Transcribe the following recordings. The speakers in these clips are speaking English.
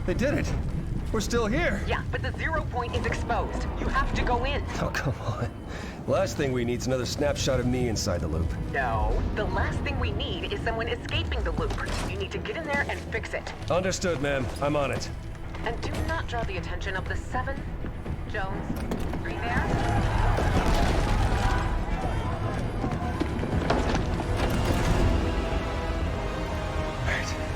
They did it. We're still here. Yeah, but the 0 point is exposed. You have to go in. Oh, come on. Last thing we need is another snapshot of me inside the loop. No, the last thing we need is someone escaping the loop. You need to get in there and fix it. Understood, ma'am. I'm on it. And do not draw the attention of the 7. Jones, are you there?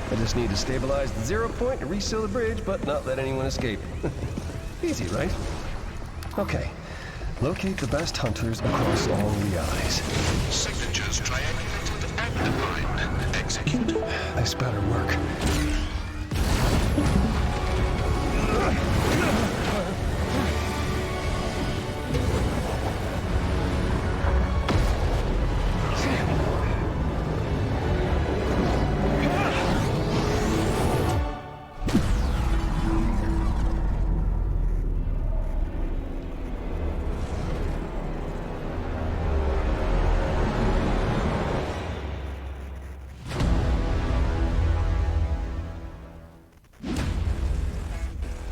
I just need to stabilize the 0 point and reseal the bridge, but not let anyone escape. Easy, right? Okay. Locate the best hunters across all realities. Signatures triangulated and defined. Execute. This better work.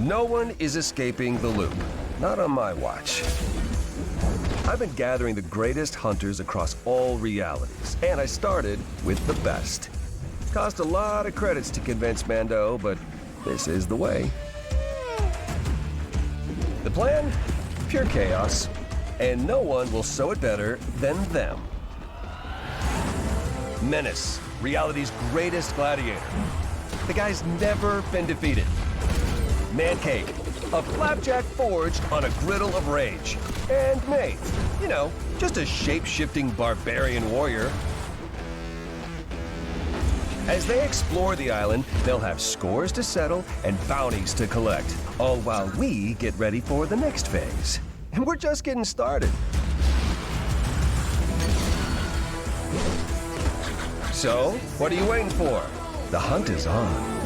No one is escaping the loop. Not on my watch. I've been gathering the greatest hunters across all realities, and I started with the best. Cost a lot of credits to convince Mando, but this is the way. The plan? Pure chaos. And no one will sew it better than them. Menace, reality's greatest gladiator. The guy's never been defeated. Man Cake, a flapjack forged on a griddle of rage. And May, you know, just a shape-shifting barbarian warrior. As they explore the island, they'll have scores to settle and bounties to collect, all while we get ready for the next phase. And we're just getting started. So, what are you waiting for? The hunt is on.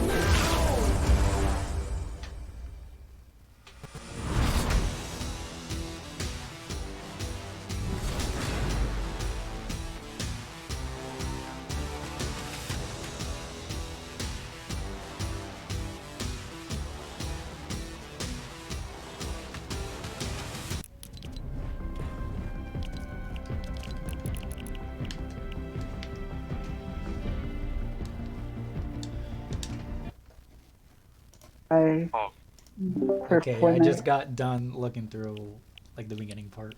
Oh. Okay, I Fortnite. just got done looking through like the beginning part.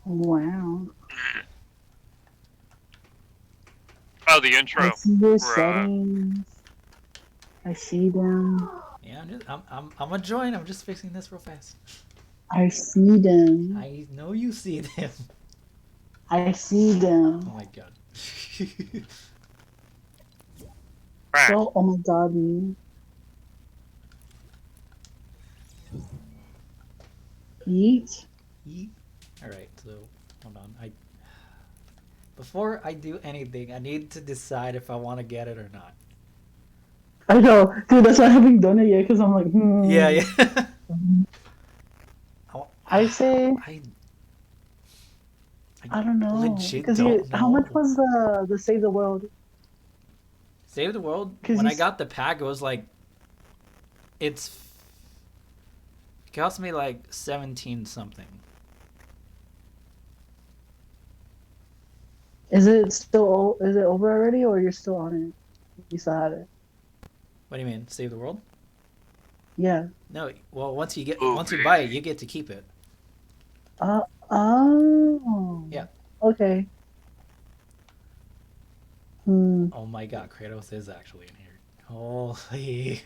Wow. Oh, the intro. I see your for, settings. I see them. Yeah, I'm gonna join. I'm just fixing this real fast. I see them. I know you see them. I see them. Oh my god. Crack. Oh my god, me. Yeet. All right, so hold on. Before I do anything, I need to decide if I want to get it or not. I know, dude. That's why I haven't done it yet, because I'm like, Yeah, yeah. I say, I I don't know. legit Because don't how know. much was the Save the World? Save the World. 'Cause When you I got the pack, it was like, it cost me like 17 something. Is it over already, or you're still on it? You still have it? What do you mean, Save the World? Yeah. No, well, once you Okay. buy it, you get to keep it. Oh. Yeah. Okay. Oh my god, Kratos is actually in here. Holy.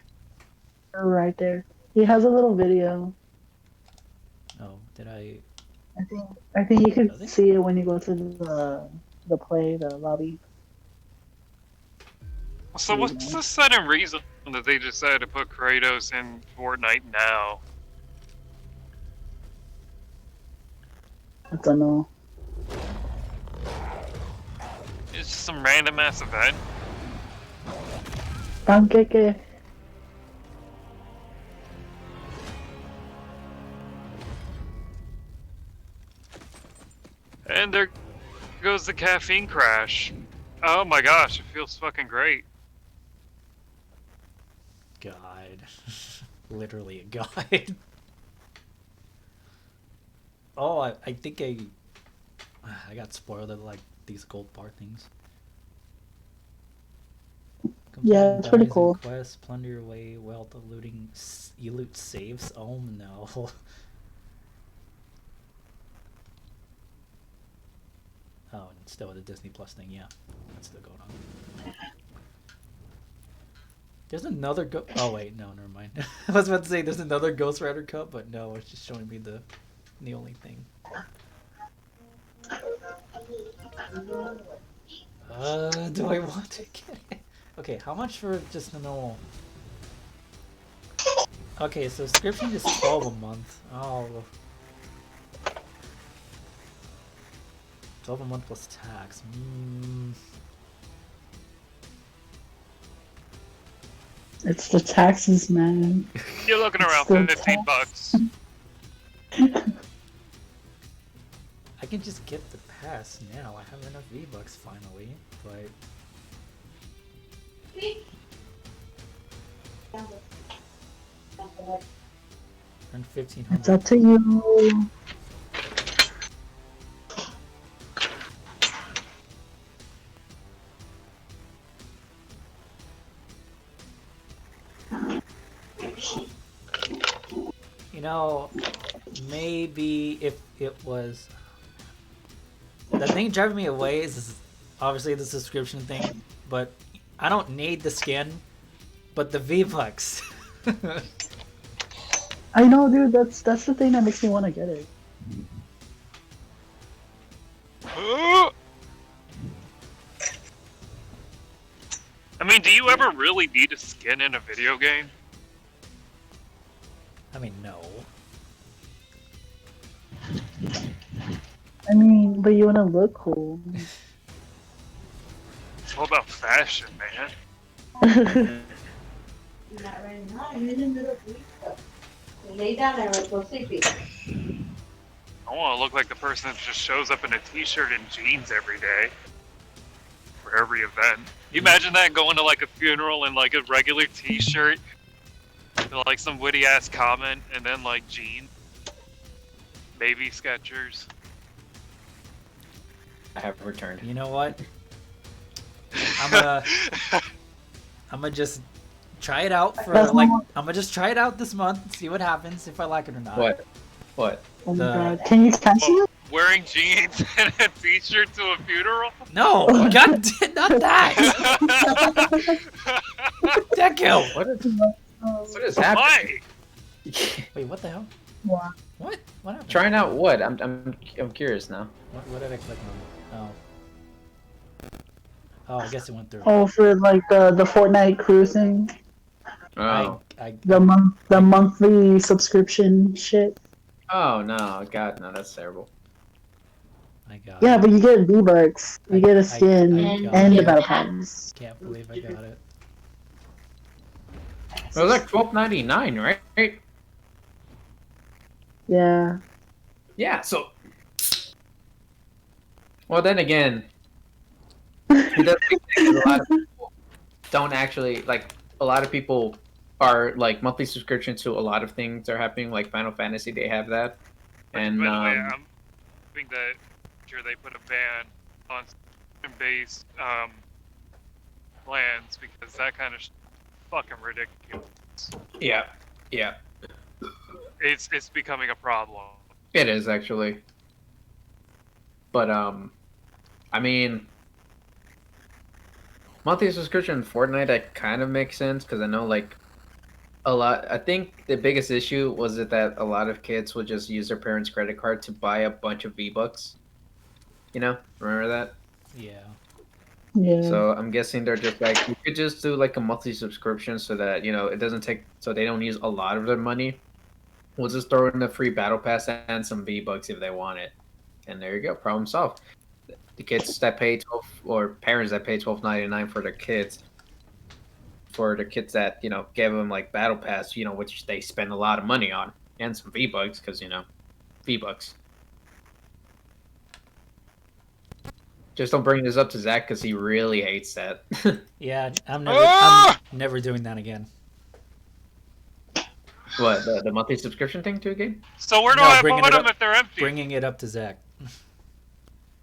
Right there. He has a little video. Oh, did I? I think you Does can he? see it when you go to the lobby. So what's the sudden reason that they decided to put Kratos in Fortnite now? I don't know. It's just some random ass event. Pankeke. And there goes the caffeine crash. Oh my gosh, it feels fucking great. god. Literally a god. Oh, I think I got spoiled at like these gold bar things. Yeah, it's pretty Completing cool. quests, plunder your way, wealth, looting, you loot saves. Oh no. Oh, and still the Disney Plus thing, yeah, that's still going on. There's another oh wait, no, never mind. I was about to say there's another Ghost Rider Cup, but no, it's just showing me the only thing. Do I want to get it? Okay, how much for just the normal? Okay, so subscription is 12 a month. Oh. 12 a month plus tax. It's the taxes, man. You're looking around the 15 bucks. I can just get the pass now. I have enough V-Bucks finally, but... Earn 1,500. It's up to you. You know, maybe if it was... The thing driving me away is obviously the subscription thing, but I don't need the skin, but the V-Bucks. I know, dude. That's the thing that makes me want to get it. I mean, do you ever really need a skin in a video game? I mean, no. I mean, but you want to look cool. It's all about fashion, man. I want to look like the person that just shows up in a t-shirt and jeans every day. For every event. You imagine that, going to like a funeral in like a regular t-shirt, like some witty ass comment, and then like jeans, baby Skechers. I have returned. You know what? I'm gonna just try it out for like. I'm gonna just try it out this month, see what happens, if I like it or not. What? What? Oh my The- god. Can you cancel it? Wearing jeans and a t-shirt to a funeral? No, God, not that. Deco. What is happening? Why? Wait, what the hell? Wow. What? What happened? Trying out what? I'm curious now. What did I click on? Oh. Oh, I guess it went through. Oh, for like the Fortnite cruising, Oh. the monthly subscription shit. Oh no, God, no, that's terrible. I got Yeah, it. but you get V-Bucks, you get a skin, I got and the it. battle pass. Can't believe I got it. It was like $12.99, right? Yeah. Yeah. So. Well, then again, it does make sense. A lot of people don't actually like. A lot of people are like monthly subscription to a lot of things that are happening. Like Final Fantasy, they have that, and By the way, I'm hoping that sure they put a ban on subscription-based plans, because that kind of fucking ridiculous. yeah, yeah, It's becoming a problem. it is actually. But I mean, monthly subscription in Fortnite that kind of makes sense because I know like a lot. I think the biggest issue was that a lot of kids would just use their parents' credit card to buy a bunch of V-Bucks. You know, remember that? Yeah. Yeah. So I'm guessing they're just like, you could just do like a monthly subscription so that, you know, it doesn't take, so they don't use a lot of their money. We'll just throw in a free battle pass and some V-Bucks if they want it. And there you go, problem solved. The kids that pay 12, or parents that pay $12.99 for their kids, for the kids that, you know, give them like battle pass, you know, which they spend a lot of money on, and some V-Bucks, because, you know, V-Bucks. Just don't bring this up to Zach because he really hates that. Yeah, I'm Ah! never doing that again. What, the monthly subscription thing to a game? So where do No, I bringing put it them up- if they're empty? Bringing it up to Zach.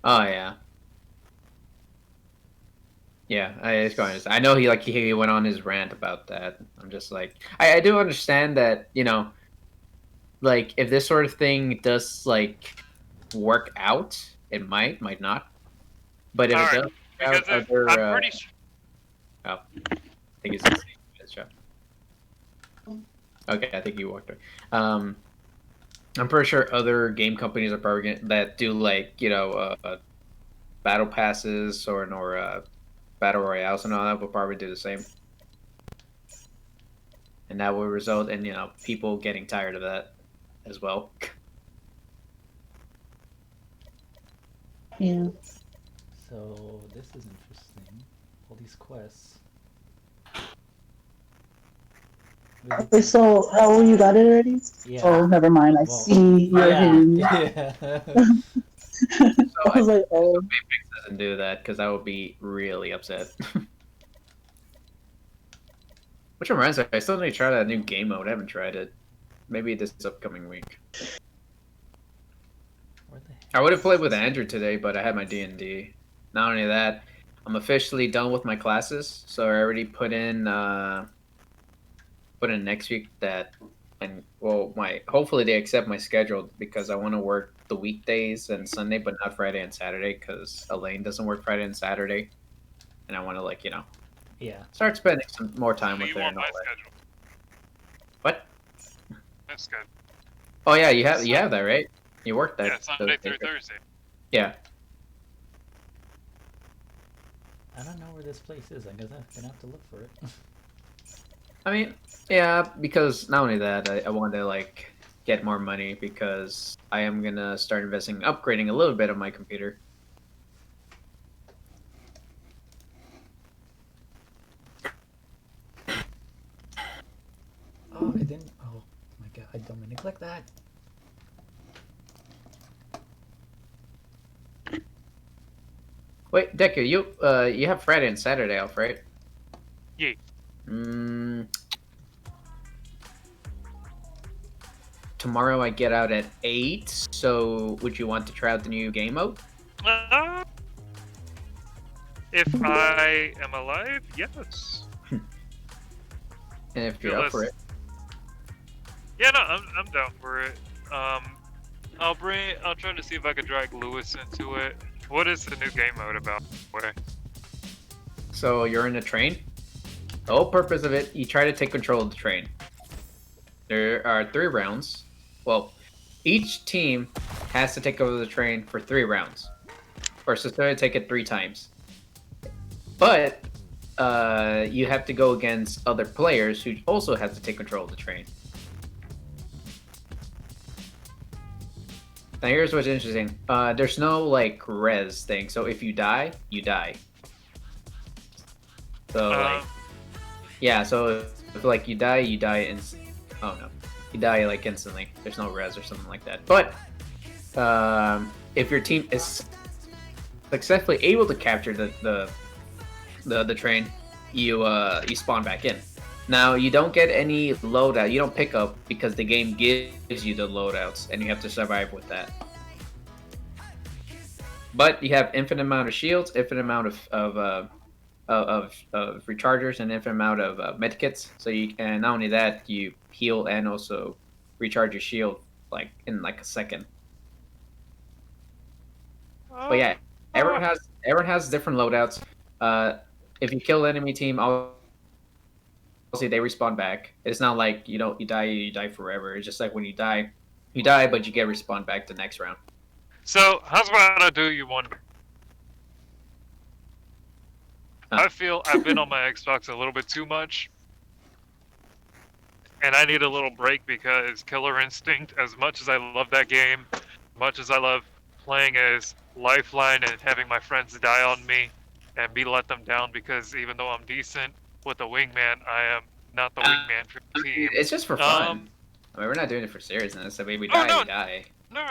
Oh yeah. Yeah, it's going. I know he went on his rant about that. I'm just like, I do understand that, you know, like if this sort of thing does like work out, it might not. But if it Alright, does, because out other, I'm pretty sure. oh, I think it's the same shop. Okay, I think you walked away. I'm pretty sure other game companies are probably that do like, you know, battle passes or battle royales and all that will probably do the same, and that will result in, you know, people getting tired of that as well. Yeah. So this is interesting. All these quests. Okay, so how you got it already? Yeah. Oh, never mind. I Well, see your hidden. yeah. So I was like, oh. Apex doesn't do that because I would be really upset. Which reminds me, I still need to try that new game mode. I haven't tried it. Maybe this upcoming week. Where the heck I would have is played with this? Andrew today, but I had my D&D. Not only that, I'm officially done with my classes, so I already put in next week that, and well, hopefully they accept my schedule because I want to work the weekdays and Sunday, but not Friday and Saturday because Elaine doesn't work Friday and Saturday, and I want to, like, you know, Yeah. start spending some more time So with you her want and all my that. schedule? What? That's good. Oh yeah, you have that, right? You work that. Yeah, Sunday those through days. Thursday. Yeah. I don't know where this place is. I guess I'm gonna have to look for it. I mean, yeah, because not only that, I want to like get more money because I am gonna start investing, upgrading a little bit of my computer. Oh, I didn't. Oh my god, I don't mean to click that. Wait, Deku, you have Friday and Saturday off, right? Yeah. Tomorrow I get out at 8, so would you want to try out the new game mode? If I am alive, yes. And if you're Yeah, up for it. Yeah, no, I'm down for it. I'll try to see if I can drag Lewis into it. What is the new game mode about? Way. So you're in a train. The whole purpose of it, you try to take control of the train. There are 3 rounds. Well, each team has to take over the train for 3 rounds. Or so to take it 3 times. But you have to go against other players who also have to take control of the train. Now here's what's interesting. There's no like res thing, so if you die, you die. So like, yeah, so if like you die oh no, you die like instantly. There's no res or something like that. But if your team is successfully able to capture the train, you spawn back in. Now you don't get any loadout. You don't pick up because the game gives you the loadouts, and you have to survive with that. But you have infinite amount of shields, infinite amount of rechargers, and infinite amount of medkits. So you can, not only that, you heal and also recharge your shield like in like a second. But yeah, everyone has different loadouts. If you kill the enemy team, obviously they respawn back. It's not like you die forever. It's just like when you die, but you get respawned back the next round. So, how's about I do you one? I feel I've been on my Xbox a little bit too much. And I need a little break because Killer Instinct, as much as I love that game, as much as I love playing as Lifeline and having my friends die on me and be let them down because even though I'm decent with the wingman, I am not the wingman for the team. It's just for fun. I mean, we're not doing it for seriousness. I mean, we die, no, we die. No,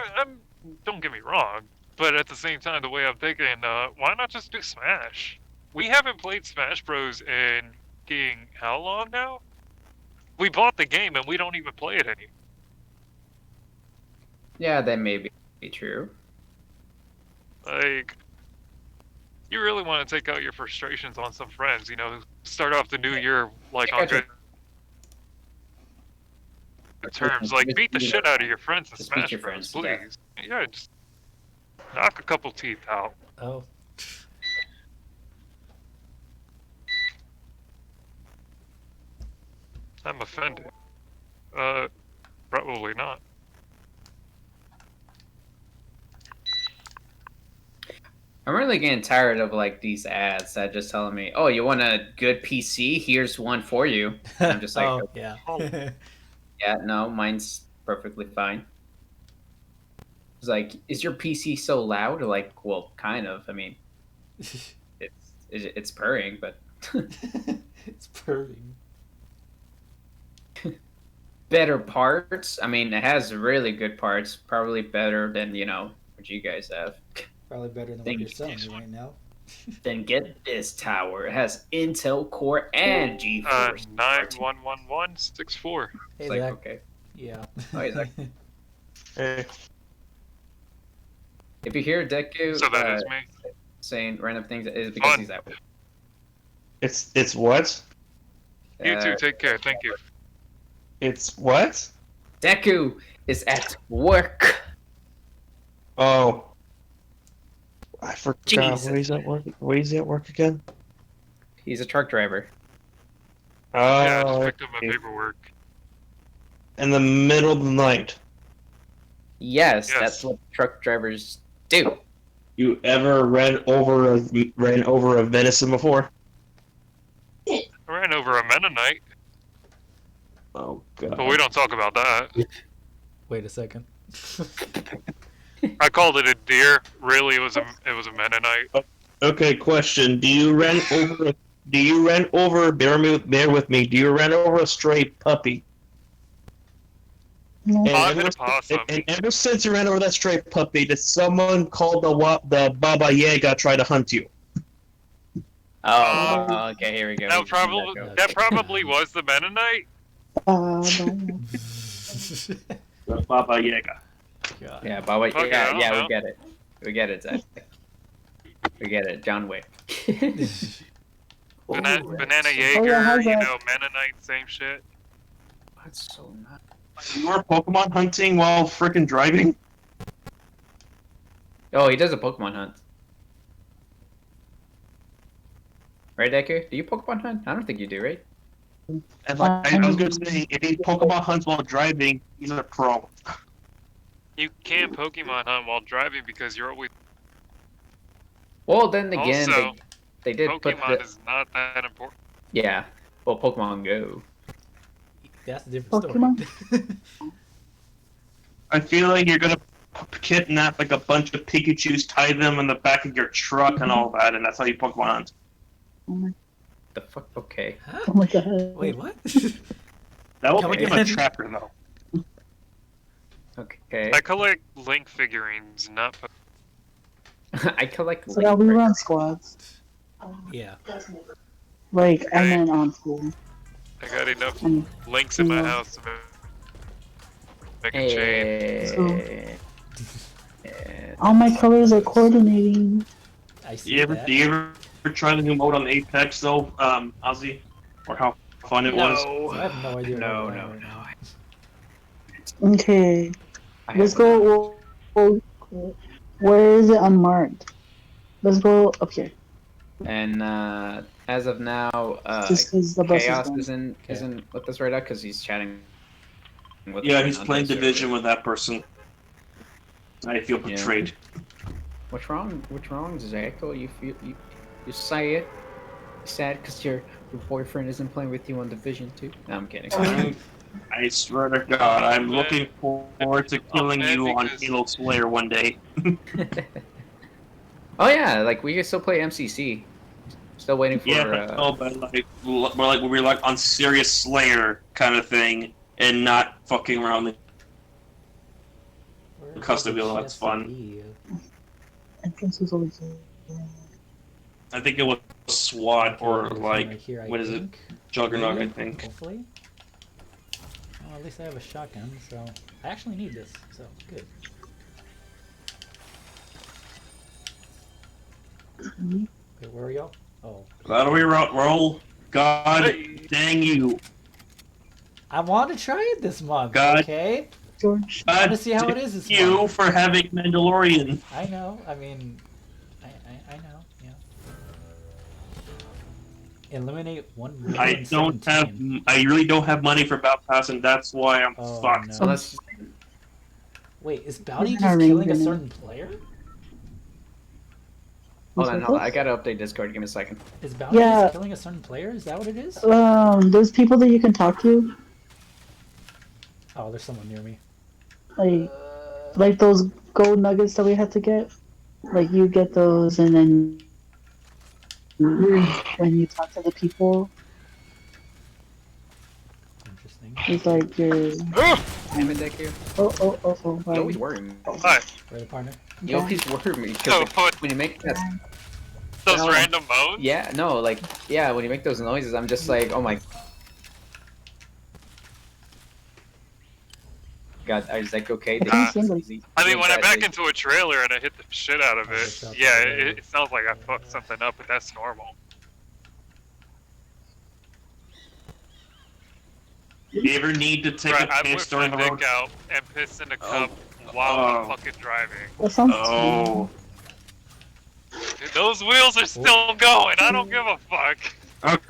don't get me wrong, but at the same time, the way I'm thinking, why not just do Smash? We haven't played Smash Bros. In how long now? We bought the game and we don't even play it anymore. Yeah, that may be true. Like, you really want to take out your frustrations on some friends, you know, start off the new year like on good terms. Like, beat the shit out of your friends in Just beat Smash your Bros, friends to death. please. Yeah, just knock a couple teeth out. Oh. I'm offended. Probably not. I'm really getting tired of like these ads that just telling me, "Oh, you want a good PC? Here's one for you." And I'm just like, Oh, yeah. "Yeah, no, mine's perfectly fine." It's like, "Is your PC so loud?" Like, well, kind of. I mean, it's purring, but It's purring. better parts. I mean, it has really good parts. Probably better than what you guys have. Probably better than what Thank you're you. selling me right now. Then get this tower. It has Intel Core and GeForce. 91164. Hey, It's like, Zach. okay. Yeah. Oh, hey, Zach. Hey, If you hear Deku So that is me. saying random things, it is because Fun. he's at work. it's what? You too, take care, thank you. It's what? Deku is at work. Oh, I forgot. Jesus. Where he's at work? Where is he at work again? He's a truck driver. Yeah, I just Oh, picked up my okay. paperwork. In the middle of the night. Yes, Yes. that's what truck drivers do. You ever ran over a venison before? I ran over a Mennonite, Oh but god. we don't talk about that. Wait a second. I called it a deer. Really, it was a Mennonite. Okay, question. Do you run over? Bear with me. Do you run over a stray puppy? No. I've hit a possum. And ever since you ran over that stray puppy, did someone called the Baba Yaga try to hunt you? Oh, okay, here we go. That probably was the Mennonite. No. The Baba Yaga. God. Yeah, but wait, Okay, I don't yeah, know. we get it. We get it, Zach. We get it. John Wick. Banana yeah, Jaeger, how's you that? know, Mennonite, same shit. That's so not. You were Pokemon hunting while freaking driving? Oh, he does a Pokemon hunt. Right, Deku? Do you Pokemon hunt? I don't think you do, right? And like, I was gonna say, if he Pokemon hunts while driving, he's a pro. You can't Pokemon hunt while driving because you're always. Well, then again, Also, they did put Pokemon the is not that important. yeah. Well, Pokemon Go. That's a different Pokemon? story. I feel like you're gonna kidnap like a bunch of Pikachus, tie them in the back of your truck and all that, and that's how you Pokemon hunt. Oh my, The fuck? Okay. Huh? oh my god. Wait, what? That will Come make him again? a tracker, though. Okay. I collect Link figurines, not. I collect. So yeah, we run squads. Yeah. Like, and then on school. I got enough And links in my Yeah. house to make a chain. all my colors are coordinating. I see Do you that. ever try the new mode on Apex, though, Ozzy? Or how fun it was? I have no idea. No, what no, we're on right no. Okay, I let's have- go. Where is it unmarked? Let's go up here. And as of now, Just because the bus Chaos is done. isn't with us right now because he's chatting. With Yeah, us he's on playing the Division server. with that person. I feel Yeah. betrayed. What's wrong? What's wrong, Zachko? You feel you say it. You're sad because your boyfriend isn't playing with you on Division 2. No, I'm kidding. I swear to God, I'm looking forward to killing man, you on because- Halo Slayer one day. Oh yeah, like we can still play MCC. Still waiting for. Yeah, no, but like, we're like on serious Slayer kind of thing, and not fucking around. Where Custom is the build, that's fun. GSD? Entrance is over here. I think it was SWAT or Okay, like right here, I what is it? think. Juggernaut, I Maybe? think. Hopefully. at least I have a shotgun, so I actually need this, so good. Wait, where are y'all? Oh. How do we roll? God dang you. I want to try it this month, God. okay? George. I want to God see how it is this you month. for having Mandalorian. I know, I mean, I know, yeah. Eliminate 1 million I don't have. 17. I really don't have money for Battle Pass, and that's why I'm Oh, fucked. no. Unless Wait, is Bounty Isn't just our killing a ring certain player? hold on, I gotta update Discord. Give me a second. Is Bounty Yeah. just killing a certain player? Is that what it is? There's people that you can talk to, Oh, there's someone near me. like those gold nuggets that we had to get. Like you get those, and then when you talk to the people, Interesting. it's like you're. Damn it, Deku. Oh. You always worry me. Hi. Where the partner? You always worry me. Oh, Because what? when you make that. Those No. random modes? Yeah, no, like, yeah, when you make those noises, I'm just like, oh my god, is that okay? This Uh, is easy. I mean, when I back Exactly. into a trailer and I hit the shit out of Oh, it, it's up yeah, there. it sounds like I fucked something up, but that's normal. You ever need to take Right, a I piss whipped my during the road? dick out and pissed in a cup while I'm fucking driving. That sounds. Oh. Dude, those wheels are still going. I don't give a fuck. Okay.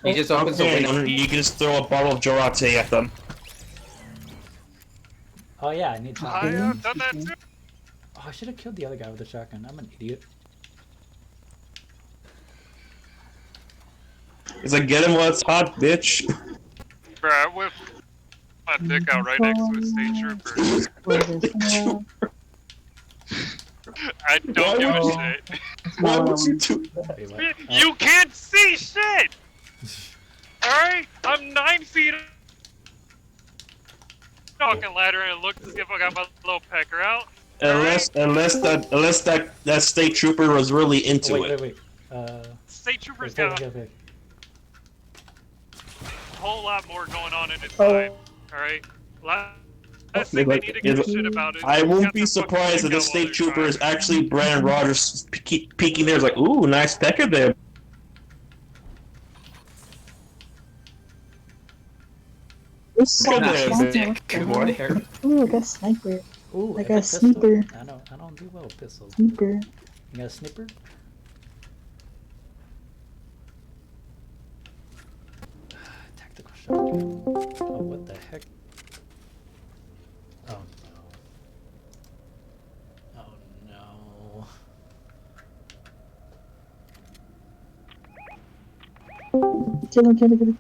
He just opens the Okay, window. you can just throw a bottle of Jarate at them. Oh yeah, I need I shotgun. have done that too. Oh, I should have killed the other guy with the shotgun. I'm an idiot. He's like, get him while it's hot, bitch. Bruh, I whipped my dick out right next to a state trooper. I don't give a shit. Why would you do that? Wait, what? You can't see shit! Alright? I'm 9 feet fucking ladder and look to see if I got my little pecker out. Unless that state trooper was really into Oh, it. wait. State troopers Wait, got wait. a whole lot more going on in his Oh. time. Alright? Last thing they need to give a shit about is I he's won't got be their surprised fucking if dick the out while state trooper they're is driving. actually Brandon Rogers peeking there. It's like, ooh, nice pecker there. Look at Nice. there. What the heck? Ooh, I got sniper. Ooh, Like I a got pistol. sniper. I don't do well with pistols. Sniper. You got a sniper? Tactical shotgun. Oh, what the heck? Oh no. Oh no. Kill him.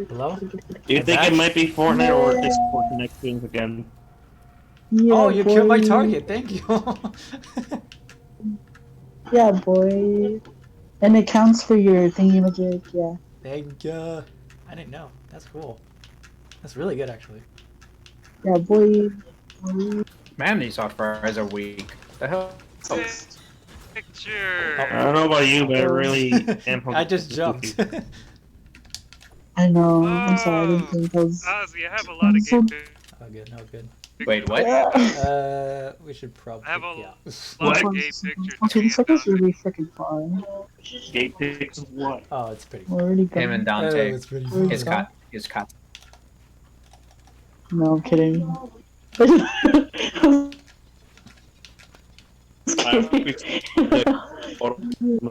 Hello? Do you think it might be Fortnite or Discord connections again? Yeah, Oh, you killed my boy. target. Thank you. Yeah, boy. And it counts for your thingy magic, yeah. Thank you. I didn't know. That's cool. That's really good, actually. Yeah, boy. Man, these hot fries are weak. The hell? Oh, Picture. I don't know about you, but I really am. I just jumped. I know. I'm sorry. I didn't Oh. think I was. Ozzy, I have a lot of gay pictures. Oh, good. No, good. wait, what? We should probably. I have a yeah. lot of What? gay pictures. 2 seconds being really freaking far. Gay pics of what? Oh, it's pretty. We're already Him and gone. Oh, Dante. it's pretty. His cat. His cat. No, I'm kidding.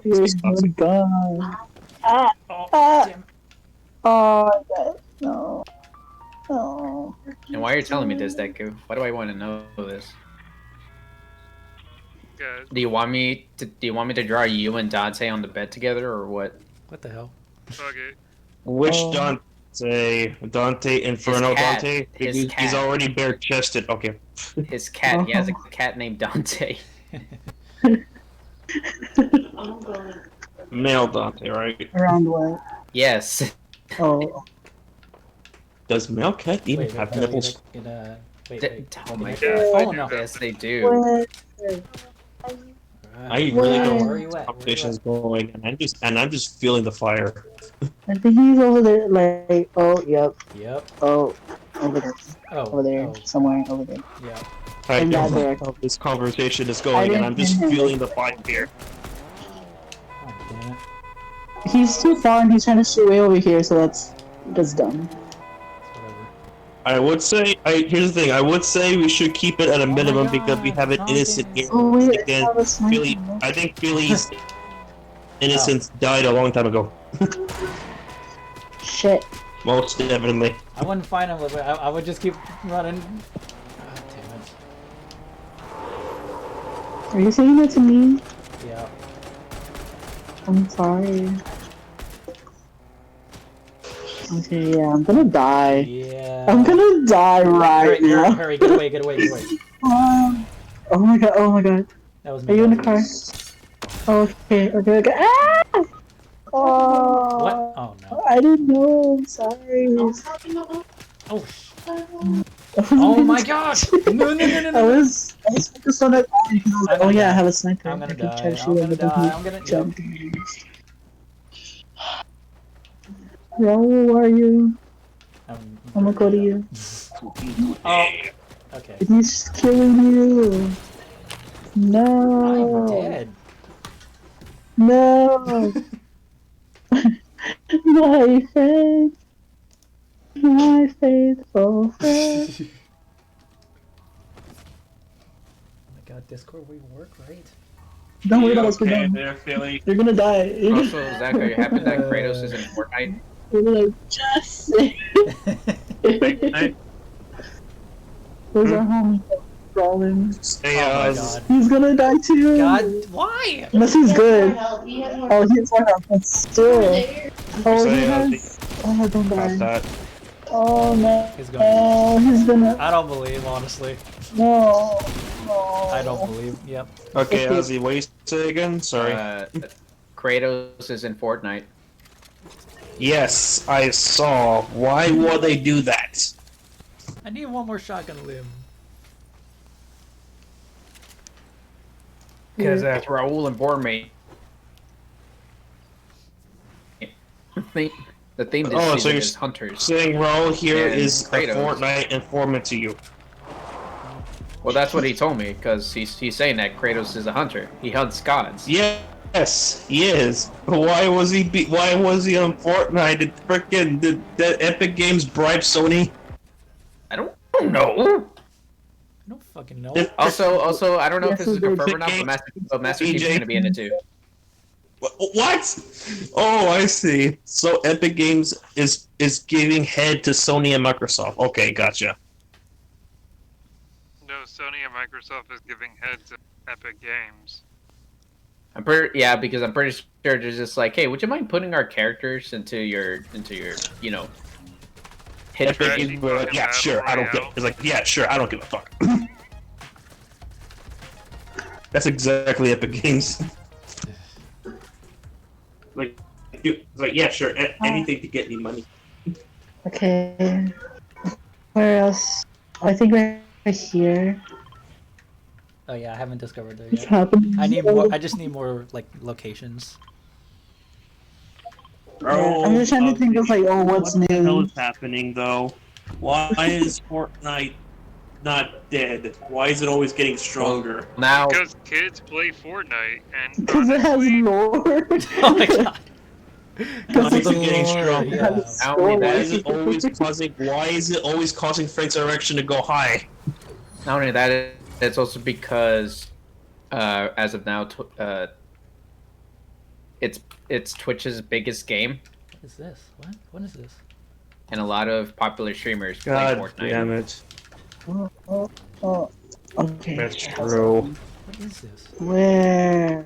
You're gone. Oh, damn. Oh, no. No. And why are you telling me this, Deku? Why do I want to know this? good. Do you want me to draw you and Dante on the bed together, or what? What the hell? Fuck it. Which Oh. Dante Inferno His cat. Dante? His He's cat. already bare chested. Okay. His cat. He has a cat named Dante. Male Dante, right? Around what? Yes. Oh. Does male cat even Wait, have wait, nipples? wait. Oh my Yeah. god. Oh, no. Yes, they do. What? Alright. I really don't Where know are you at? conversation's going, and I'm just feeling the fire. I think he's over there, like, oh, yep. Yep. Oh, over there. Oh. Over there. Oh. Somewhere over there. Yeah. I In that don't know direction. how this conversation is I going, and I'm didn't just hear him. feeling the fire here. Oh, damn it. He's too far and he's trying to shoot way over here, so that's dumb. Whatever. I would say, here's the thing. I would say we should keep it at a my minimum God, because we have an innocent zombie. here. Oh, wait, Again, I have a sniper. Billy, I think Billy's innocence died a long time ago. Shit. Most definitely. I wouldn't find him, but I would just keep running. God damn it. Are you saying that to me? Yeah. I'm sorry. Okay, yeah, I'm gonna die. Yeah. I'm gonna die right hurry, now. hurry, get away, get away, get away. Oh my god, oh my god. That was me. Are you in the car? Okay, okay. Ah! Oh. What? Oh no. I didn't know, I'm sorry. Oh Oh my god! No, no, no, no, I no. was focused on that. Oh yeah, I have a sniper. I'm gonna I can die. try to I'm shoot gonna him, but die. he I'm gonna jumped. Raul, where are you? I'm gonna go to you. Oh. Okay. He's killing you. No. I'm dead. No. My friend. My faithful friend. Oh my god, Discord will work, right? Don't worry about us, we're Okay, done. there, Philly. You're gonna die. You're gonna, Also, Zach, are you happy that Kratos is in Fortnite? you're gonna just say. Where's our homie? Crawling. Hey, Oh my god. He's gonna die too. God, why? Unless he's good. Oh, he's more health, but still. Oh, he has. Oh, don't die. that. Oh no. He's gonna. Oh, he's gonna. I don't believe, honestly. No. No. I don't believe. Yep. Okay, Ozzy, what you say again? Sorry. Kratos is in Fortnite. Yes, I saw. Why would they do that? I need one more shotgun limb. Because Raul and Bormate. The theme this Oh, so season you're is hunters. saying Raul here And is a Kratos. Fortnite informant to you. Well, that's what he told me, because he's saying that Kratos is a hunter. He hunts gods. Yes, he is. Why was he on Fortnite? Did frickin' did Epic Games bribe Sony? I don't know. I don't fucking know. Also, I don't know if this is Yes, confirmed or not, but Master Chief's EJ. gonna be in it too. What? Oh, I see. So Epic Games is giving head to Sony and Microsoft. Okay, gotcha. No, Sony and Microsoft is giving head to Epic Games. Because I'm pretty sure they're just like, hey, would you mind putting our characters into your hit Epic Trash Games were like, yeah, sure, I don't give. It's like, yeah, sure, I don't give a fuck. That's exactly Epic Games. Like, yeah, sure, anything to get me money. Okay. Where else? I think right here. Oh yeah, I haven't discovered there It's yet. happening. I need more. I just need more like locations. Yeah, I'm just trying to think of like, oh, what's What the hell new? is happening though? Why is Fortnite not dead? Why is it always getting stronger? Now, Because kids play Fortnite and Because it has honestly, lore. Oh my god. Why is the it getting lore, stronger? yeah. Not only Why that, is it always causing? Why is it always causing Frank's erection to go high? not only that, it's also because, as of now, it's Twitch's biggest game, What is this? What? What is this? and a lot of popular streamers play God Fortnite. damn it! Oh, okay. That's true. What is this? Where?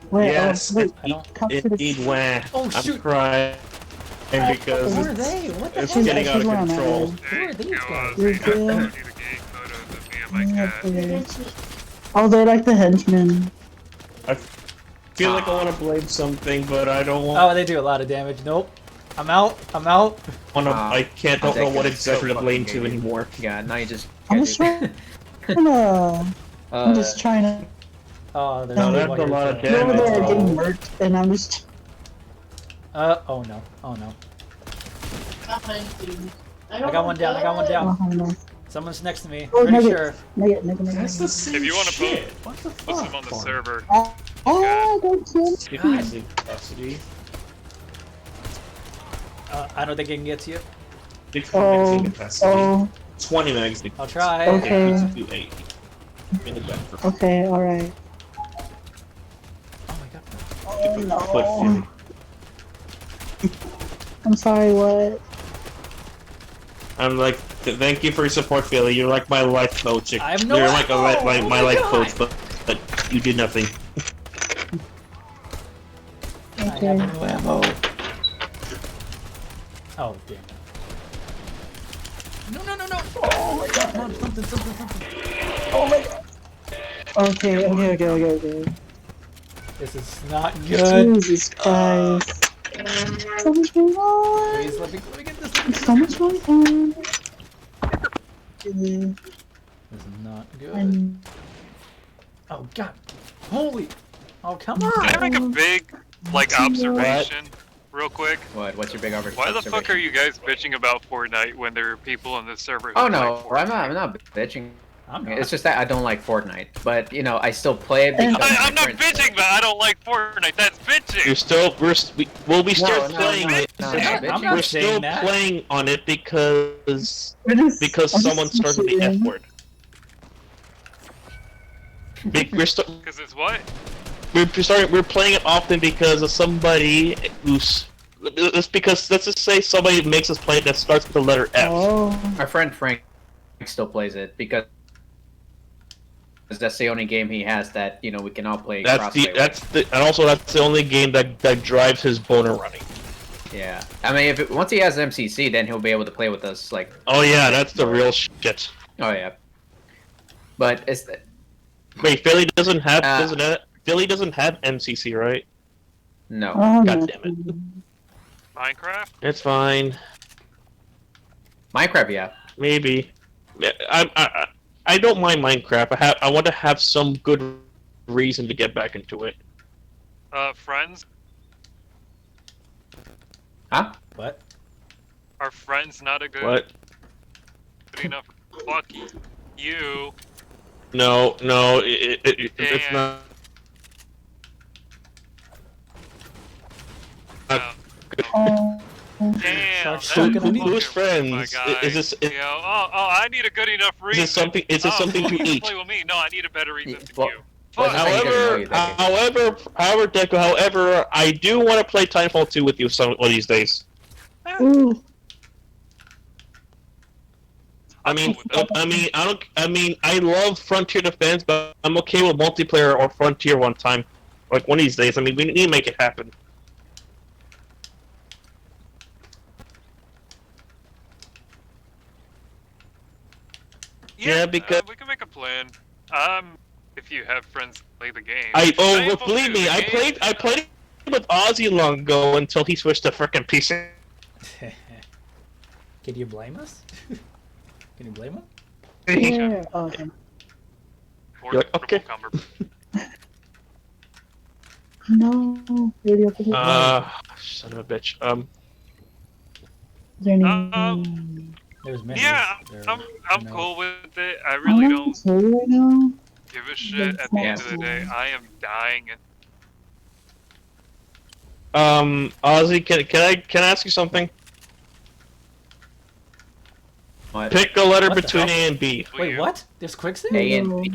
Where? Yes, Oh, wait, I don't. come to the. indeed. When Oh, I'm shoot. crying because Who are they? What the it's hell? getting out of Where am I? control. Hey, are these yo, guys? Ozzy, I You're showed you the gay photos of me and my cat. Oh, they're like the henchmen. I feel like I want to blame something, but I don't want. Oh, they do a lot of damage. Nope. I'm out. I'm out. I don't know what exactly to blame to fucking anymore. Yeah, now you just. I'm can't just do- trying I'm just trying to. Oh, there's No, people that's a here lot of too. You're over damage. there Oh. getting murked, and I'm just. Oh no. Oh no. I got one down. I got one Oh, down. no. Someone's next to me. Oh, Pretty nugget. sure. Nugget. That's the same If you want to shit. What the post fuck? him on the server. Oh, don't kill me. Crazy capacity. I don't think I can get to you. 60 magazine capacity. Oh, 20 magazine. I'll try. Okay. Do 80. In the back. okay, alright. Oh my god. Oh no. I'm sorry, what? I'm like, thank you for your support, Philly. You're like my life coach. I have no You're like ammo! my Oh my my life God! coach, but you did nothing. I have Okay. no ammo. Oh damn it. No. Oh my god. Something. Okay. This is not good. Jesus Christ. So much going on. Please let me get this. Let me get So much going on. this is not good. And Oh god. Holy. Oh come on. Can I make a big, like, observation real quick? What? What's your big observation? Why the fuck are you guys bitching about Fortnite when there are people on the server who Oh play no, Fortnite? I'm not bitching. I'm not. It's just that I don't like Fortnite, but you know I still play it because I'm my not friends bitching, but I don't like Fortnite. That's bitching. We'll be still No, playing it. no, I'm bitching. not We're saying still that. playing on it because I'm just someone started the F shooting. word. Because it's what? We're playing it often because of somebody who's. It's because let's just say somebody makes us play it that starts with the letter F. Oh, My friend Frank still plays it because that's the only game he has that you know we can all play. And also that's the only game that drives his boner running. Yeah, I mean once he has MCC, then he'll be able to play with us. Like, Oh yeah, that's the real shit. oh yeah, but it's Wait, Philly doesn't have Philly doesn't have MCC, right? no. oh God no. damn it. Minecraft? It's fine. Minecraft, yeah. Maybe. I don't mind Minecraft. I want to have some good reason to get back into it. Friends? Huh? What? Are friends not a good enough? Fuck you. No, it's Damn. not. Oh, Damn. Start that's choking on me. Who's fucking- friends? my guy. Is this I need a good enough reason. something? Is it something you to can eat? play with me. No, I need a better reason Yeah, than well, you. well, Fuck. just saying, However, Deco. However, I do want to play Timefall 2 with you some one of these days. ooh. I mean, I love Frontier Defense, but I'm okay with multiplayer or Frontier one time. Like one of these days. I mean, we need to make it happen. Yeah, because- we can make a plan. If you have friends that play the game. Believe me, I played with Ozzy long ago until he switched to frickin' PC. Can you blame us? Can you blame him? Yeah. Okay. Or You're like, okay. Cumber. No. Radio. Is Son of a bitch. there any? There's many. Yeah, There- I'm no. cool with it. I I'm really not don't sorry right now. give a shit. At the end of the day, I am dying. And Ozzy, can I ask you something? What? Pick a letter What the between hell? A and B. Wait, what? There's quicksand? A and B.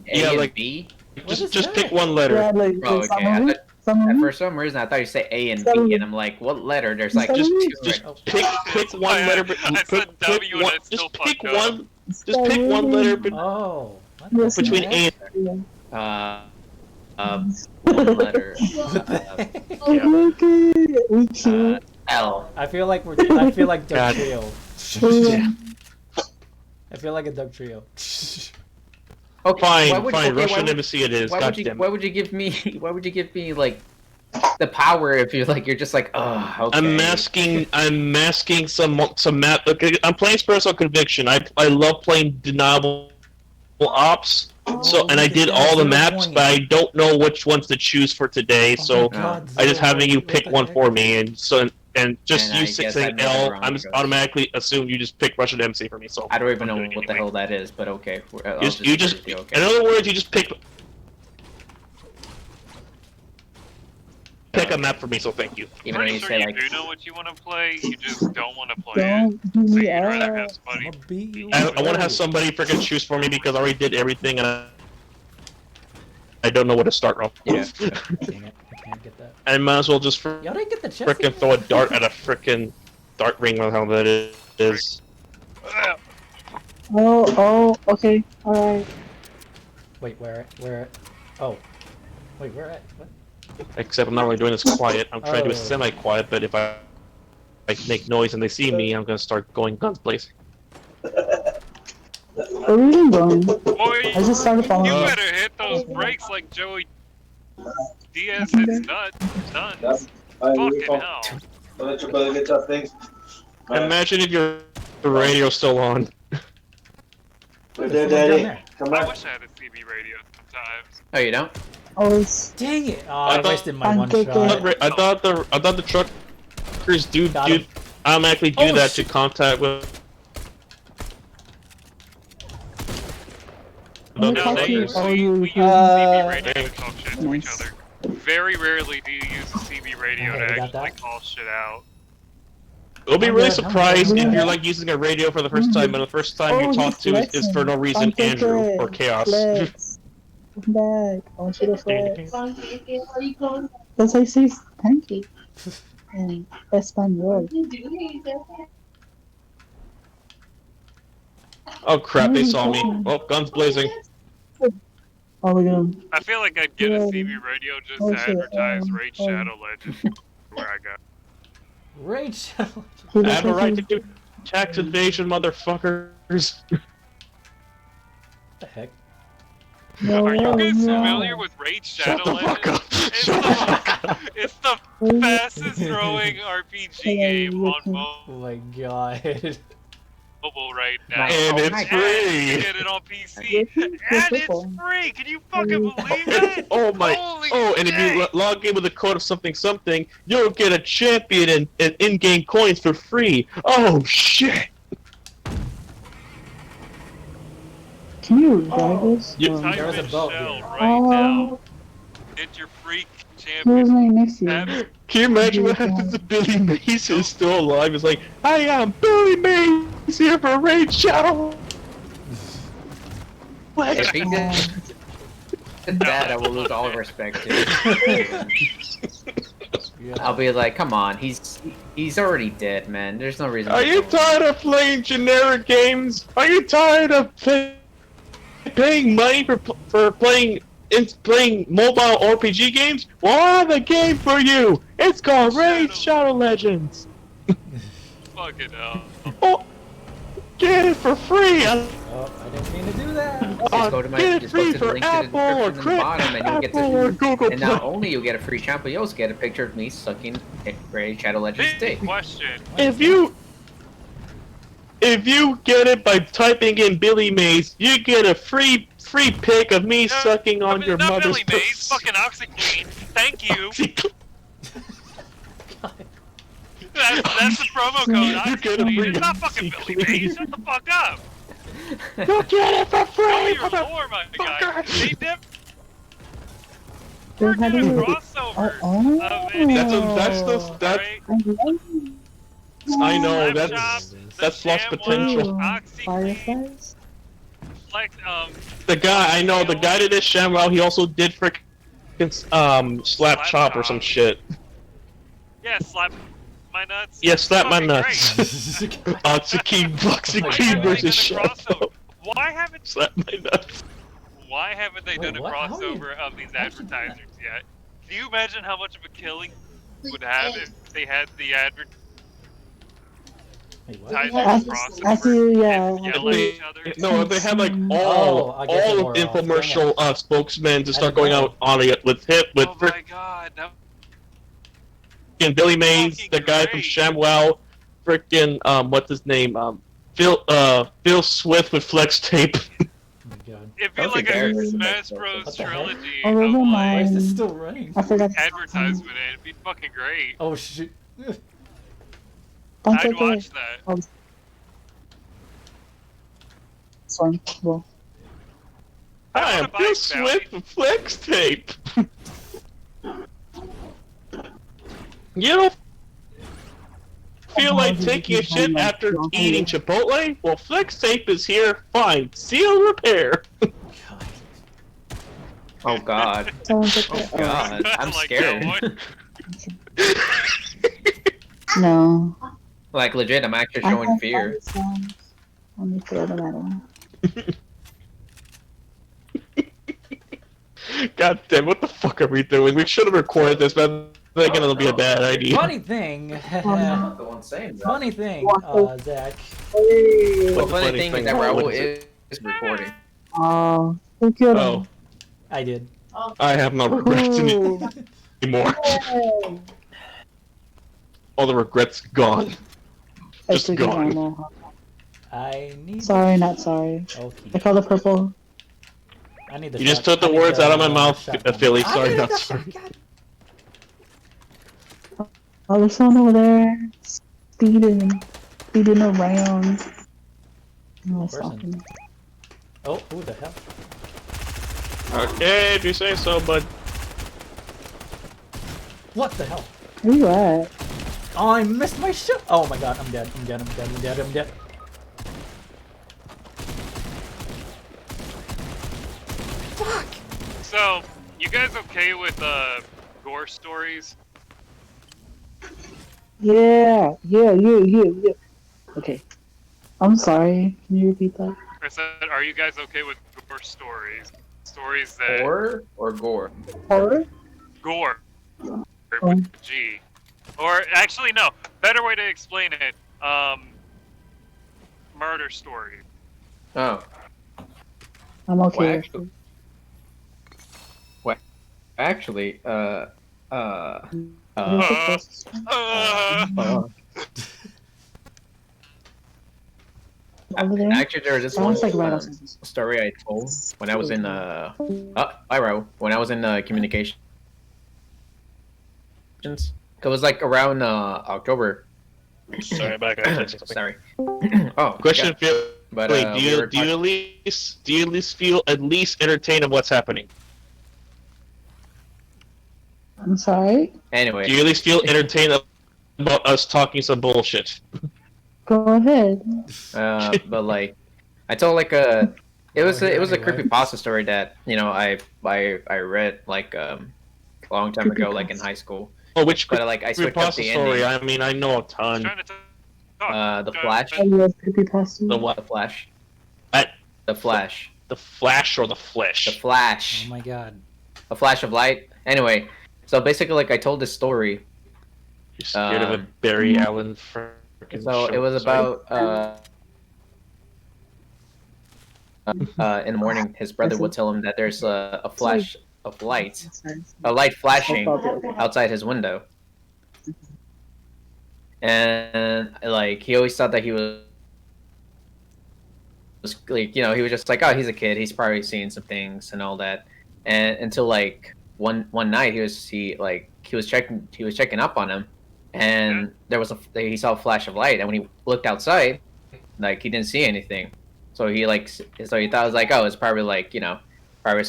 A Yeah, and like- B. What is Just that? pick one letter. Yeah, like Oh, okay. I thought, some for some reason, I thought you say A and Some- B, and I'm like, what letter? There's like Just- two. just- right? Pick That's one why letter. I said W and I still Just pick fucked up. one. Just pick one letter Oh. What Yes, the between heck? A and One letter. What the heck? Oh, okay. We cute. L. I feel like I feel like Doug God. Trio. Yeah. I feel like a Doug Trio. Okay, Fine, why would- fine. okay, why Russian would- embassy it is. Why God would you? damn it. Why would you give me? Why would you give me like the power if you're like you're just like okay. I'm masking some map. Okay, I'm playing Spiritual Conviction. I love playing deniable ops. So and I did all the maps, but I don't know which ones to choose for today. So I just having you pick one for me, and just And you I guess saying I know L, where I'm just automatically assume you just pick Russian MC for me. So I don't even know I'm doing what it the anyway. hell that is, but okay. You just in other words, you just pick a map for me. So thank you. Even though Pretty you sure say you like, do know what you want to play, you just don't want to play it. Don't beat So me you'd rather have up. somebody. I want to have somebody freaking choose for me because I already did everything and I don't know where to start from. yeah. Dang it, I can't get that. I might as well just Y'all didn't get the chest. freaking throw a dart at a freaking dart ring. What the hell that is? Oh, okay, alright. Wait, where? Oh, wait, where at? What? Except I'm not really doing this quiet. I'm trying to do it Oh. semi-quiet, but if I make noise and they see me, I'm gonna start going guns blazing. Where are we even going? Boy, I just started you following up. better hit those brakes like Joey Diaz hits nuts. Fucking hell. Imagine if your radio's still on. There's someone down there. I wish I had a CB radio sometimes. Oh, you don't? Always. Dang it! Oh, I I thought- wasted my one Pancake shot. it. I thought the truckers do Got him. automatically do Oh, that shit. to contact with. I'm No, gonna they talk to you. usually Oh, we use you. CB radio to talk shit to each Nice. other. Very rarely do you use a CB radio Okay, to we got actually that. call shit out. We'll be I'm really good, I'm surprised good. if you're like using a radio for the first time, and the first time you Oh, talk he's to is for no flexing. reason Pancake Andrew it. or Chaos. Flex. Come back. I want you to flex. That's how you say pancake. In Espanol. Oh crap! They saw me. Oh, guns blazing. Oh, look at him. I feel like I'd get a Yeah. CB radio just Oh, to shit, advertise Raid oh. Shadow Legends where I go. Rage. He I looks have a like right to he's- do tax evasion, motherfuckers. What the heck? No, Are you guys no. familiar with Raid Shadow Shut the fuck Legends? up! It's Shut the fuck the, up! it's the fastest growing RPG game on Oh my god. mobile right now. And it's And you free. get it on PC. And it's free! Can you fucking believe that? Oh my! Holy Oh, and if you shit. log in with a code of something, you'll get a champion and in-game coins for free. Oh shit! Can you revive this? You- Um, Type There was a in boat Shell here. right now. Get your freak Who was champion. my next year? Have- Can you imagine what happens if Billy Mays is still alive? It's like, I am Billy Mays here for Raid Shadow. If he did that, I will lose all respect to him. I'll be like, come on, he's already dead, man. There's no reason. Are to you kill him. tired of playing generic games? Are you tired of paying money for playing mobile RPG games? Well, I have a game for you. It's called Raid Shadow Legends. Fucking hell. Oh, get it for free. Oh, I didn't mean to do that. Just go to my, Get it just go free to the for link to the Apple or description in the bottom, and you'll get Apple or the. Google And not Play. only you'll get a free shampoo, you also get a picture of me sucking Raid Shadow Legends Big dick. question. If you get it by typing in Billy Mays, you get a free pic of me sucking on your not mother's Billy Mays, fucking OxyClean. Thank you. That's the promo code. You get a OxyClean. free It's not fucking Billy OxyClean. Mays. Shut the fuck up. You get it for Know free, your lore, my guy. motherfucker. They did. Then We're how do doing a you- crossover Oh, of videos, That's right? I know Slap that's Chop, that's the lost ShamWow, potential. OxyClean, Fireflies? like, The guy I know, the guy that did ShamWow, he also did frickin' slap chop or some shit. yeah, slap my nuts. Yeah, slap my Fucking nuts. Oxyclean versus ShamWow. Why haven't Slap my nuts. they Wait, done a what? How are you- crossover of these how'd you do that? advertisers yet? Can you imagine how much of a killing would have if they had the advertisers Wait, what? After you, yeah. and yell at each other? No, they had like Oh, I get the all more of off. infomercial spokesmen to start didn't going know. out on it with Oh my god, that frickin' Billy Mays, fucking the guy from great. ShamWow, frickin' what's his name? Phil Swift with flex tape. Oh my god. It'd be Don't like forget a it. Smash Bros. What the heck? trilogy Oh, of never like Why is mind. this still running? I forgot. advertisement. It'd be fucking great. Oh shit. Don't I'd take watch it. that. Oh, this one. Well, I I don't am wanna buy Bill it, Swift with flex tape. You don't feel like taking a shit after eating Chipotle? Well, flex tape is here. Fine. Seal repair. God. Oh god. someone took it. Oh, God. I'm Like scared. that one. no. Like legit, I'm actually I showing have fear. fun sounds. Let me throw them at him. God damn, what the fuck are we doing? We should have recorded this, but I'm thinking it'll be a bad idea. Funny thing. I'm not the one saying that. Funny thing, Zach. Hey. The What funny funny thing thing? is that What Raul is it? is recording. Oh, who killed him? Oh, I did. I have no regrets Ooh. anymore. Hey. All the regrets gone. I Just took his gone. ammo. I need. Sorry, not sorry. Okay. I call it purple. I need the. You just took the words out of my mouth, Philly. Sorry, not sorry. Oh, there's someone over there speeding around. Oh, Person. something. Oh, who the hell? Okay, if you say so, but What the hell? Where you at? Oh, I missed my shot. Oh my god, I'm dead. I'm dead. I'm dead. I'm dead. I'm dead. Fuck. So, you guys okay with gore stories? Yeah. Okay. I'm sorry. Can you repeat that? I said, are you guys okay with gore stories? Stories that Horror or gore? Horror? gore with G, or actually no, better way to explain it. Murder stories. Oh. I'm okay. Well, actually, Where's the closest one? Over there? actually, there was this one Sounds like right outside this. story I told when I was in when I was in communications. It was like around October. sorry about that. Sorry. Oh, Question: yeah. But Wait, do we you were do you at least feel at least entertained of what's happening? I'm sorry. Anyway, Do you at least feel entertained about us talking some bullshit? Go ahead. but like, I told like it was a Anyway. creepypasta story that I read like a long time ago, like in high school. Oh, which But like I switched up creepypasta the story? ending. I mean, I know a ton. Trying to talk. The Flash. Are you a creepypasta? The what? The Flash. What? The Flash. The Flash or the The Flesh? Flash. Oh my god. A flash of light. Anyway, so basically, like I told this story. You're scared of a Barry Allen freaking So show. it was Sorry. about in the morning, his brother would tell him that there's a flash of light, a light flashing outside his window, and like he always thought that he was like, he was just like, oh, he's a kid, he's probably seeing some things and all that, and until like one night he was checking up on him, and he saw a flash of light, and when he looked outside, like he didn't see anything. So he thought it was like, oh, it's probably like, probably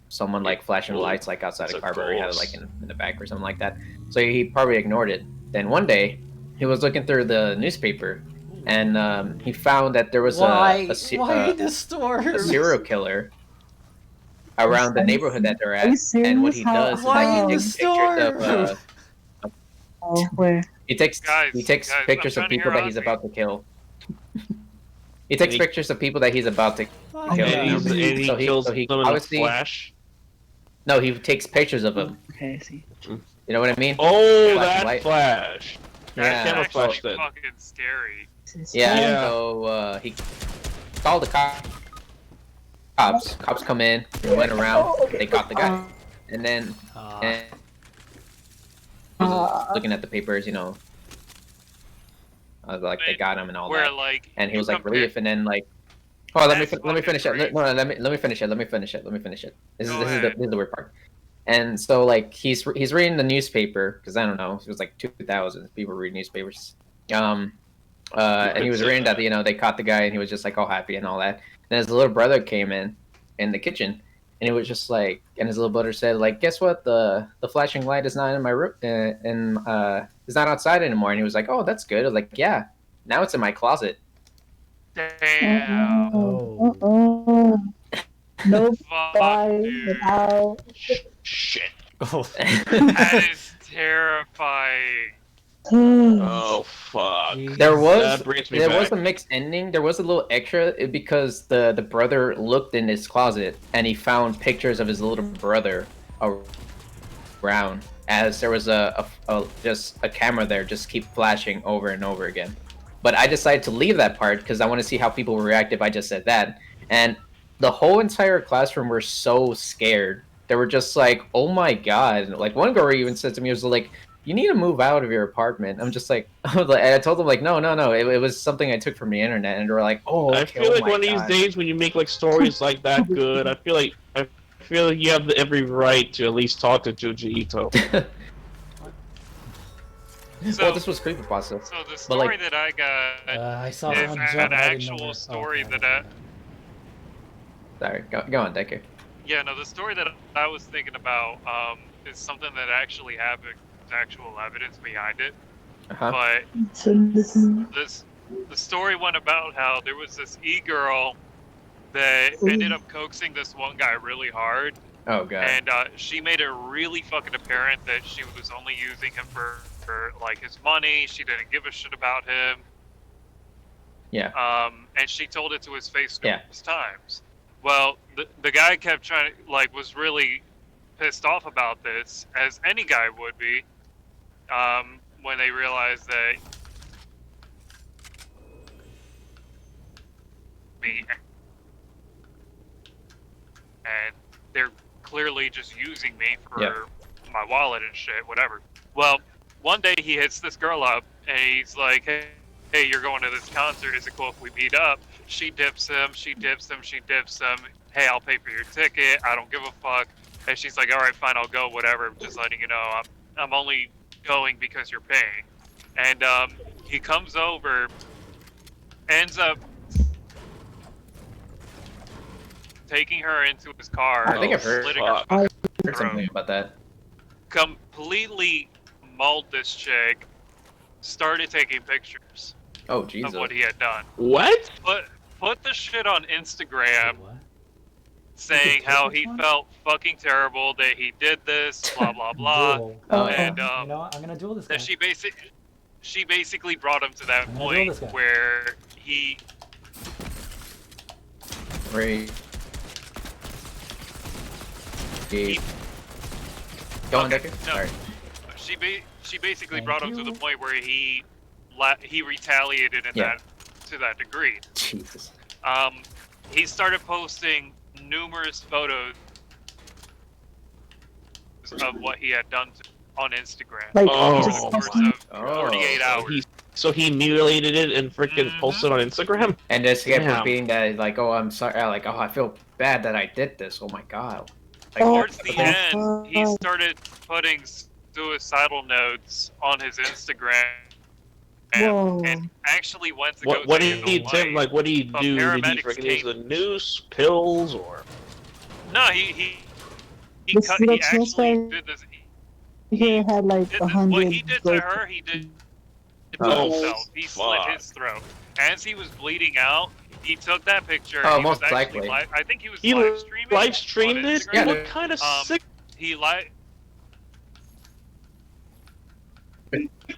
someone like flashing lights like outside a car, or he had it like in the back or something like that. So he probably ignored it. Then one day he was looking through the newspaper, and he found that there was Why a this story? a serial killer around the neighborhood that they're Are you at. And what he serious? does Why in the is he takes pictures store? of Oh, where? he takes Guys, pictures I'm of trying to people hear that he's Ozzy. about to kill. He takes pictures of people that he's about to Oh kill. my And God. he So he- kills so he them in a obviously- Flash. No, he takes pictures of them. Okay, I see. You know what I mean? Oh, Black and that white. Flash. Yeah. That's Camouflage actually then. fucking scary. Yeah. Yeah. So he called the cops. Cops come in. They went around. They caught the guy. And then and looking at the papers, like they got him and all Where that. like And he you was like compare- relief. And then like Oh, let me That's finish it. fucking No, let me finish it. Let me finish it. This Go is ahead. the weird part. And so like he's reading the newspaper because I don't know, it was like 2000 people read newspapers. And he was reading that they caught the guy and he was just like all happy and all that. And his little brother came in the kitchen and it was just like, and his little brother said like, guess what, the flashing light is not in my room it's not outside anymore. And he was like, oh, that's good. I was like, yeah, now it's in my closet. Damn. Oh. Nope. Fuck, Bye. dude. Out. Shit. Oh. That is terrifying. Oh fuck. There was That brings me there back. was a mixed ending. There was a little extra because the brother looked in his closet and he found pictures of his little brother around, as there was just a camera there just keep flashing over and over again. But I decided to leave that part because I want to see how people would react if I just said that. And the whole entire classroom were so scared. They were just like, "Oh my god!" Like one girl even said to me, "Was like, you need to move out of your apartment." I'm just like, and I told them like, no. It was something I took from the internet, and they were like, "Oh, okay, I feel like my one of God." these days when you make like stories like that good, I feel like you have every right to at least talk to Juji Ito. So, Well, this was creepypasta. so the but, story like- that I got I saw is someone jump. an and I didn't know actual where- story okay. that Sorry, go on, Decker. Yeah, no, the story that I was thinking about is something that actually happened, there's actual evidence behind it. Uh-huh. But So listen. the story went about how there was this e-girl that ended up coaxing this one guy really hard, Oh god. and she made it really fucking apparent that she was only using him for like his money. She didn't give a shit about him. Yeah. And she told it to his face Yeah. numerous times. Well, the guy kept trying to, like, was really pissed off about this, as any guy would be, when they realized that me, and they're clearly just using me for Yeah. my wallet and shit, whatever. Well, one day he hits this girl up, and he's like, hey, you're going to this concert, is it cool if we meet up? She dips him, she dips him, she dips him. Hey, I'll pay for your ticket, I don't give a fuck. And she's like, alright, fine, I'll go, whatever, just letting you know, I'm only going because you're paying. And he comes over, ends up taking her into his car, I think I've heard- slitting her fuck. fucking Heard something about that. completely mauled this chick, started taking pictures Oh of Jesus. what he had done. What? Put the shit on Instagram What? saying how he One? felt fucking terrible that he did this, blah blah blah. Duel. Oh, And You know what? I'm gonna duel this guy. that she basically brought him to that I'm gonna duel point this guy. where he Right. Go on, Okay, Decker. no. Sorry. she basically Thank brought him to the you. point where he retaliated in Yeah. to that degree. Jesus. He started posting numerous photos of what he had done on Instagram Like, Oh, over just the course of Oh. 48 hours. So he mutilated it and freaking Mhm. posted on Instagram? And just kept Damn. repeating that, like, "Oh, I'm sorry." Like, "Oh, I feel bad that I did this. Oh my god." Like, Oh. Towards the end, he started putting suicidal notes on his Instagram Whoa. and actually went to go What take did he the Tim, light. like what did he do? Did he paramedics freaking use came- the noose, pills, or No, he This cut, little he actually transfer- did this. Here had like Did 100. what he did to broken- her, he did to Oh, himself. He slit fuck. his throat. As he was bleeding out, he took that picture. Oh, he was most actually likely. I think he was he live streaming. live streamed on it? Instagram. Yeah, What kind of sick He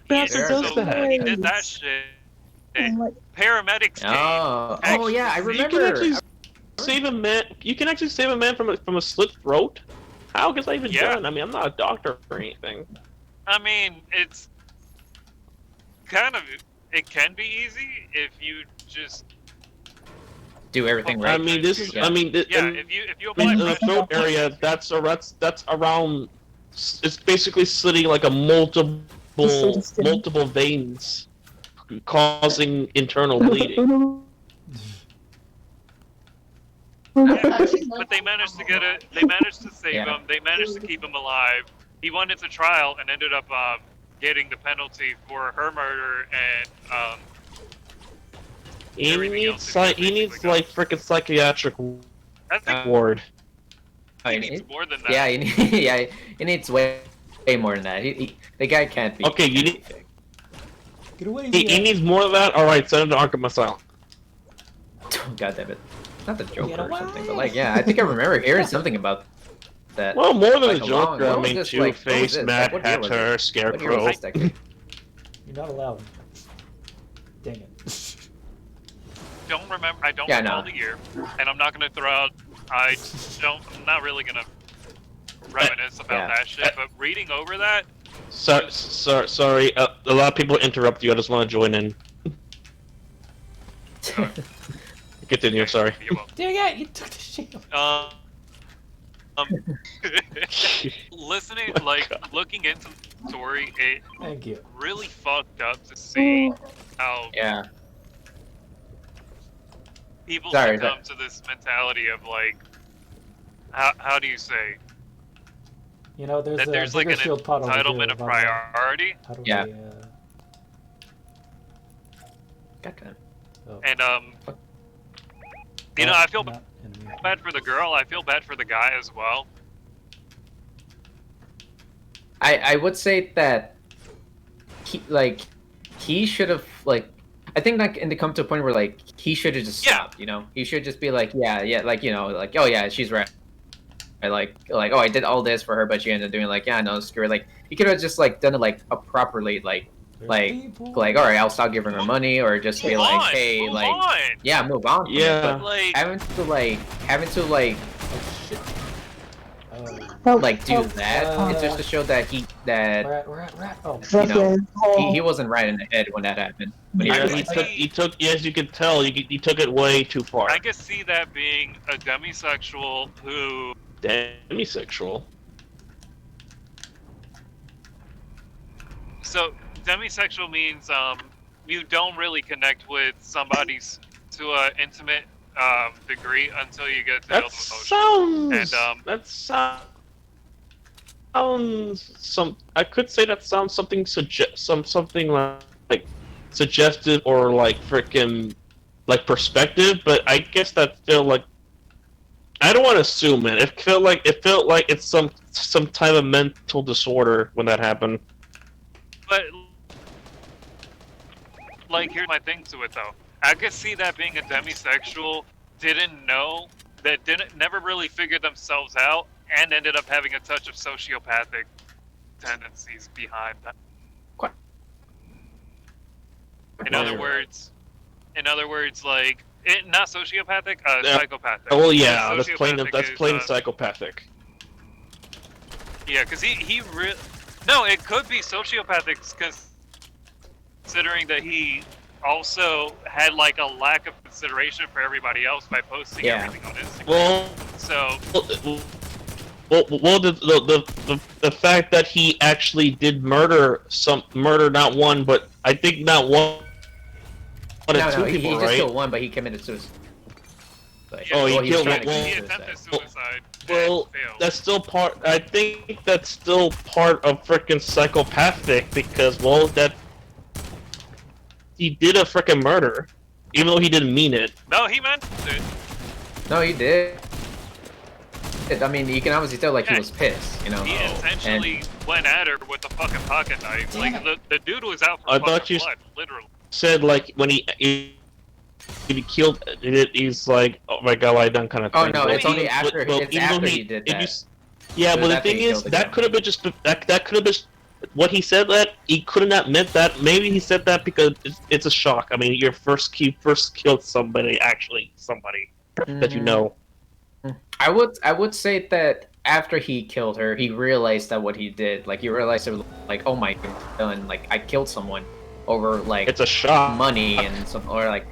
bastard does so that? he did that shit. I'm like, Paramedics came. Oh yeah, I You can remember. actually save a man. You can actually save a man from a slit throat. How is that even Yeah. done? I mean, I'm not a doctor or anything. I mean, it's kind of, it can be easy if you just, Do everything right. I mean, this is. Yeah. I mean, yeah, if you apply in the pressure, throat area, that's around. It's basically slitting like a multiple veins, causing internal bleeding. But they managed to get it. They managed to save Yeah. him. They managed to keep him alive. He went into trial and ended up getting the penalty for her murder and He everything needs else that he needs basically like freaking psychiatric I think ward. he needs more than that. Yeah, he needs way more than that. The guy can't be. Okay, you need. Get away, He Zia. needs more of that. All right, send him to Arkham Asylum. God damn it. Not the Joker Get or something, but away. like, yeah, I think I remember hearing something about that. Well, more than Like the a long- Joker. what I was mean, this, like, what was Two-Face, this? Mad Like, what year was Hatter, it? What year was Scarecrow. this decade? You're not allowed. Dang it. Don't remember. I don't Yeah, recall no. the year, and I'm not gonna throw out. I'm not really gonna reminisce about Yeah. that shit. But reading over that, Sorry, a lot of people interrupt you. I just want to join in. Continue. Sorry. you won't. Dang it, you took the shield. Listening, Oh, like God. looking into the story, it Thank you. really fucked up to see how Yeah. people Sorry, succumb to this mentality of like, how do you say You know, there's that a there's like bigger an shield pot over here. entitlement of about priority, How do Yeah. we, Gotcha. oh, and you know, I feel not enemy. bad for the girl. I feel bad for the guy as well. I would say that he should have like I think like and to come to a point where like he should have just Yeah. stopped, you know? He should just be like, yeah, like you know, like oh yeah, she's right. I like oh I did all this for her, but she ended up doing like yeah no screw it. Like he could have just like done it like properly There's like people. all right I'll stop giving her money or just be Move like on, hey move like on. yeah move on. from it, Yeah. but Like, having to Oh, shit. like do that it's just to show that We're at. Oh, you know, Fucking- he wasn't right in the head when that happened. When he I Yeah, was can like, see- he took. Yes, you can tell. He took it way too far. I could see that being a demisexual who Demisexual. So demisexual means you don't really connect with somebody to an intimate degree until you get to That health emotions. sounds. And That sounds. I could say that sounds something something like suggestive or like freaking like perspective, but I guess that feel like. I don't want to assume it. It felt like it's some type of mental disorder when that happened. but like here's my thing to it though. I could see that being a demisexual didn't never really figured themselves out and ended up having a touch of sociopathic tendencies behind that. In other words, like not sociopathic, Yeah. psychopathic. Oh well, yeah, that's Sociopathic plain is, psychopathic. Yeah, because he really. No, it could be sociopathic, considering that he also had like a lack of consideration for everybody else by posting Yeah. everything on Instagram. Well, So the fact that he actually did murder not one, but I think not one. no, two he people, just right? killed one, but he committed suicide. Like, Oh, he well, was killed trying to one. he commit attempted suicide. suicide. Well, and failed. that's still part. I think that's still part of freaking psychopathic because that he did a freaking murder, even though he didn't mean it. No, he meant it. No, he did. I mean, you can obviously tell like Yeah. he was pissed, you know. He intentionally went at her with a fucking pocket knife. Like the dude was out for I thought fucking you blood, literally. Said like when he killed it, he's like, oh my god, I done kind of. Oh, thing. no, But it's only even- after- but it's even after though he did if that. yeah, So but the that's when thing he is, killed the that girl. could have been just that could have been what he said. That he could have not meant that. Maybe he said that because it's a shock. I mean, you first killed somebody, actually somebody that you know. I would say that after he killed her, he realized that what he did, like he realized it was like, oh my god, and like I killed someone over like It's a shock. money and some or like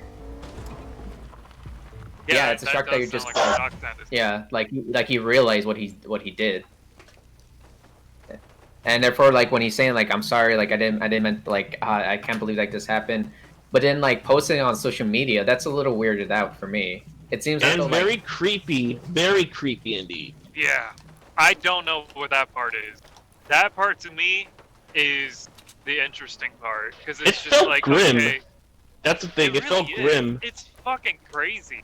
Yeah, it's a shock that does you sound just- like a shock sentence. yeah, like he realized what he did. And therefore, like when he's saying like I'm sorry, like I didn't meant like I can't believe like this happened, but then like posting it on social media, that's a little weirded out for me. It seems And like very creepy indeed. Yeah, I don't know what that part is. That part to me is the interesting part because it's It just felt like grim. okay, That's the thing. It really felt is. grim. It's fucking crazy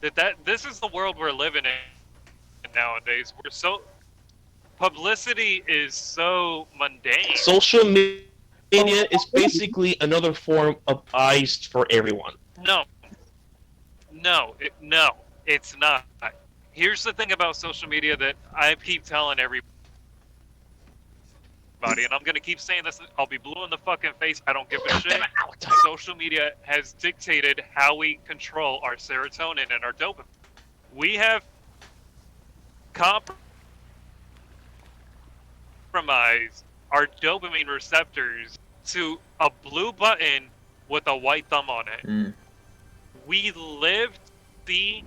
that this is the world we're living in nowadays. We're so publicity is so mundane. Social media is basically another form of eyes for everyone. No, no, it's not. Here's the thing about social media that I keep telling everybody, and I'm gonna keep saying this. I'll be blue in the fucking face. I don't give a shit. Social media has dictated how we control our serotonin and our dopamine. We have compromised our dopamine receptors to a blue button with a white thumb on it. Mm. We live to see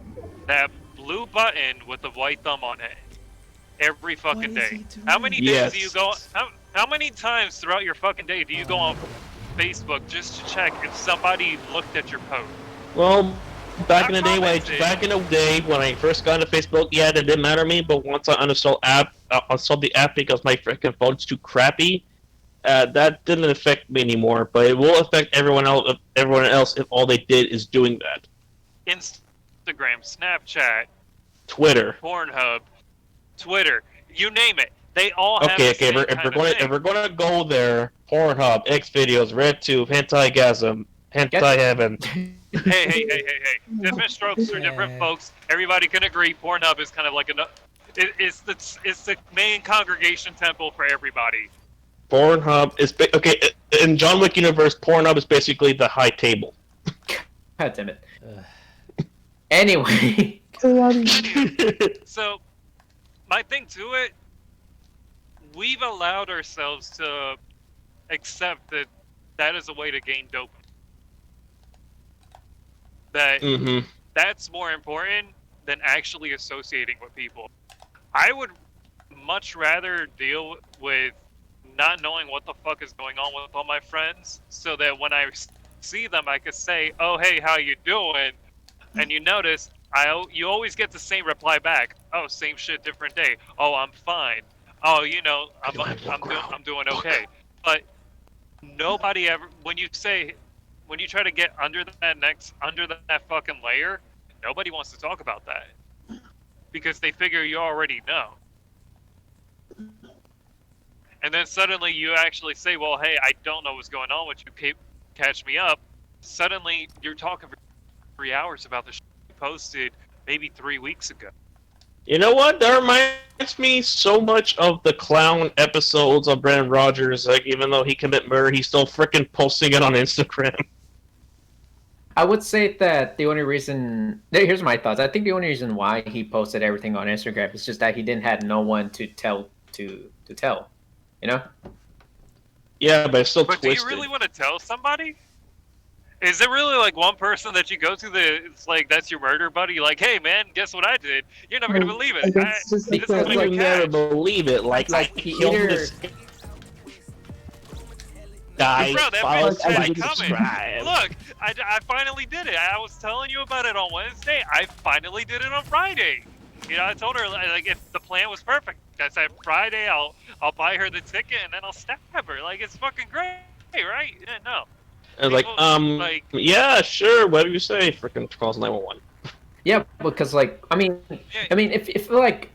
that blue button with the white thumb on it every fucking day. How many days do you go? How many times throughout your fucking day do you go on Facebook just to check if somebody looked at your post? Well, back in the commented. day when I first got into Facebook, yeah, that didn't matter to me. But once I uninstalled the app because my freaking phone's too crappy, that didn't affect me anymore. But it will affect everyone else if all they did is doing that. Instagram, Snapchat, Twitter. Pornhub, Twitter, you name it. They all have Okay, the same if we're gonna go there, Pornhub, Xvideos, RedTube, Hentai-gasm, Hentai Heaven. Hey. Different strokes for different folks. Everybody can agree Pornhub is kind of like it's the main congregation temple for everybody. Pornhub is okay in John Wick universe. Pornhub is basically the high table. God damn it. Anyway. So, my thing to it, we've allowed ourselves to accept that that is a way to gain dopamine. That that's more important than actually associating with people. I would much rather deal with not knowing what the fuck is going on with all my friends, so that when I see them, I could say, "Oh, hey, how you doing?" And you notice, you always get the same reply back. "Oh, same shit, different day. Oh, I'm fine. Oh, I'm doing okay." But nobody ever, when you try to get under that fucking layer, nobody wants to talk about that because they figure you already know. And then suddenly you actually say, "Well, hey, I don't know what's going on with you. Catch me up." Suddenly you're talking for 3 hours about the shit you posted maybe 3 weeks ago. You know what? That reminds me so much of the clown episodes of Brendan Rogers. Like, even though he committed murder, he's still freaking posting it on Instagram. I would say that the only reason... Here's my thoughts. I think the only reason why he posted everything on Instagram is just that he didn't have no one to tell. You know? Yeah, but it's still But twisted. do you really want to tell somebody? Is it really like one person that you go to it's like that's your murder buddy? Like, "Hey man, guess what I did? You're never gonna believe it." It's just This is because, like You never believe it. Like he killed either... this guy. Bro, that Follow, bitch had like, it coming. subscribe. Look, I finally did it. I was telling you about it on Wednesday. I finally did it on Friday. I told her like if the plan was perfect. I said Friday I'll buy her the ticket and then I'll stab her. Like, it's fucking great, right? Yeah, no. I was like, yeah, sure, whatever you say. Freaking calls 911. Yeah, because I mean, if like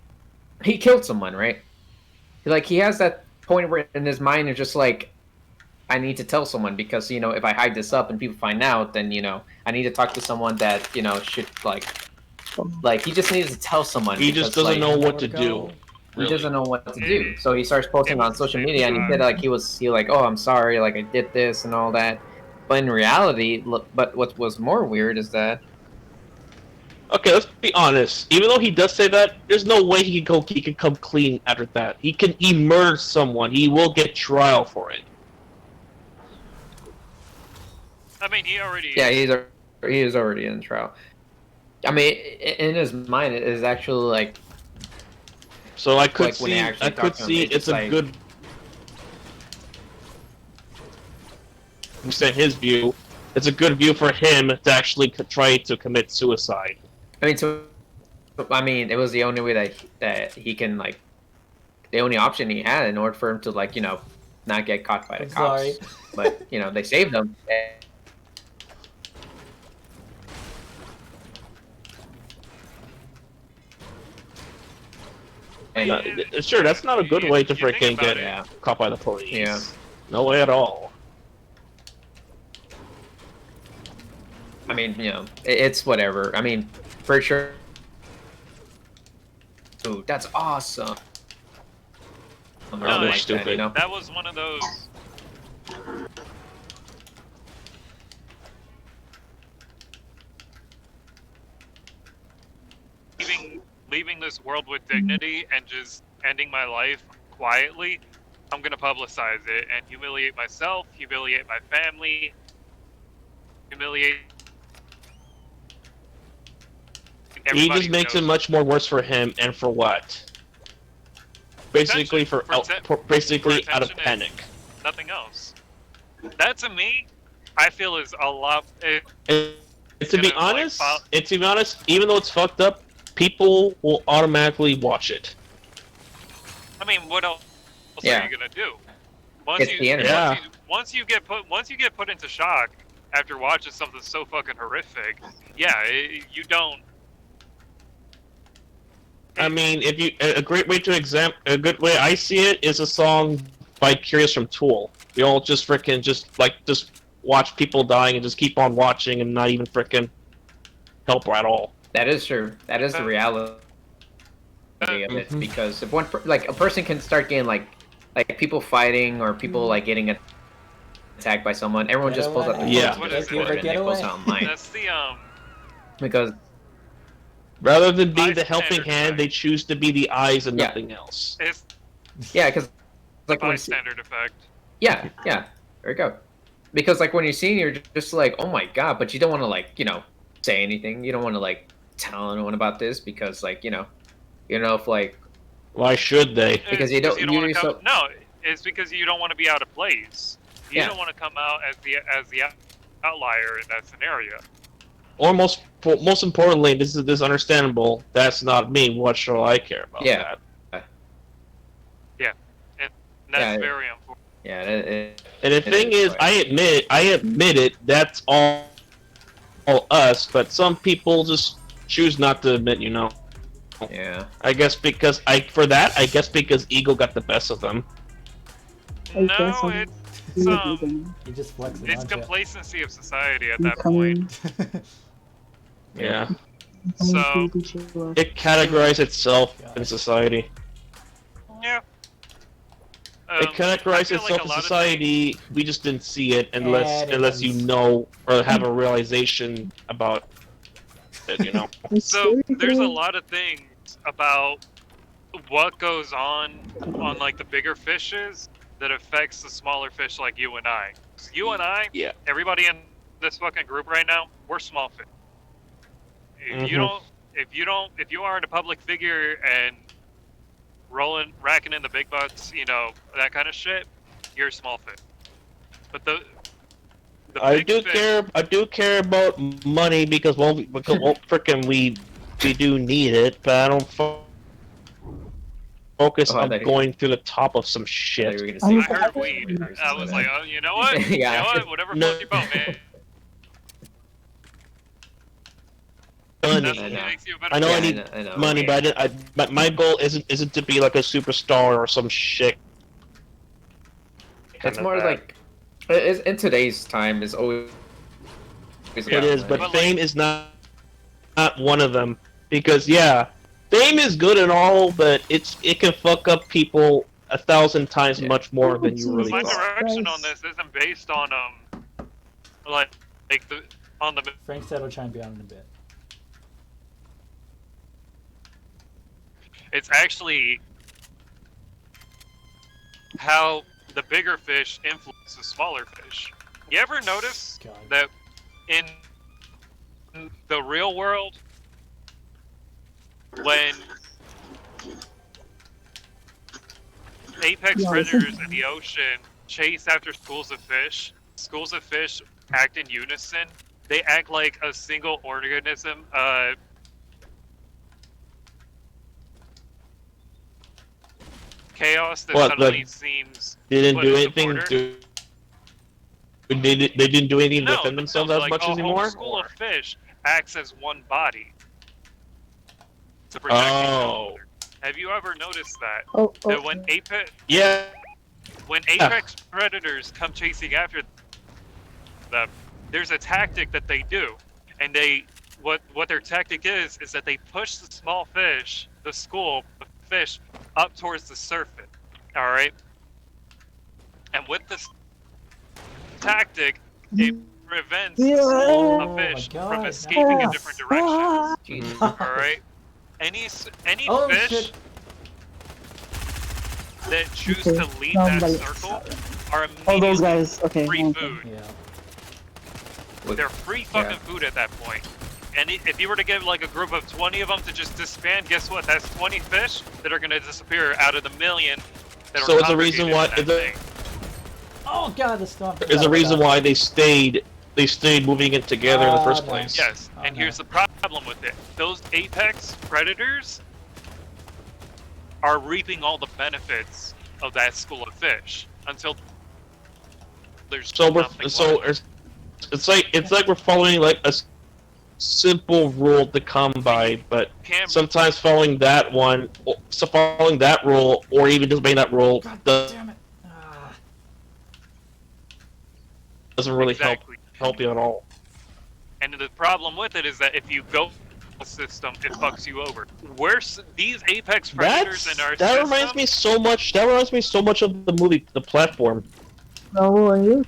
he killed someone, right? Like, he has that point where in his mind it's just like, I need to tell someone because if I hide this up and people find out, then I need to talk to someone that should like he just needs to tell someone. He just doesn't know what to do. He doesn't know what to do, so he starts posting on social media, and he said like he like, "Oh, I'm sorry, like I did this and all that." But in reality, but what was more weird is that... Okay, let's be honest. Even though he does say that, there's no way he can come clean after that. He can murder someone. He will get trial for it. I mean, he already... Yeah, he is already in trial. I mean, in his mind, it is actually like... So I could like see it's a good... In his view, it's a good view for him to actually try to commit suicide. It was the only way that he can like, the only option he had in order for him to like, not get caught by the I'm cops. sorry. But they saved him. And, Sure, that's not a good way to You think freaking about get it. caught by the police. Yeah. No way at all. it's whatever. For sure. Ooh, that's awesome. No, they're like stupid. That was one of those. Leaving this world with dignity and just ending my life quietly, I'm gonna publicize it and humiliate myself, humiliate my family, humiliate. He everybody just who makes it knows. much more worse for him, and for what? Basically, For basically out of attention and panic. Nothing else. That to me, I feel is a lot. And to be gonna, like, honest, even though it's fucked up, people will automatically watch it. I mean, what else Yeah. are you gonna do? It's the internet. Yeah. Once you get put into shock after watching something so fucking horrific, yeah, you don't. I mean, if you a great way to a good way I see it is a song by Curious from Tool. We all just freaking just watch people dying and just keep on watching and not even freaking help at all. That is true. That is the reality of it. Because if a person can start getting like people fighting or people like getting attacked by someone, everyone just pulls out their Yeah. phones What and is they post it? it and they post it online. That's the Because Rather than being High the helping standard hand, effect. they choose to be the eyes and Yeah. nothing else. it's because like when bystander effect. yeah, there you go. Because like when you're seeing, you're just like, oh my god, but you don't want to like say anything. You don't want to like tell anyone about this because like if like Why should they? Because It's you don't- wanna you- come, so- No, it's because you don't want to be out of place. You Yeah. don't want to come out as the outlier in that scenario. Or most importantly, this is understandable. That's not me. What shall I care about Yeah. that? And that's Yeah. very important. yeah, And the thing is, I admit it. That's all us. But some people just choose not to admit. yeah. I guess because ego got the best of them. I guess No, I'm it's leaving. You just flexing it's on you. complacency of society at I'm that point. coming. Yeah. I'm coming So- to beat you up. It categorizes itself in society. Yeah. It I categorizes feel like itself a in lot of society. We just didn't see it And unless you know or have a realization about it. It's So scary, there's a bro. lot of things about what goes on like the bigger fishes that affects the smaller fish like you and I. You and I, Yeah. everybody in this fucking group right now, we're small fish. If you aren't a public figure and racking in the big bucks, that kind of shit, you're a small fish. But the I big do fish, care about money because frickin' we do need it, but I don't focus Oh, I on thought you- going through the top of some I thought shit. you were I gonna I- say heard weed. I was like, oh, you know what? Yeah. You know what? Whatever No. floats your boat, man. Money. That's I what know. makes you a better I know fish. I need I know. money, but my goal isn't to be like a superstar or some shit. It's Kinda more that. like in today's time is always. It about is, money. but But, fame is not one of them. Because fame is good and all, but it can fuck up people 1,000 times Yeah. much more than you Oh, really My Jesus thought. direction Christ. on this isn't based on on the Frank said he'll try and be on in a bit. it's actually how the bigger fish influence the smaller fish. You ever notice God. that in the real world, when apex Yeah, predators in the ocean chase after schools of fish act in unison. They act like a single organism, chaos that What, suddenly seems They didn't put do into anything order. to. They didn't do anything to No, defend themselves as like much a anymore. whole school of fish acts as one body to protect each Oh, other. Have you ever noticed that? Oh, That oh. yeah. when apex predators come chasing after them, there's a tactic that they do, and what their tactic is that they push the small fish, the school of fish, up towards the surface. All right, and with this tactic, it prevents the school of Oh my fish God, from escaping in nice. different directions. Jesus. All right, any Oh, fish shit. that choose Okay. to leave No, that but- circle are Oh, those immediately guys. Okay. free okay. food. Yeah. They're free fucking food at that point. And if you were to get like a group of 20 of them to just disband, guess what? That's 20 fish that are gonna disappear out of the million that are So it's a reason why. congregated in that thing. Oh God, the storm. There's a reason why they stayed moving it together in the first no. place. Yes, Oh, and no. here's the problem with it. Those apex predators are reaping all the benefits of that school of fish until there's So nothing left. it's like we're following like a simple rule to come by, but Can't sometimes following that one, so following that rule, or even just making that rule, God damn it. Ah. doesn't really exactly. help you at all. And the problem with it is that if you go the system, it fucks you over. These apex predators in our That system, reminds me so much. That reminds me so much of the movie, The Platform. How are you?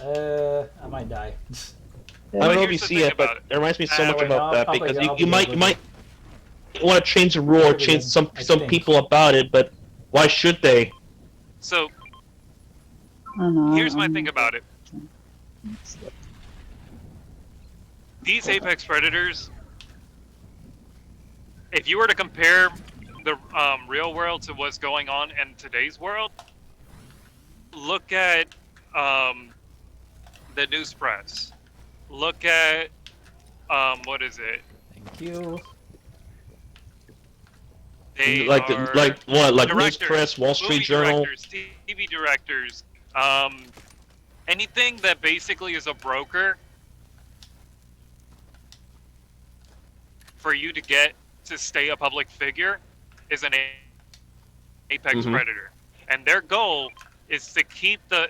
I might die. I don't know if here's you the see thing it, but about it. it reminds me so much wait, about that I'll because play- I'll you play might want to change the rule or change some I think. people about it, but why should they? So I don't know. here's my thing about it. These apex predators, if you were to compare the real world to what's going on in today's world, look at the news press. Look at what is it? Thank you. They Like are what? Like news directors, press, Wall Street movie Journal. directors, TV directors, anything that basically is a broker for you to get to stay a public figure is an apex Mhm. predator, and their goal is to keep the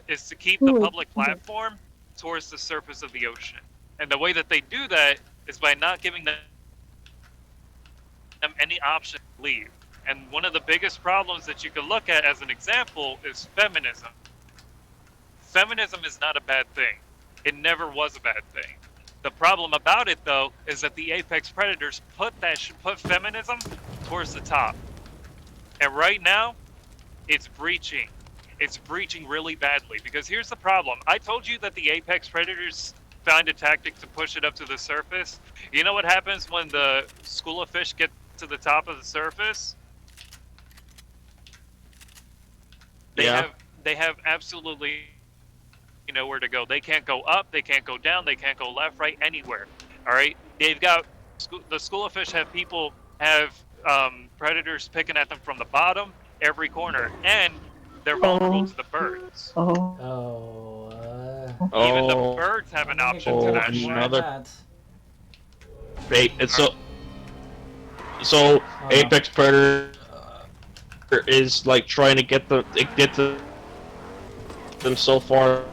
Ooh, public platform towards the surface of the ocean. And the way that they do that is by not giving them any option to leave. And one of the biggest problems that you can look at as an example is feminism. Feminism is not a bad thing. It never was a bad thing. The problem about it, though, is that the apex predators put feminism towards the top. And right now, it's breaching. It's breaching really badly. Because here's the problem. I told you that the apex predators find a tactic to push it up to the surface. You know what happens when the school of fish get to the top of the surface? They have absolutely nowhere to go. They can't go up, they can't go down, they can't go left, right, anywhere. All right, they've got the school of fish have predators picking at them from the bottom, every corner, and they're vulnerable to the birds. Oh. Oh. Even the birds have an option to that shit. another- So Apex Predator is like trying to get them so far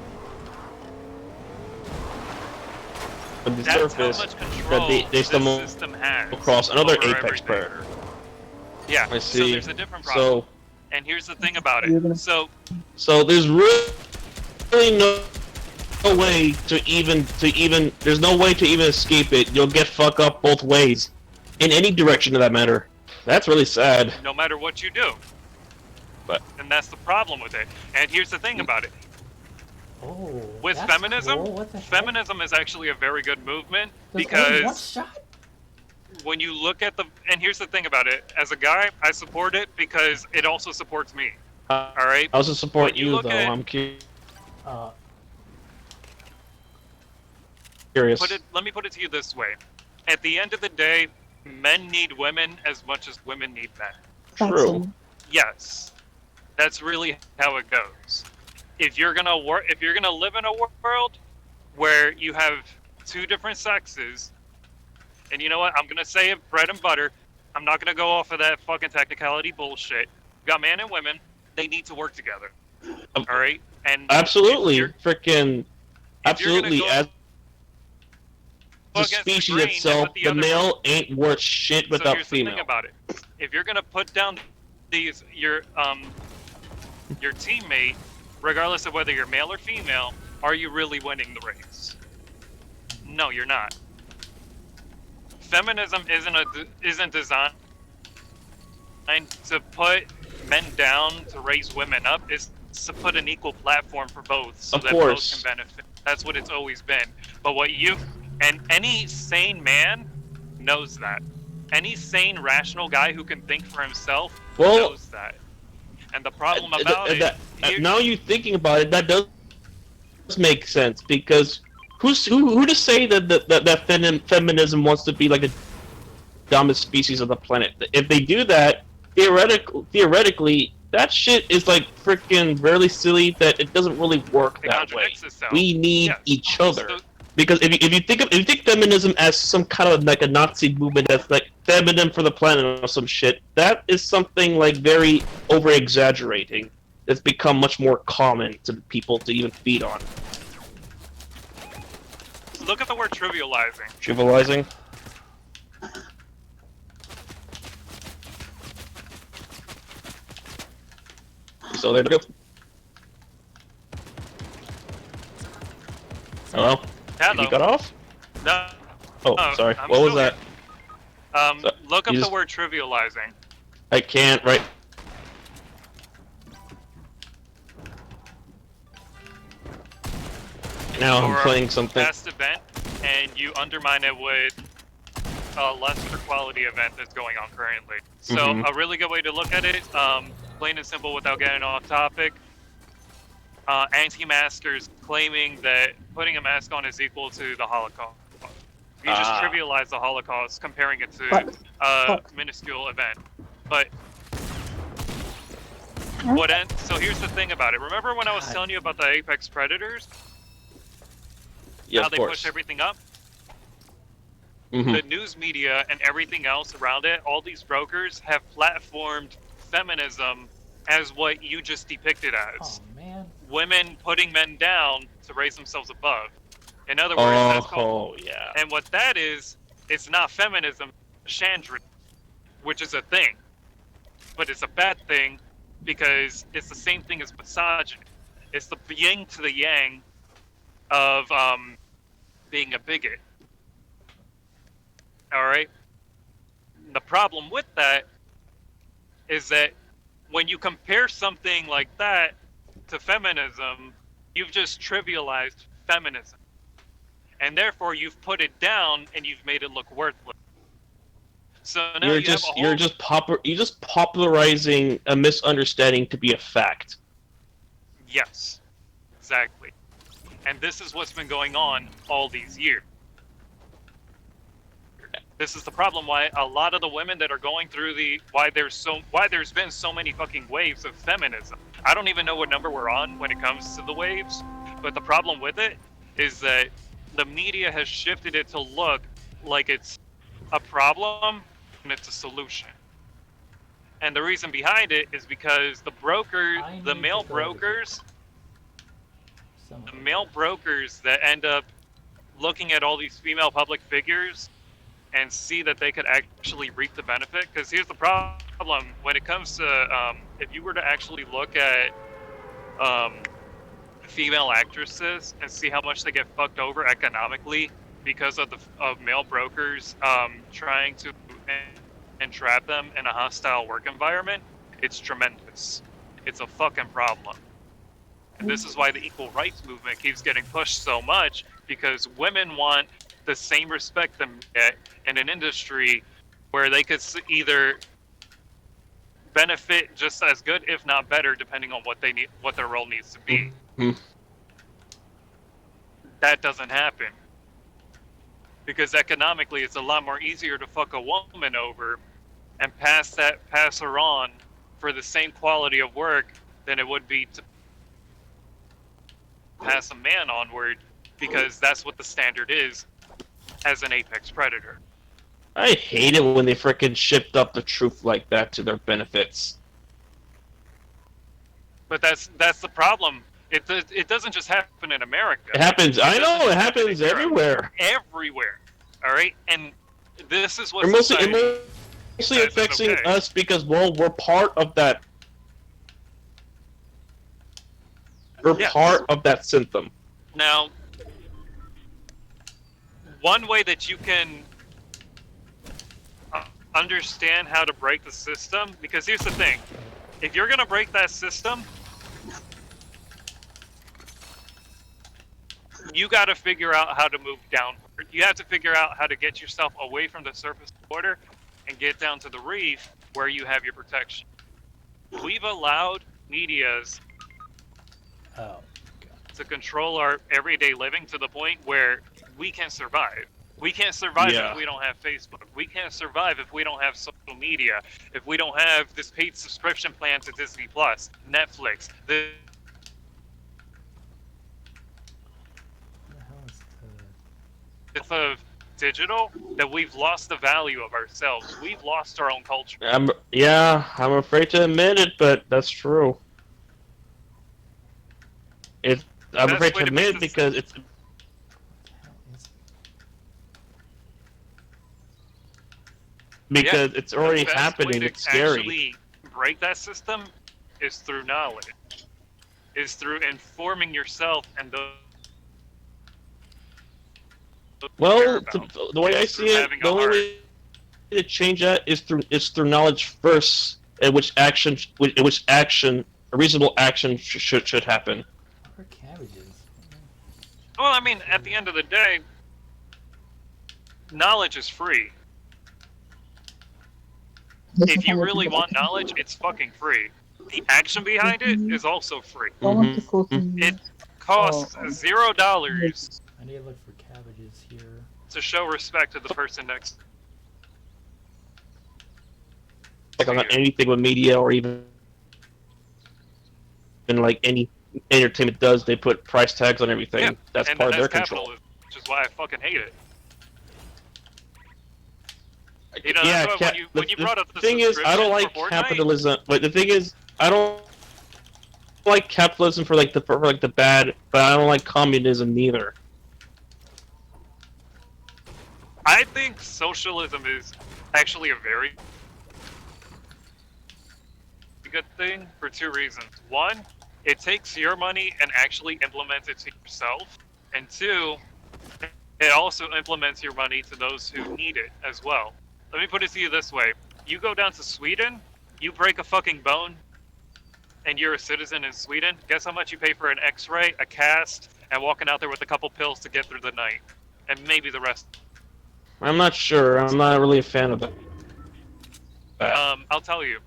on the That's surface how much that control they this stumble system has across another over Apex everything. Predator. Yeah, I so see. there's a different problem. So And here's the thing about You're gonna- it. So there's really no way to even there's no way to even escape it. You'll get fucked up both ways, in any direction of that matter. That's really sad. no matter what you do. And that's the problem with it. And here's the thing about it. Oh. With that's feminism, cool. What the heck? feminism is actually a very good movement There's only one because shot? when you look at and here's the thing about it. As a guy, I support it because it also supports me. All right? I also support When you you look though. at- I'm Uh, curious. Let me put it to you this way. At the end of the day, men need women as much as women need men. True. Yes. That's really how it goes. If you're gonna live in a world where you have two different sexes, and you know what? I'm gonna say it, bread and butter. I'm not gonna go off of that fucking technicality bullshit. You got man and women. They need to work together. All right, and Absolutely, if absolutely. go As the against the species grain and itself, put the the other male ain't worth shit So without here's the female. thing about it: if you're gonna put down your teammate, regardless of whether you're male or female, are you really winning the race? No, you're not. Feminism isn't designed to put men down to raise women up. It's to put an equal platform for both, so Of that course. both can benefit. That's what it's always been. But any sane man knows that. Any sane, rational guy who can think for himself knows that. And the problem about now you thinking about it, that does make sense, because who to say that feminism wants to be like the dumbest species of the planet? If they do that, theoretically, that shit is like freaking really silly that it doesn't really work that way. Itself. We need Yes. each other. Because if you think feminism as some kind of like a Nazi movement that's like feminine for the planet or some shit, that is something like very over exaggerating. It's become much more common to people to even feed on. Look at the word trivializing. Trivializing. So there we go. Hello? Hello. You got off? No. Oh, No, sorry. I'm What was still that? here. Look up you the just- word trivializing. I can't, right? Now I'm Or playing something. Past event, and you undermine it with a lesser quality event that's going on currently. So Mhm. a really good way to look at it, plain and simple without getting off topic, anti-maskers claiming that putting a mask on is equal to the Holocaust. You just trivialize the Holocaust, comparing it to a minuscule event. But so here's the thing about it. Remember when I was telling you about the apex predators? Yeah, How of they course. push everything up? Mhm. The news media and everything else around it, all these brokers have platformed feminism as what you just depicted as. Oh man. Women putting men down to raise themselves above. In other words, that's called. Oh, yeah. And what that is, it's not feminism, chandra, which is a thing. But it's a bad thing because it's the same thing as misogyny. It's the yin to the yang of being a bigot. All right. The problem with that is that when you compare something like that to feminism, you've just trivialized feminism, and therefore you've put it down and you've made it look worthless. So now You're you just have a whole... you're just popularizing a misunderstanding to be a fact. Yes, exactly. And this is what's been going on all these years. This is the problem why a lot of the women that are going through why there's been so many fucking waves of feminism. I don't even know what number we're on when it comes to the waves, but the problem with it is that the media has shifted it to look like it's a problem and it's a solution. And the reason behind it is because the male brokers that end up looking at all these female public figures and see that they could actually reap the benefit. Because here's the problem when it comes to if you were to actually look at female actresses and see how much they get fucked over economically because of male brokers trying to entrap them in a hostile work environment, it's tremendous. It's a fucking problem. And this is why the equal rights movement keeps getting pushed so much, because women want the same respect they get in an industry where they could either benefit just as good, if not better, depending on what their role needs to be. Mhm. That doesn't happen. Because economically, it's a lot more easier to fuck a woman over and pass her on for the same quality of work than it would be to pass a man onward, because that's what the standard is as an apex predator. I hate it when they frickin' shift up the truth like that to their benefits. But that's the problem. It doesn't just happen in America. It happens. I doesn't know just it happen in happens Europe. everywhere. Everywhere. All right, and this is what It mostly society says is affects okay. us because, well, we're part of that. We're Yes. part of that symptom. Now, one way that you can understand how to break the system, because here's the thing, if you're gonna break that system, you got to figure out how to move downward. You have to figure out how to get yourself away from the surface water and get down to the reef where you have your protection. We've allowed medias Oh. to control our everyday living to the point where we can survive. We can't survive Yeah. if we don't have Facebook. We can't survive if we don't have social media. If we don't have this paid subscription plan to Disney Plus, Netflix, the of digital, that we've lost the value of ourselves. We've lost our own culture. I'm afraid to admit it, but that's true. I'm Best afraid way to to make admit this- because it's it's already The best happening. way to It's scary. actually break that system is through knowledge. Is through informing yourself and those you care Well, about. the way I It's see through it, having the a only heart. way to change that is through knowledge first, and which action a reasonable action should happen. What are cabbages? Well, I mean, at the end of the day, knowledge is free. If you really want knowledge, it's fucking free. The action behind it is also free. I want to go to It costs $0 I need to look for cabbages here. to show respect to the person next. Like on anything with media or even like any entertainment does, they put price tags on everything. Yeah, That's and part of that's their control. capitalism, which is why I fucking hate it. You know, Yeah, that's why when you brought up the thing is, I don't like subscription for Fortnite, capitalism. But the thing is, I don't like capitalism for like the bad, but I don't like communism neither. I think socialism is actually a very good thing for two reasons. One, it takes your money and actually implements it to yourself. And two, it also implements your money to those who need it as well. Let me put it to you this way. You go down to Sweden, you break a fucking bone, and you're a citizen in Sweden, guess how much you pay for an x-ray, a cast, and walking out there with a couple pills to get through the night? And maybe the rest. I'm not sure. I'm not really a fan of that. I'll tell you.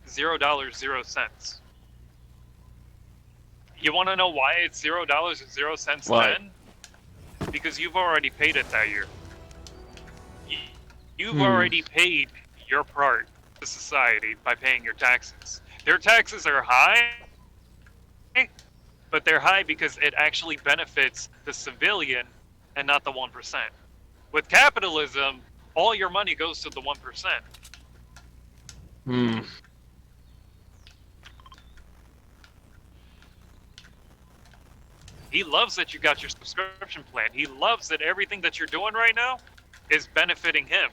$0, 0 cents. You want to know why it's $0 and 0 cents Why? then? Because you've already paid it that year. You've already paid your part to society by paying your taxes. Their taxes are high, but they're high because it actually benefits the civilian and not the 1%. With capitalism, all your money goes to the 1%. He loves that you got your subscription plan. He loves that everything that you're doing right now is benefiting him.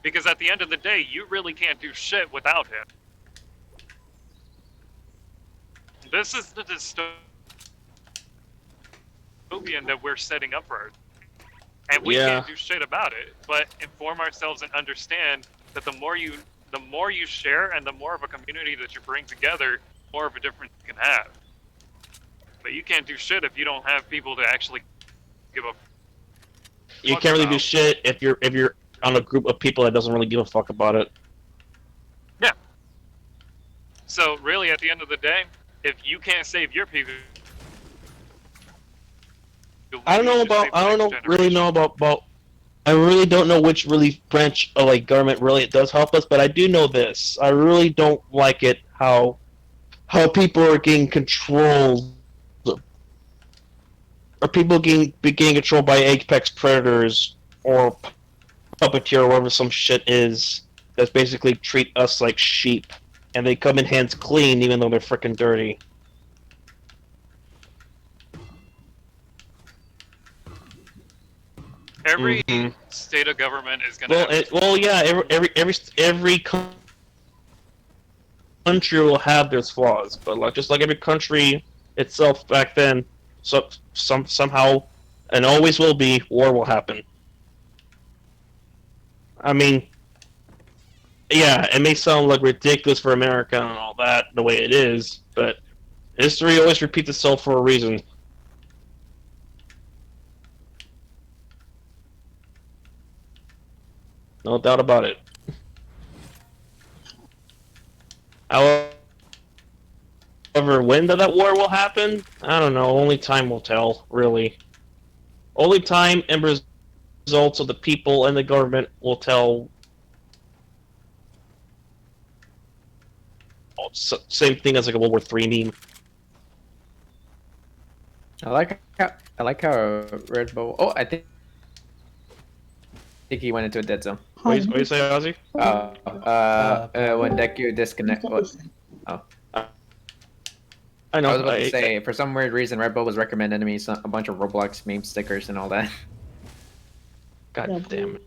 Because at the end of the day, you really can't do shit without him. This is the dystopian that we're setting up for. And we Yeah. can't do shit about it, but inform ourselves and understand that the more you share and the more of a community that you bring together, the more of a difference you can have. But you can't do shit if you don't have people to actually give a You fuck can't really do about. shit if you're on a group of people that doesn't really give a fuck about it. Yeah. So really, at the end of the day, if you can't save your people, I don't know you should about. save the I don't next know really generation. know about I really don't know which really branch of like government really does help us, but I do know this. I really don't like it how people are getting controlled, or people getting controlled by apex predators or puppeteer or whatever some shit is that's basically treat us like sheep, and they come in hands clean even though they're freaking dirty. Every Mhm. state of government is gonna. Every country will have their flaws, but like just like every country itself back then, somehow and always will be, war will happen. I mean, yeah, it may sound like ridiculous for America and all that the way it is, but history always repeats itself for a reason. No doubt about it. However, when that war will happen, I don't know. Only time will tell, really. Only time and results of the people and the government will tell. Same thing as like a World War III meme. I like how Red Bull. Oh, I think he went into a dead zone. What do you say, Ozzy? When Deku disconnect. Oh. I know. I was about to say, for some weird reason, Red Bull was recommending me a bunch of Roblox meme stickers and all that. God damn it.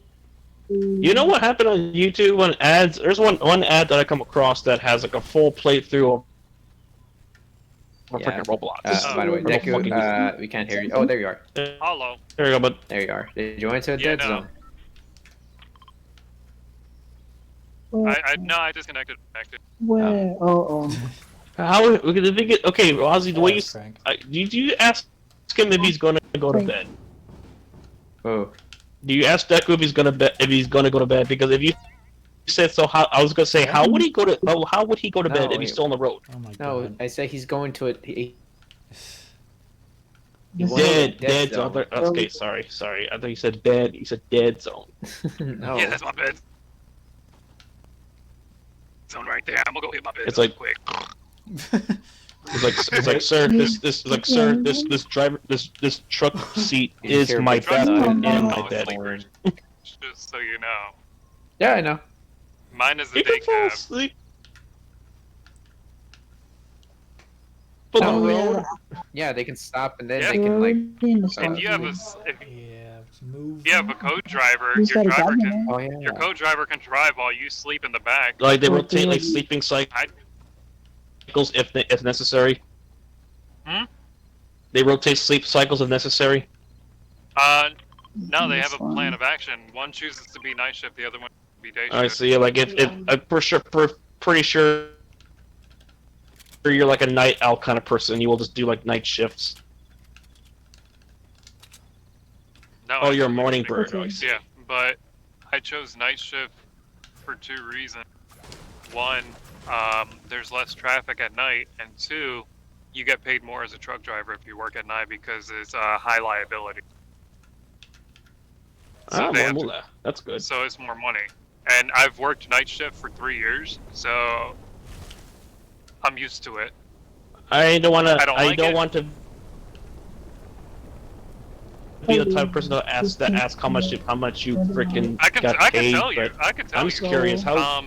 You know what happened on YouTube when ads? There's one ad that I come across that has like a full playthrough of freaking Roblox. By the way, Deku, we can't hear you. Oh, there you are. Hello. There you go, bud. There you are. Did you go into a dead zone? I disconnected. Where? Oh. How did they get? Okay, Ozzy, the way you did you ask him if he's gonna go to bed? Oh. Do you ask Deku if he's gonna go to bed? Because if you said so, I was gonna say how would he go to bed if he's still on the road? Oh my No, god. I said he's going to it. Dead zone. Okay, sorry. I thought you said bed. You said dead zone. No. Yeah, that's my bed. Zone right there. I'm gonna go hit my bed. It's like quick. It's like, sir, this driver, this truck seat is my bed and my bed. Just so you know. Yeah, I know. Mine is the You day can fall cab. asleep. But on the road. Yeah, they can stop and then they can like. If you have a if you have a co-driver, your driver can your co-driver can drive while you sleep in the back. Like they rotate like sleeping cycles if necessary. Hmm? They rotate sleep cycles if necessary. No, they have a plan of action. One chooses to be night shift, the other one to be day shift. I see. Like if I'm pretty sure you're like a night owl kind of person, you will just do like night shifts. No, Oh, you're a morning bird. Yeah, but I chose night shift for two reasons. One, there's less traffic at night, and two, you get paid more as a truck driver if you work at night because it's high liability. So that's good. So it's more money. And I've worked night shift for 3 years, so I'm used to it. I don't want to be the type of person to ask how much you freaking got paid. I can tell you. I'm just curious how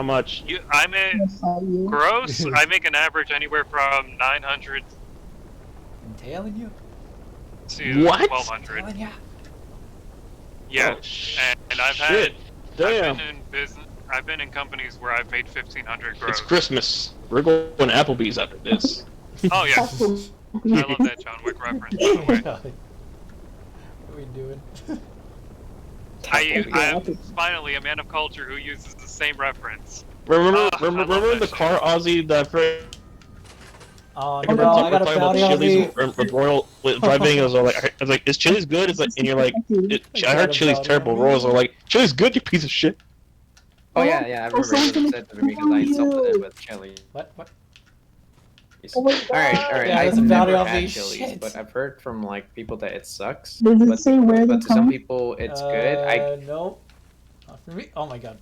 much. Gross. I make an average anywhere from 900 I'm telling you. to What? 1200. Yeah. Yeah, Oh, and I've shit. Damn. I've been in business. I've been in companies where I've made 1500 gross. It's Christmas. We're going to Applebee's after this. Oh yeah, I love that John Wick reference. By the way. What are we doing? I'm finally a man of culture who uses the same reference. Remember the car, Ozzy, that Oh no, I got a bounty on me. with Royal with driving. I was like, is Chili's good? It's like, and you're like, I heard Chili's terrible. Royals are like, Chili's good, you piece of shit. Oh yeah, I remember you said to me because I insulted it with chili. What? Oh my All right. Yeah, I've that's about never it, I'll had be Chili's, shit. but I've heard from like people that it sucks. Does it But, say where but they to some come? people, it's good. Nope. Not for me. Oh my god.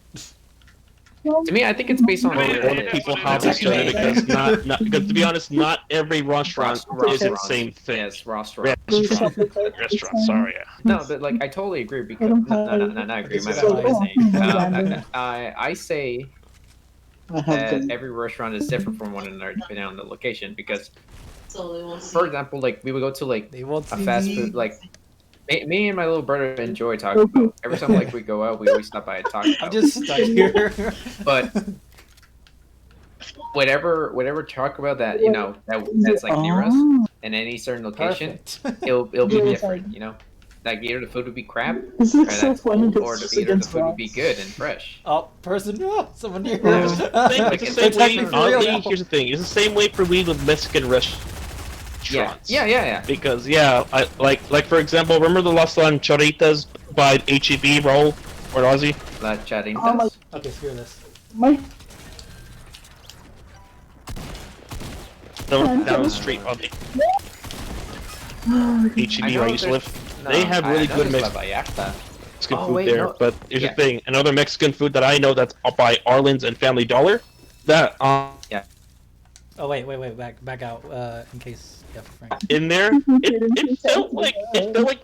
To me, I think it's based on I mean, where A lot it of is. people It's have this actually- because because to be honest, not every restaurant is the same thing. Yes, restaurant. Restaurant, sorry. No, but like I totally agree because don't no, have- not agree. It's My just bad. like, What oh, I'm saying. random. I say I have that them. every restaurant is different from one another depending on the location. Because, for example, like we would go to like They won't a see fast me. food, like me and my little brother enjoy Taco Bell. Every time like we go out, we always stop by a Taco Bell. I'm just stuck here. But whatever Taco Bell that that's like near us Oh, in any certain location, Perfect. it'll be Yeah, different. Like either the food would be crap, this or looks so that's funny. old, or It's just either the against food would be rocks. good and fresh. Oh, person, someone here. Yeah. It's the same Protect way. me for real Oddly, now. here's the thing: it's the same way for me with Mexican restaurants. Yeah. Because I like for example, remember the Las Lanchoritas by HEB roll or Aussie? La Charitas. Oh my- Okay, screw this. My Down the street on the HEB where I used to live. They have really good Mexican Oh, food wait, there. no. But here's Yeah. the thing: another Mexican food that I know that's up by Arlen's and Family Dollar. That Oh wait, back out. In case. Yeah, Frank. in there, it felt like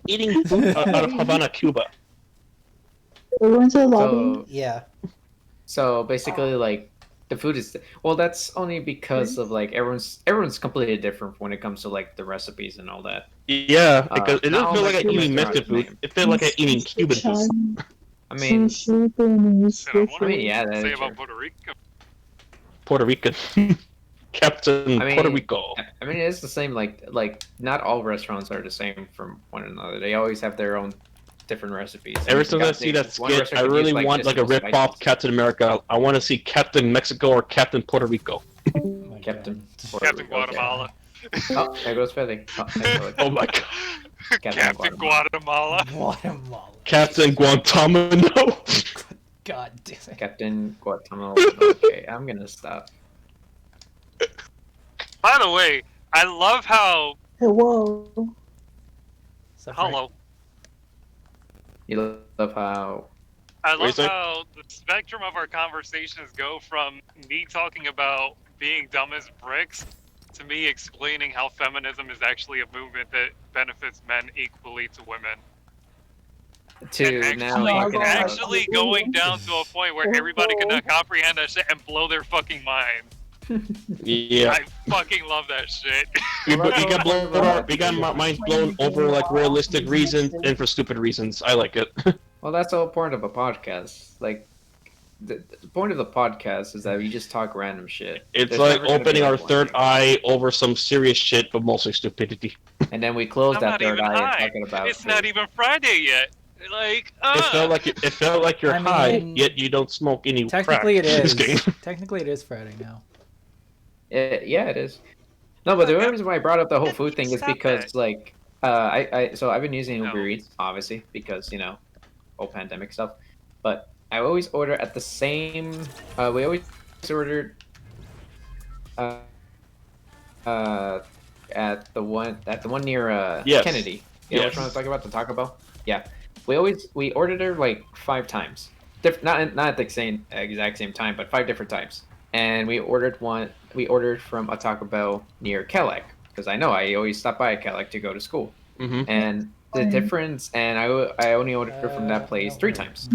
eating food out of Havana, Cuba. we went to the lobby. So, Yeah. so basically, like the food is that's only because of like everyone's completely different when it comes to like the recipes and all that. Yeah, because it not doesn't feel all like I'm eating Mexican Mexican food. restaurants It felt like I'm eating Cuban food. I mean, Shit, I wonder yeah, what that to say is about true. Puerto Rico. Puerto Rican. Captain I mean- Puerto Rico. I mean, it's the same. Like not all restaurants are the same from one another. They always have their own different recipes. Ever since I see that One skit, restaurant I could really use, want this like a little rip-off spices. Captain America. I want to see Captain Mexico or Captain Puerto Rico. Oh my Captain. God. Captain Puerto Rico, Guatemala. okay. Oh, there goes Philly. Oh, there goes- Oh my god. Captain Guatemala. Guatemala. Captain Guantanamo. God damn it. Captain Guatemala. Okay, I'm gonna stop. By the way, I love how. Hey, whoa. So, Frank, Hello. You love how I What do you love say? how the spectrum of our conversations go from me talking about being dumb as bricks to me explaining how feminism is actually a movement that benefits men equally to women. to And now actually, talking about actually going down to a point where everybody cannot comprehend that shit and blow their fucking mind. Yeah. I fucking love that shit. We got blown. We got my minds blown over like realistic reasons and for stupid reasons. I like it. Well, that's the whole point of a podcast. Like, the point of the podcast is that we just talk random shit. It's There's like never gonna be opening a our point. third eye over some serious shit, but mostly stupidity. And then we close I'm that not third even eye high. and talking about. It's not even Friday yet. Like, It felt like you're I high, mean, yet you don't smoke any Technically, crack. it Just is. kidding. Technically, it is Friday now. Yeah, it is. No, but the only reason why I brought up the whole food thing is Stop because, it. like, so I've been using Uber No. Eats, obviously, because, whole pandemic stuff. But I always order at the same. We always ordered. At the one near Yes. Kennedy. You know which Yes. one I'm talking about? The Taco Bell. Yeah, we ordered her like 5 times. Not at the exact same time, but 5 different times. And we ordered from a Taco Bell near Kellogg because I know I always stop by Kellogg to go to school. Mm-hmm. And the difference, and I only ordered from that place 3 times.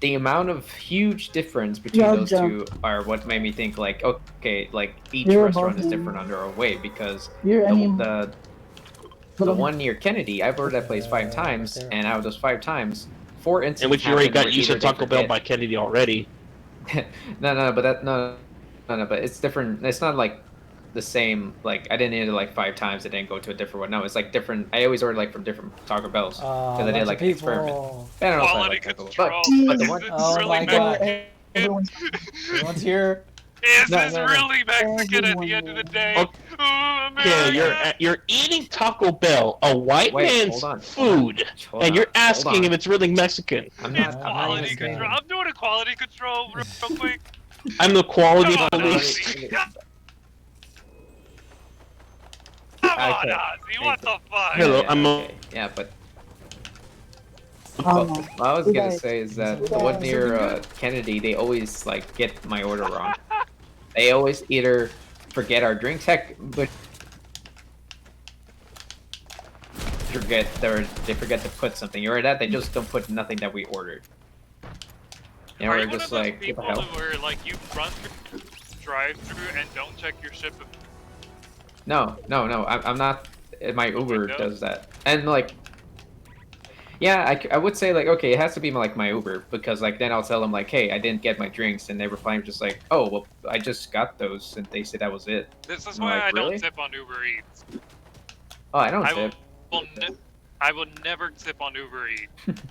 The amount of huge difference between Yeah, those jump. two are what made me think like, okay, like each You're restaurant is above different under a way because You're any. the one near Kennedy, I've ordered that place 5 times, and out of those 5 times, 4 instances. In which you already happened got where used to either they Taco Bell forget- by Kennedy already. no, but it's different. It's not like the same. Like I didn't eat it like 5 times. I didn't go to a different one. No, it's like different. I always order like from different Taco Bells because I did like an experiment. I don't know if I Quality like Taco Bell, control. but the Is one. this Oh really my God. Mexican? Everyone's Everyone's here. Is No, this no, no. really Mexican at the end of the day? Okay. Oh, Yeah, America. you're eating Taco Bell, a white Wait, man's hold on. food, Hold and on, you're hold asking on. if it's really Mexican. I'm It's not. I'm not quality even control. saying. I'm doing a quality control real quick. I'm the quality Come on, police. Ozzy. on, Okay. Ozzy, what the fuck? Hello, Yeah, I'm okay. Yeah, but Oh, what I was you gonna guys- say is that you the one guys- near Kennedy, they always like get my order wrong. They always either forget our drinks, heck, but they forget to put something, or that they just don't put nothing that we ordered. And Are we're you one just of those like, what the people hell? who are like you run through drive-through and don't check your ship? No, I'm not. My Uber No? does that, and like, yeah, I would say like, okay, it has to be like my Uber because like then I'll tell them like, hey, I didn't get my drinks, and they reply just like, oh, well, I just got those, and they say that was it. This is I'm why like, I really? don't tip on Uber Eats. Oh, I don't I tip. I will never tip on Uber Eats.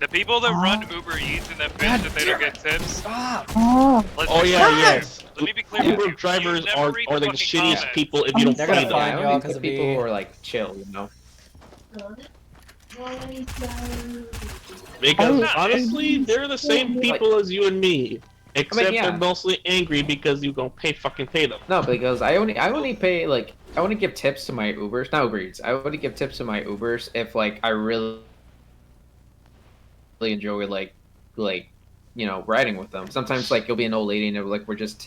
The people that run Uber Eats and then bitch that they don't get tips. Oh, Let's Oh be yeah, clear. yes. Let me be clear with Uber you. drivers You never are read the fucking shittiest comments. people if you don't They're pay gonna them. find I y'all only because put of people me. who are like chill, you know. Because I- honestly, they're the same people as you and me. Except yeah. they're mostly angry because you don't pay them. No, because I only pay like I only give tips to my Ubers, not Uber Eats. I only give tips to my Ubers if like I really enjoy you know riding with them. Sometimes like you'll be an old lady and we're just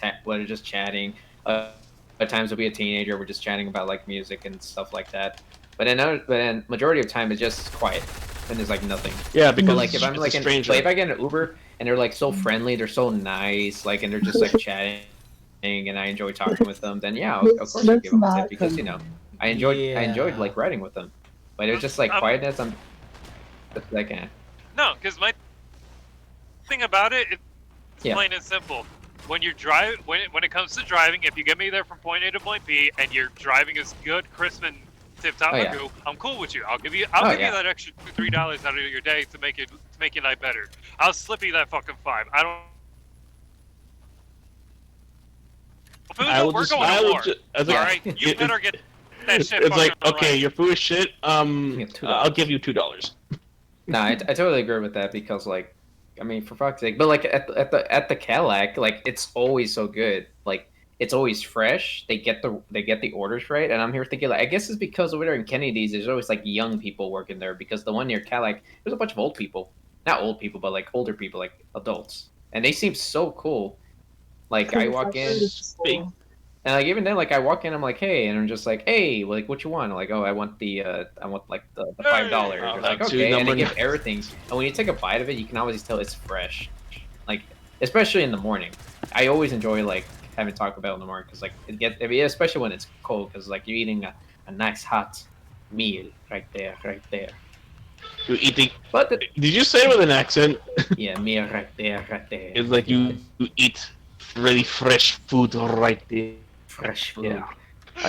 chatting. At times it'll be a teenager. We're just chatting about like music and stuff like that. But then majority of the time it's just quiet and there's like nothing. Yeah, But because like if I'm it's like a stranger. if I get an Uber and they're like so friendly, they're so nice, like and they're just like chatting, and I enjoy talking with them, then yeah, of course I give them a tip because you know I enjoyed like riding with them. But it was just like quietness. I'm just like No, because my thing about it's Yeah. plain and simple. When you when it comes to driving, if you get me there from point A to point B, and your driving is good, crisp, and tip top, Oh, yeah. I'm cool with you. I'll give you Oh, you yeah. that extra $2-3 out of your day to make your night better. I'll slip you that fucking $5. I don't. I would We're just, going I to would war. just, as All a, right, you better get that shit. it's like, fucking okay, right. your food is shit. $2. I'll give you $2. No, I totally agree with that because like I mean for fuck's sake, but like at the Cadillac, like it's always so good. Like it's always fresh. They get the orders right, and I'm here thinking like I guess it's because over there in Kennedy's there's always like young people working there because the one near Cadillac there's a bunch of old people, not old people but like older people like adults, and they seem so cool. Like I walk in. And like even then, like I walk in, I'm like, hey, and I'm just like, hey, like what you want? I'm like, oh, I want like the $5. They're like, that's okay, your and they number. give everything. And when you take a bite of it, you can always tell it's fresh. Like especially in the morning, I always enjoy like having Taco Bell in the morning because like especially when it's cold because like you're eating a nice hot meal right there. You eating? But Did you say it with an accent? yeah, meal right there. It's like you eat really fresh food right there. Fresh food. Yeah.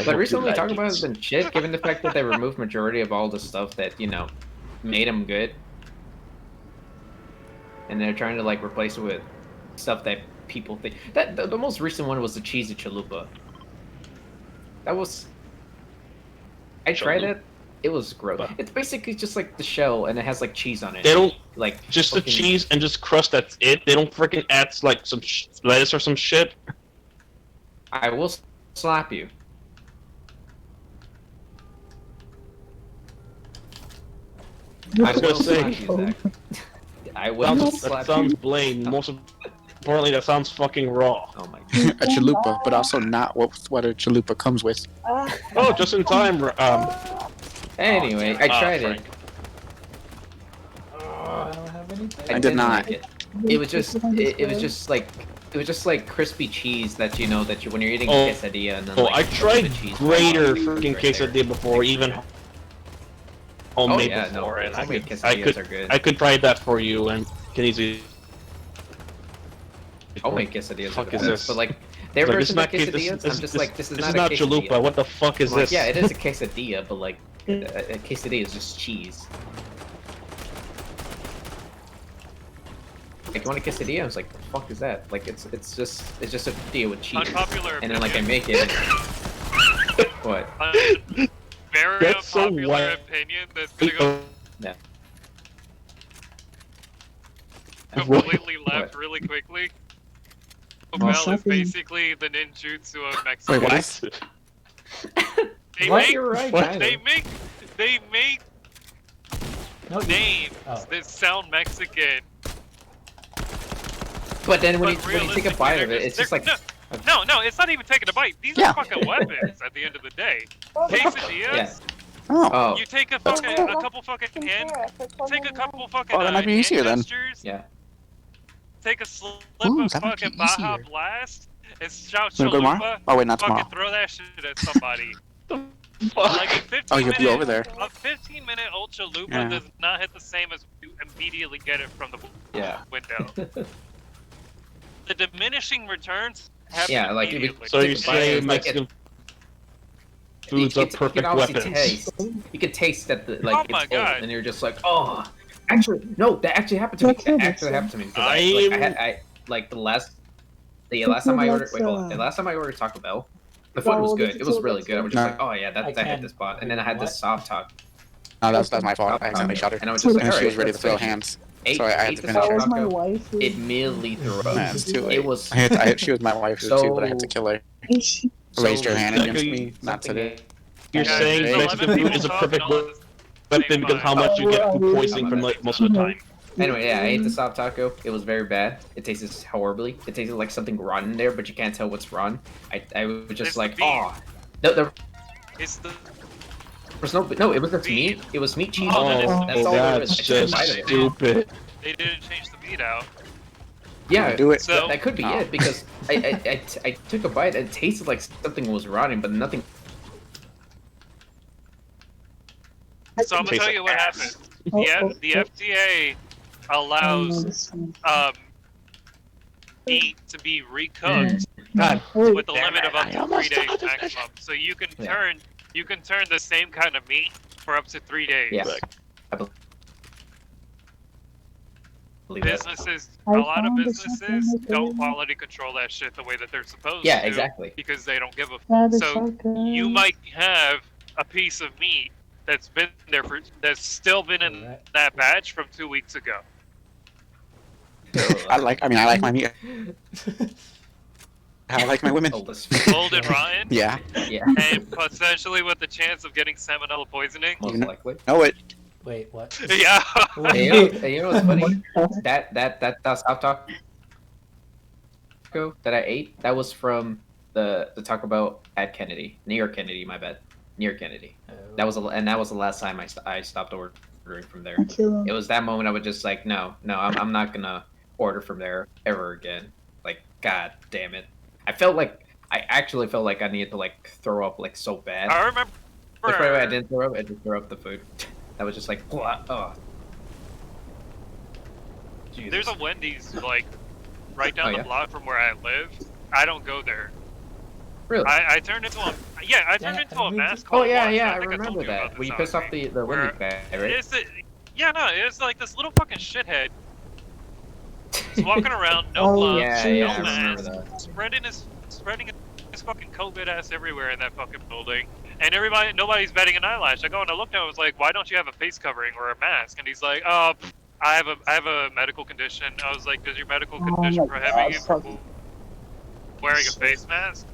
But recently, Taco Bell has it. been shit, given the fact that they removed majority of all the stuff that you know made them good, and they're trying to like replace it with stuff that people think. That the most recent one was the cheesy chalupa. That was. I tried Chalupa. it. It was gross. It's basically just like the shell, and it has like cheese on it. They don't Like just the fucking- cheese and just crust. That's it. They don't freaking add like some lettuce or some shit. I will slap you. I was gonna will say- slap you, Zach. I will That slap sounds you. plain. Most importantly, that sounds fucking raw. Oh my A chalupa, but also not what a chalupa comes with. Oh, just in time. Anyway, I tried it. Frank. I don't have anything. I did didn't not. like it. It was just like crispy cheese that you know that you when you're eating Oh. a quesadilla and then Oh, like I tried the cheese greater right freaking there. quesadilla before, even Oh homemade yeah, no, before, and I homemade could, quesadillas are good. I could try that for you, and can easily. Homemade quesadillas are Fuck the is best, this? but like their Like, this is version of not this- quesadillas, this- I'm just this- like this is this not is not a quesadilla. chalupa. What the fuck is I'm like, this? yeah, it is a quesadilla, but like a quesadilla is just cheese. Like you want a quesadilla? I was like, the fuck is that? Like it's just a tortilla with cheese. Unpopular And then like I opinion. make it. What? Very That's so unpopular wild. opinion that's gonna go Yeah. completely left What? really quickly. Well, Bell is shopping. basically the ninjutsu of Wait, Mexico. what? They What? make You're right. they make No, names Oh. that sound Mexican. But then when But you take a bite of it, it's just like no, it's not even taking a bite. These Yeah. are fucking weapons at the end of the day. Quesadillas, yeah. Oh. Oh, you take a couple fucking hand, take a couple fucking Oh, that might be hand easier then. gestures, yeah. take a slip Ooh, of that might be fucking Baja easier. Blast, and shout Wanna go tomorrow? chalupa, Oh wait, not fucking tomorrow. throw that shit at somebody. Like a 15 Oh, you minute, have to go over there. A 15-minute old chalupa Yeah. does not hit the same as you immediately get it from the Yeah. window. The diminishing returns happen Yeah, like, if it- immediately. So you're It's saying like Mexican foods are you can perfect obviously weapons? taste. You can taste that the, Oh like my it's God. old, and you're just like, oh. Actually, no, that actually happened to me. That actually happened to me. Because I like the last time I ordered. Wait, hold on. The last time I ordered Taco Bell, the food was good. It was really good. I was just like, oh yeah, that hit the spot. And then I had this soft talk. No, that's my fault. I accidentally shot her. And I was just like, And she alright, was ready to let's throw finish it. hands. Ate- So I had ate to the finish soft her. That was my taco, wife. immediately threw up. Nah, it's too late. It was She was my wife too, but I had to kill her. Raised her hand against me. Not today. You're Yeah, saying there's Mexican 11 food is a people perfect talking all at the weapon same because how time. much you get food poisoning from like most of the time. Anyway, yeah, I ate the soft taco. It was very bad. It tasted horribly. It tasted like something rotten there, but you can't tell what's rotten. I was just It's like, the beef. oh. There It's the was no, it was just meat. It was meat, cheese, Oh, and lettuce. That's all there that's is. I took a just bite of it. stupid. they didn't change the meat out. Yeah, Do it. So that could be Oh. it because I took a bite and it tasted like something was rotting, but nothing. So I'm gonna tell you what happened. The FDA allows meat to be recooked God, with a limit of up I to almost 3 days got this maximum. So you can Yeah. turn the same kind of meat for up to 3 days. Yeah. I believe that. Businesses, I a lot of found the businesses shotgun don't with quality control that shit the way that they're supposed Yeah, to. exactly. Because they don't give a Yeah, the so shotgun. you might have a piece of meat that's been there that's still been in Alright. that batch from 2 weeks ago. I like my meat. I like my women. Old as Old and rotten, Yeah. Yeah, and potentially with the chance of getting salmonella poisoning. most You know- likely. Know it. Wait, what? Yeah. Hey, you know what's funny? that soft taco that I ate, that was from the Taco Bell at Kennedy, near Kennedy. My bad, near Kennedy. That was the last time I stopped ordering from there. I kill him. It was that moment I was just like, no, I'm not gonna order from there ever again. Like, god damn it. I actually felt like I needed to like throw up like so bad. I remember. That's why I didn't throw up. I just threw up the food. That was just like, oh. Jesus. There's a Wendy's like right down Oh, the yeah? block from where I live. I don't go there. Really? I turned into a mask. Oh yeah, once. yeah, I think remember told you about that. When this you pissed on off me. the Where Wendy's guy, right? It's like this little fucking shithead. He's walking around, no Oh, gloves, Yeah, no yeah, I remember mask, that. spreading his fucking COVID ass everywhere in that fucking building. And nobody's batting an eyelash. I go and I looked at him, I was like, why don't you have a face covering or a mask? And he's like, I have a medical condition. I was like, does your medical Oh condition my prohibit you God, from wearing a face mask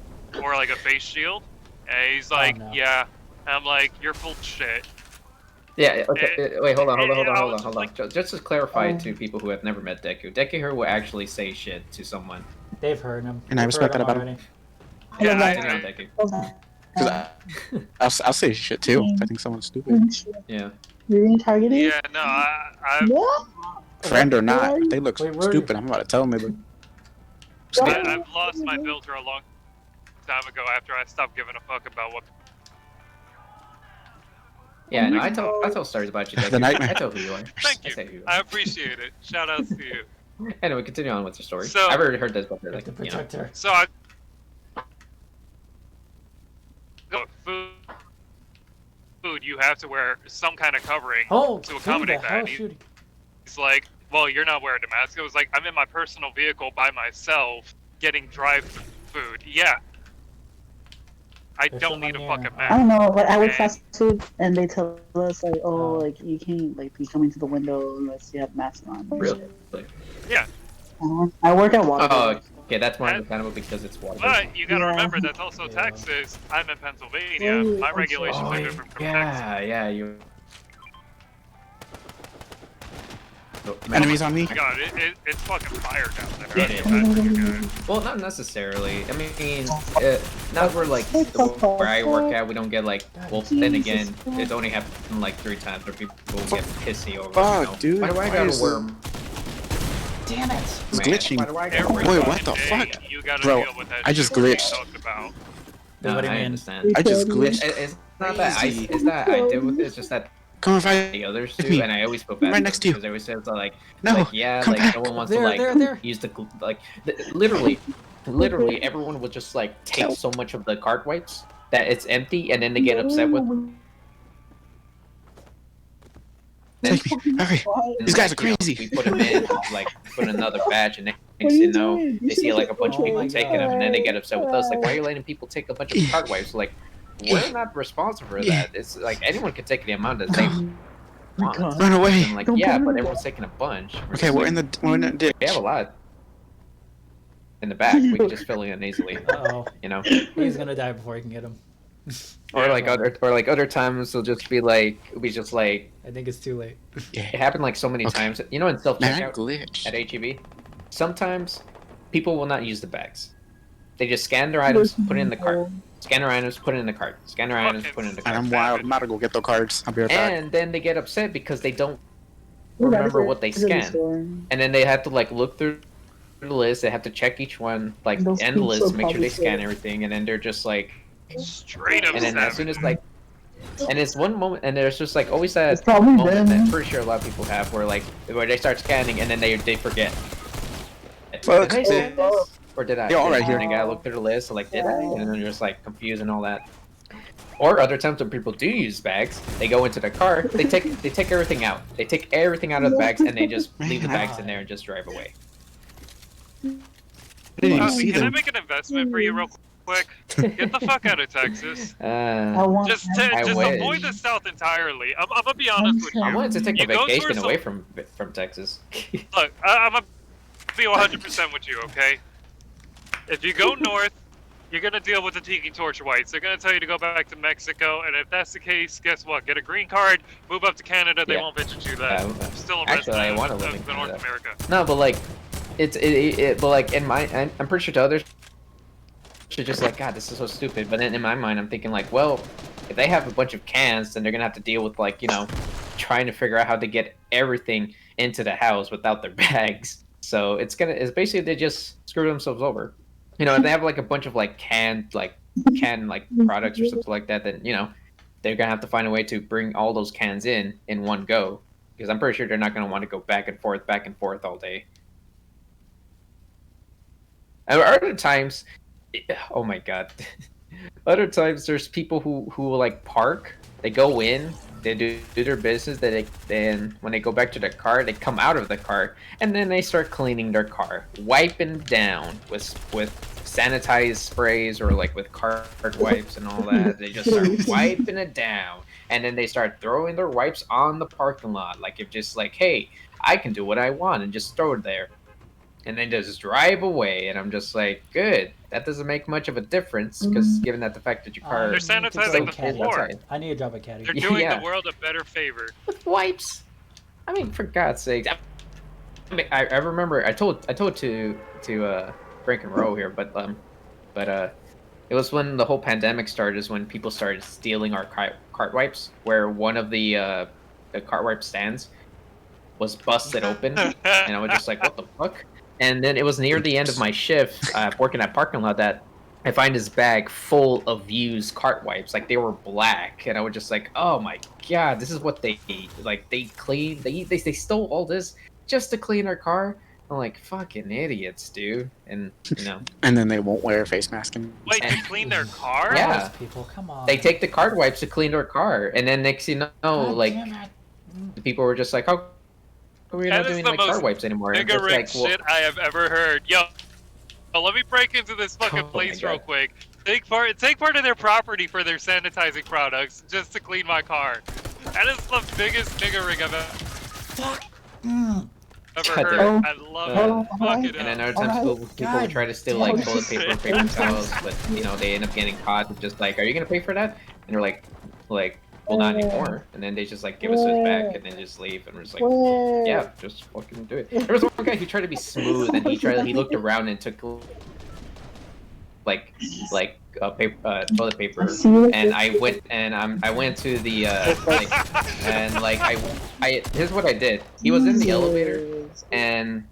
or like a face shield? And he's like, no. yeah. And I'm like, you're full of shit. Yeah, okay, wait, hold on. I was just like- Just to clarify to people who have never met Deku, Deku here will actually say shit to someone. They've heard him. And I They've respect heard that about him. already. Yeah, Continue on, Deku. Hold on. Because I'll say shit too if I think someone's stupid. Yeah. You're being targeted? Yeah, no, I Yeah. Friend or not, if they look Wait, where are stupid. I'm about to tell them they look stupid. I've lost my filter a long time ago after I stopped giving a fuck about what. Yeah, no, I tell stories about you, Deku. The nightmare. I tell who you are. Thank I say who you. you I are. appreciate it. Shout outs to you. Anyway, continue on with your story. So- I've already heard this before. Like Like, the protector. So I go food. You have to wear some kind of covering Oh, to who accommodate the hell that. shooting? He's like, well, you're not wearing a mask. It was like, I'm in my personal vehicle by myself getting drive food. Yeah. I There's don't need a someone fucking here. I mask. don't know, like I work And- fast food and they tell us like, Oh. like you can't like be coming to the window unless you have mask on. Really? I work at Walmart. Oh, Okay, that's more understandable because it's water. But you gotta Yeah. remember, that's also Yeah. Texas. I'm in Pennsylvania. Wait, My I'm regulations sorry. are different from Yeah, you. Enemies on me. Texas. God, it's fucking fire down there. It I feel bad for you guys. Well, not necessarily. I mean, not where like where I work at, we don't get like. Well, then again, it's only happened like 3 times where people get pissy over. Fuck, dude. Why do I Why got is a worm? Damn it! It's glitching. Why do I got a Every worm? Boy, fucking what the day, fuck? You gotta Bro, deal with that I just shit we glitched. talked about. No, What do you I mean? understand. I just glitched. It's not that I. It's that I did with it. It's just that Come and fight. the others With do, me. and I always feel bad Right for next them to you. because they always say it's like, No, like yeah, come like back. no one wants There, to like there. use the literally everyone would just like take so much of the card wipes that it's empty, and then they get upset with. Take me. Hurry. And, These guys like, are you know, crazy. we put them in, like put another batch, and next thing you know, they see like a bunch of Oh people my taking God. them, and then they get upset with us. Like, why are you letting people take a bunch of card wipes? Like, we're not responsible for that. It's like anyone can take the amount that they want. Run away. I'm like, yeah, but everyone's taking a bunch. Okay, we're in the ditch. We have a lot in the back. We can just fill in easily, Uh-oh. you know. He's gonna die before I can get him. Or like other times it'll just be like I think it's too late. it happened like so many Okay. times. You know, in self Man, I checkout glitched. at HEB, sometimes people will not use the bags. They just scan their items, put it in the cart. Scan their items, put it in the cart. Scan their items, put it in the And cart. I'm wild. I'm about to go get the cards. I'll be right back. And then they get upset because they don't remember what they scanned. And then they have to like look through the list. They have to check each one, like Those end the kids list, are make sure they probably scan sick. everything, and then they're just like, Straight up and then as soon as like, and it's one moment, and there's just like always It's that probably moment that them. I'm pretty sure a lot of people have where like where they start scanning and then they forget. Fuck. Did I scan this? Or did I? You're all right And here. I gotta look through the list, so like did I? And then they're just like confused and all that. Or other times when people do use bags, they go into the car, they take everything out. They take everything out of the bags and they just leave the bags in there and just drive away. I didn't even see Can I them. make an investment for you real quick? Get the fuck out of Texas. I want Just I wish. avoid the South entirely. I'm gonna be honest with you. I wanted to take a You go vacation towards away some- from Texas. Look, I'm gonna be 100% with you, okay? If you go north, you're gonna deal with the Tiki Torch Whites. They're gonna tell you to go back to Mexico, and if that's the case, guess what? Get a green card, move up to Canada. They Yeah. won't bitch at you that. Yeah, Still a actually, I resident wanna of live in the North Canada. America. No, but like, but like in my, I'm pretty sure to others, they're just like, God, this is so stupid. But then in my mind, I'm thinking like, well, if they have a bunch of cans, then they're gonna have to deal with like, you know, trying to figure out how to get everything into the house without their bags. So it's basically they just screw themselves over. You know, if they have like a bunch of like canned products or something like that, then you know, they're gonna have to find a way to bring all those cans in one go. Because I'm pretty sure they're not gonna want to go back and forth all day. And other times, oh my god, other times there's people who will like park, they go in, they do their business, then when they go back to their car, they come out of the car, and then they start cleaning their car, wiping down with sanitized sprays or like with car wipes and all that. They just start wiping it down, and then they start throwing their wipes on the parking lot, like if just like, hey, I can do what I want and just throw it there. And then just drive away, and I'm just like, good. That doesn't make much of a difference, because given that the fact that your car They're I need to sanitizing drop the a caddy. floor. I need to drop a caddy. They're doing Yeah. the world a better favor. with wipes. I mean, for God's sake. I remember I told to Frank and Rowe here, but it was when the whole pandemic started. Is when people started stealing our cart wipes, where one of the cart wipe stands was busted open, and I was just like, what the fuck? And then it was near the end of my shift, working at parking lot, that I find this bag full of used cart wipes, like they were black, and I was just like, oh my god, this is what they like. They stole all this just to clean our car. I'm like, fucking idiots, dude. And you know, And then they won't wear a face mask. Wait, to clean their car? Yeah. Those people, come on. they take the cart wipes to clean their car, and then next you know, God like damn it. the people were just like, how are we not That is doing the like car most wipes anymore? And it's Niggering like, well, shit I have ever heard. Yo, let me break into this fucking Oh my place real God. quick. Take part of their property for their sanitizing products just to clean my car. That is the biggest niggering I've ever. Fuck. ever God damn heard. it. I love Uh, it. Fuck it And then up. other times people would try to steal like God. toilet paper, paper towels, but you know they end up getting caught. And just like, are you gonna pay for that? And they're like, well, not anymore. And then they just like give us it back and then just leave. And we're just like, yeah, just fucking do it. There was one guy who tried to be smooth and he looked around and took like toilet paper, and I went to the and like I here's what I did. He was in the elevator and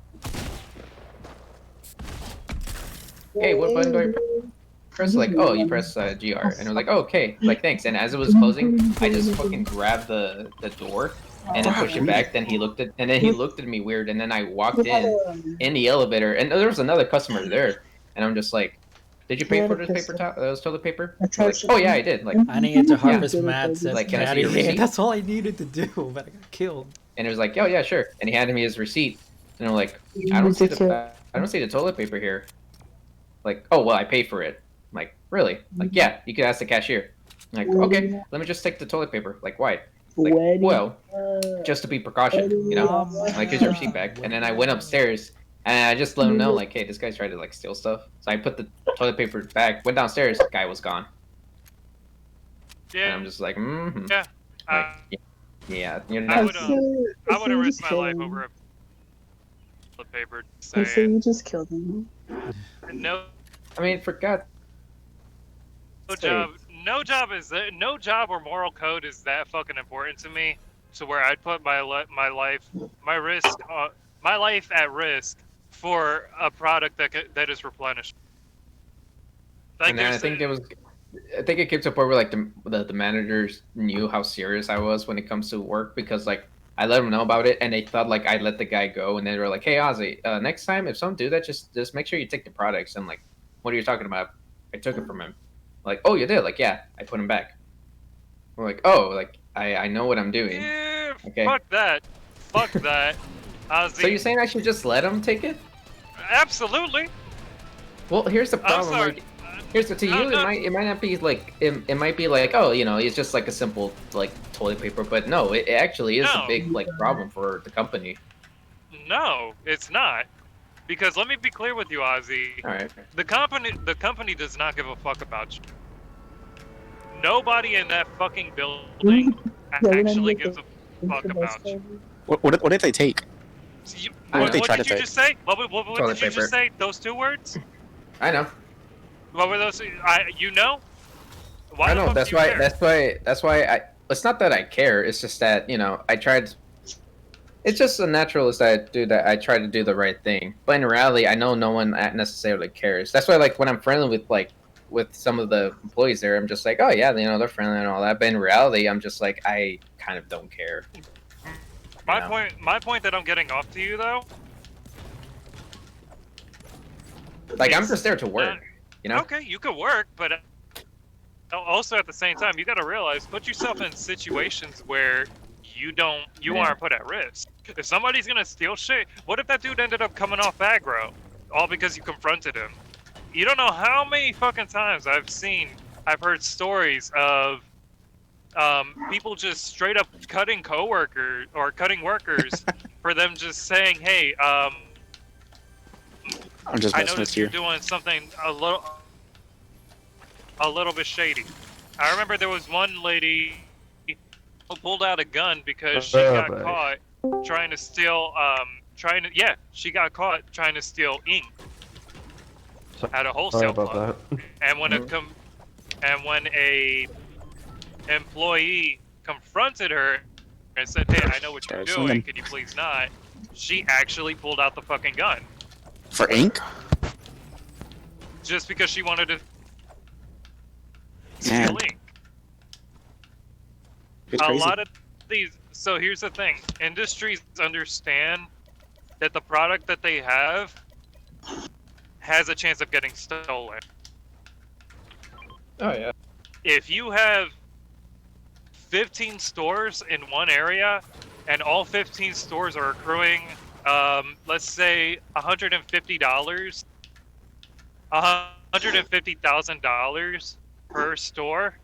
hey, what button do I press? Like, oh, you press GR, and it was like, oh, okay, like thanks. And as it was closing, I just fucking grabbed the door and then pushed it back. Then he looked at me weird, and then I walked in the elevator, and there was another customer there, and I'm just like, did you pay for those toilet paper? Like, oh yeah, I did. Like, I needed to harvest mats. Like, can I see your Yeah, receipt? that's all I needed to do, but I got killed. And it was like, oh yeah, sure. And he handed me his receipt, and I'm like, I don't see the toilet paper here. Like, oh well, I paid for it. I'm like, really? Like, yeah, you could ask the cashier. I'm like, okay, let me just take the toilet paper. Like, why? Like, well, just to be precaution, you know? Like, here's your receipt back. And then I went upstairs, and I just let him know, like, hey, this guy's trying to, like, steal stuff. So I put the toilet paper back, went downstairs, guy was gone. Yeah. And I'm just like, mm-hmm. Yeah. Like, yeah, you're I not... would have risked my life over a toilet paper. So you just killed him. No. I mean, for God. No job or moral code is that fucking important to me, to where I'd put my life at risk for a product that is replenished. Like, and then I think it came to a point where like the managers knew how serious I was when it comes to work, because like I let them know about it and they thought like I let the guy go, and they were like, hey Ozzy, next time if someone do that, just make sure you take the products. And like, what are you talking about? I took it from him. Like, oh, you did? Like, yeah, I put him back. We're like, oh, like I know what I'm doing. Yeah, okay. Fuck that. Ozzy. So you're saying I should just let him take it? Absolutely. Well, here's the problem. I'm sorry. Like, it might not be like it might be like, oh, you know, it's just like a simple like toilet paper, but no, it actually is a big like problem for the company. No, it's not. Because let me be clear with you, Ozzy. All right. The company does not give a fuck about you. Nobody in that fucking building actually gives a fuck about you. What did they take? What did you just say? What did you just say? Those two words? I know. What were those? You know? I know. That's why. I. It's not that I care. It's just that, you know, I tried. It's just a naturalist that I try to do the right thing. But in reality, I know no one necessarily cares. That's why, like, when I'm friendly with some of the employees there, I'm just like, oh yeah, you know, they're friendly and all that. But in reality, I'm just like, I kind of don't care. My point that I'm getting off to you though. Like, I'm just there to work, you know? Okay, you could work, but also at the same time, you got to realize, put yourself in situations where you aren't put at risk. If somebody's gonna steal shit, what if that dude ended up coming off aggro, all because you confronted him? You don't know how many fucking times I've heard stories of people just straight up cutting coworkers or cutting workers for them just saying, hey, I'm just I messing noticed with you. you're doing something a little bit shady. I remember there was one lady who pulled out a gun because she got caught trying to steal she got caught trying to steal ink at a wholesale club. And when a employee confronted her and said, hey, I know what you're doing, could you please not? She actually pulled out the fucking gun. For ink? Just because she wanted to Man. steal ink. It's A crazy. lot of these. So here's the thing: industries understand that the product that they have has a chance of getting stolen. Oh yeah. If you have 15 stores in one area, and all 15 stores are accruing, let's say $150, $150,000 per store.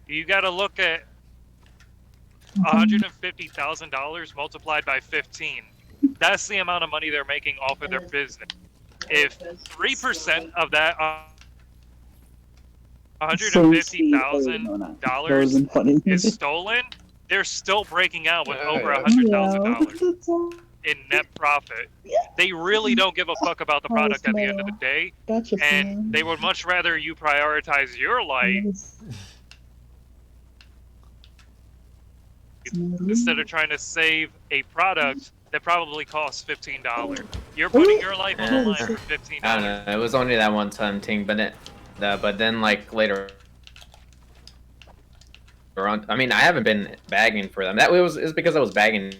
You got to look at $150,000 multiplied by 15. That's the amount of money they're making off of their business. If 3% of that $150,000 is stolen, they're still breaking out with over $100,000 in net profit. They really don't give a fuck about the product at the end of the day, and they would much rather you prioritize your life instead of trying to save a product that probably costs $15. You're putting your life on the line for $15. I don't know. It was only that one time thing, but then like later on, I mean, I haven't been bagging for them. It's because I was bagging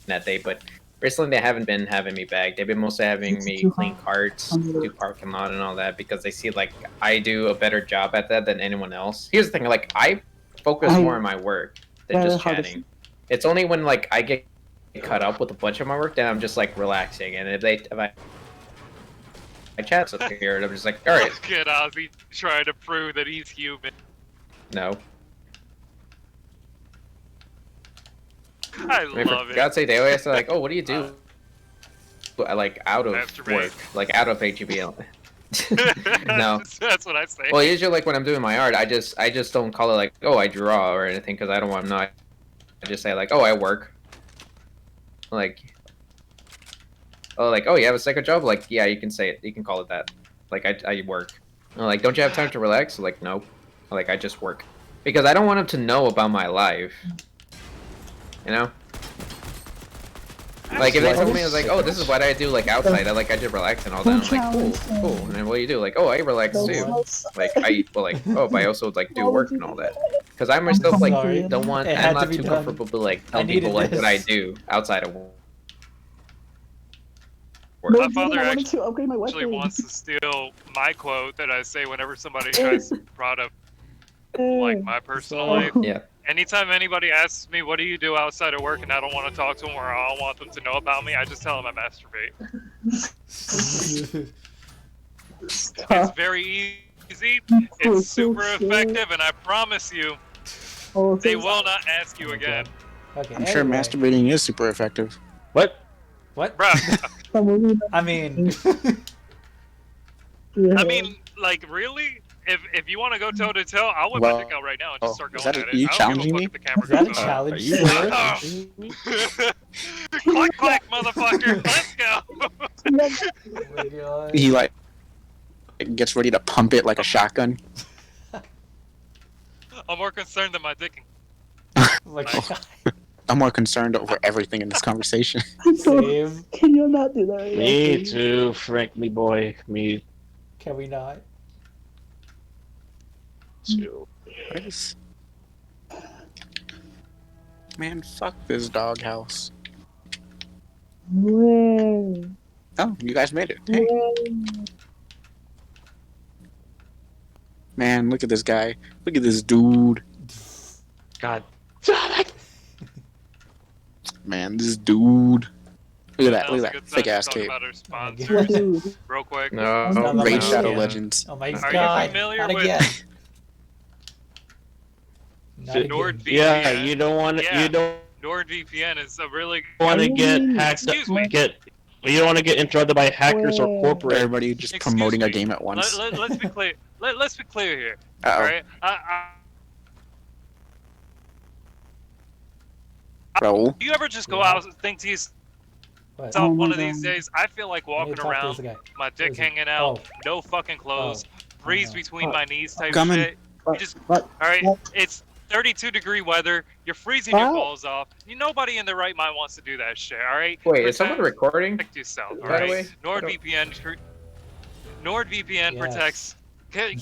that day, but recently they haven't been having me bag. They've been mostly having me clean carts, do parking lot and all that, because they see like I do a better job at that than anyone else. Here's the thing, like I focus more on my work than just chatting. It's only when like I get cut up with a bunch of my work, then I'm just like relaxing. And if I chat's up here, and I'm just like, all right. Look at Ozzy trying to prove that he's human. No. I love it. God's sake, they always say like, oh, what do you do? Like out of work, like out of HEB. No. That's what I say. Well, usually like when I'm doing my art, I just don't call it like, oh, I draw or anything, because I don't want to know. I just say like, oh, I work. Like, oh, like, oh, you have a second job? Like, yeah, you can say it. You can call it that. Like, I work. I'm like, don't you have time to relax? Like, nope. Like, I just work. Because I don't want him to know about my life. You know? Like, if they told me, I was like, oh, this is what I do, like, outside. I just relax and all that. I'm like, cool. And then what do you do? Like, oh, I relax too. Like, oh, but I also, like, do work and all that. Because I myself, like, don't want, I'm not too comfortable to, like, tell people, like, what I do outside of work. My father actually wants to steal my quote that I say whenever somebody tries to prod up, like, my personal life. Yeah. Anytime anybody asks me, what do you do outside of work, and I don't want to talk to them or I don't want them to know about me, I just tell them I masturbate. It's very easy, it's super effective, and I promise you, they will not ask you again. Okay, I'm sure masturbating is super effective. What? What? Bruh. I mean... I mean, like, really? If you want to go toe to toe, I'll whip my dick out right now and just start going at it. Are you challenging me? Is that a challenge? Click, click, motherfucker! Let's go! Oh my God. He like gets ready to pump it like a shotgun. I'm more concerned than my dicking. Like, I'm more concerned over everything in this conversation. same. Can you not do that? Me too, frankly, boy. Me Can we not? too. Nice. Man, fuck this doghouse. Where? Oh, you guys made it. Hey. Man, look at this guy. Look at this dude. God. Man, this dude. Look at that. Now's Look a at good that. time Thick to ass talk cape. about our sponsors, real quick. No. Raid Yeah. Shadow Legends. Oh my Are God. you familiar Not with again. Not again. NordVPN? Yeah, you don't want to. Yeah. You don't NordVPN is a really want to get hacked. Excuse me. You don't want to get interrupted by hackers or corporate. Everybody just Excuse promoting a me. game at once. Let's be clear. Let's be clear here. Uh-oh. All right. Raul? Do you ever just go out and think to yourself, What? Oh my one of these God. days, I feel like walking talk to around, this guy. my Where dick is he? hanging out, Oh. no fucking clothes, breeze Oh. between my knees type Coming. shit. You just, What? all right, What? it's 32-degree weather. You're freezing your What? balls off. Nobody in their right mind wants to do that shit. All right. Wait, is someone recording? Protect yourself. All By the right. way? NordVPN Yes. protects.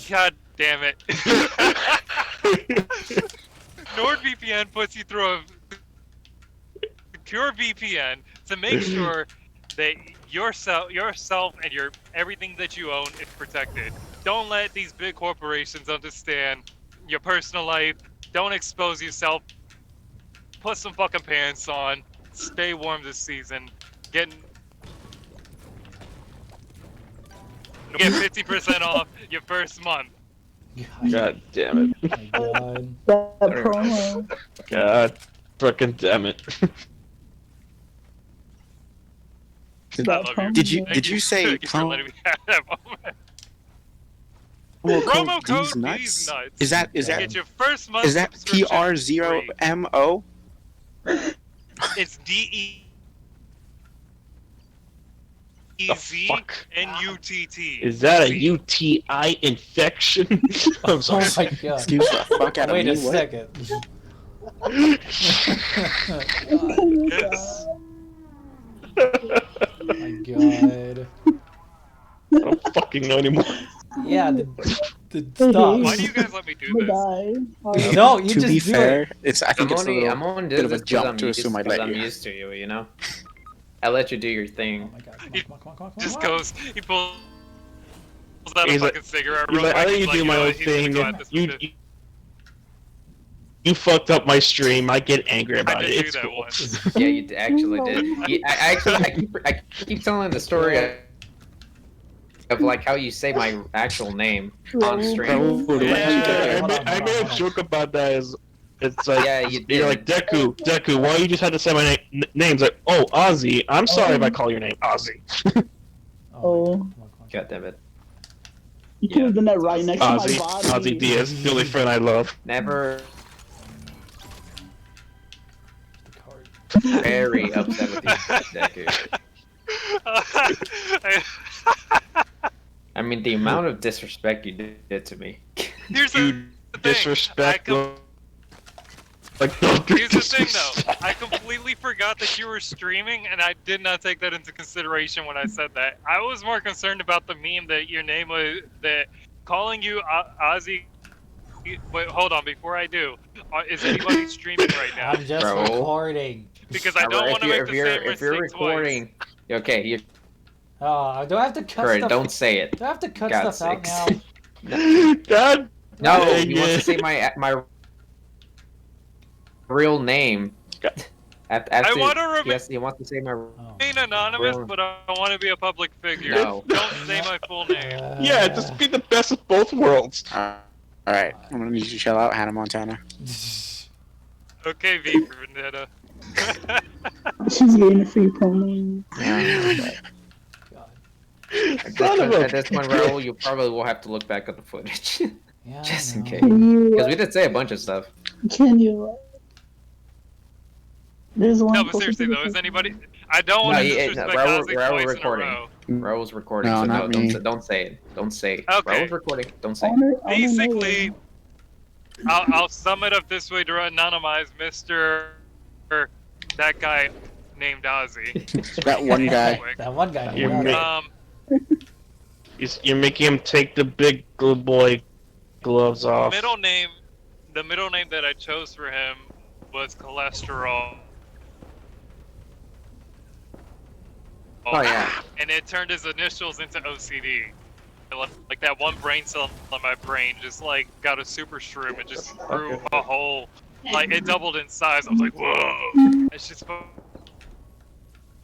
God damn it. NordVPN puts you through a secure VPN to make sure that yourself and your everything that you own is protected. Don't let these big corporations understand your personal life. Don't expose yourself. Put some fucking pants on. Stay warm this season. Get 50% off your first month. God damn it. Oh my God. That promo. God fucking damn it. That I love you. promo Did you Thank say Thank you for promo letting me have that moment. code Promo D's code nuts? D's nuts. Is that Get your first month is that subscription PR0MO? free. It's DEEZNUTT. Is that a UTI infection? I'm sorry. Oh my god. Excuse the fuck out of Wait me. a What? second. Yes. Oh my god. I don't fucking know anymore. Yeah, stop. Why do you guys let me do The this? guy. No, you To just be do fair, it. I think it's a little I'm on bit of a this jump to assume I'd let I'm you. used to you, you know? I let you do your Oh thing. my god, come on. Just goes. He pulls out a He's like- fucking cigarette. He's Real like, I quick. let He's you like, do my "Yo, own he's gonna thing. go at this with this." You fucked up my stream. I get angry I about did it. do It's that cool. once. Yeah, you actually did. I keep telling the story of like how you say my actual name on stream. Bro, Yeah. Hold on, I made hold a on. joke about that. It's like, Yeah, you you're like, Deku, why you just had to say my name's like, oh, Ozzy. I'm sorry if I call your name Ozzy. Oh. Come on. God damn it. You could have done that right next to my Ozzy. body. Ozzy Diaz, the only friend I love. Never The card. very upset with you, Deku. I mean, the amount of disrespect you did to me. Here's You the thing. disrespect. Don't Here's the thing, disrespect. though. I completely forgot that you were streaming, and I did not take that into consideration when I said that. I was more concerned about the meme that your name was that calling you Ozzy. Wait, hold on. Before I do, is anybody streaming right now? I'm just Bro. recording. Because I don't want to make the same if you're mistake recording, okay, you Oh, do I have to cut Kurt, stuff? don't say it. Do I have to cut God's stuff out sakes. now? God. No, Dang he wants it. to say my real name. I want to remain Yes, he wants to say my. Oh. anonymous, Real- but I want to be a public figure. No. Don't say my full name. Yeah, just be the best of both worlds. Alright, I'm gonna need you to chill out, Hannah Montana. Okay, V for Vendetta. She's getting a free promo. Yeah. At this point, Raul, you probably will have to look back at the footage. Yeah, Just I in know. case. Can Because we you? did say a bunch of stuff. Can you? There's one. No, but seriously though, is anybody? I don't want to disrespect Ozzy Raul twice recording. in a row. Raul's recording, No, so not me. don't say it. Don't say it. Okay. Raul's recording. Don't say it. Basically, I'll sum it up this way to anonymize Mr. That guy named Ozzy. That one guy. That one guy. You're yeah. ma- You're making him take the big good boy gloves off. The middle name that I chose for him was Cholesterol. Oh yeah. And it turned his initials into OCD. Like that one brain cell in my brain just like got a super shroom and just grew a whole, like it doubled in size. I was like, whoa, it's just fucking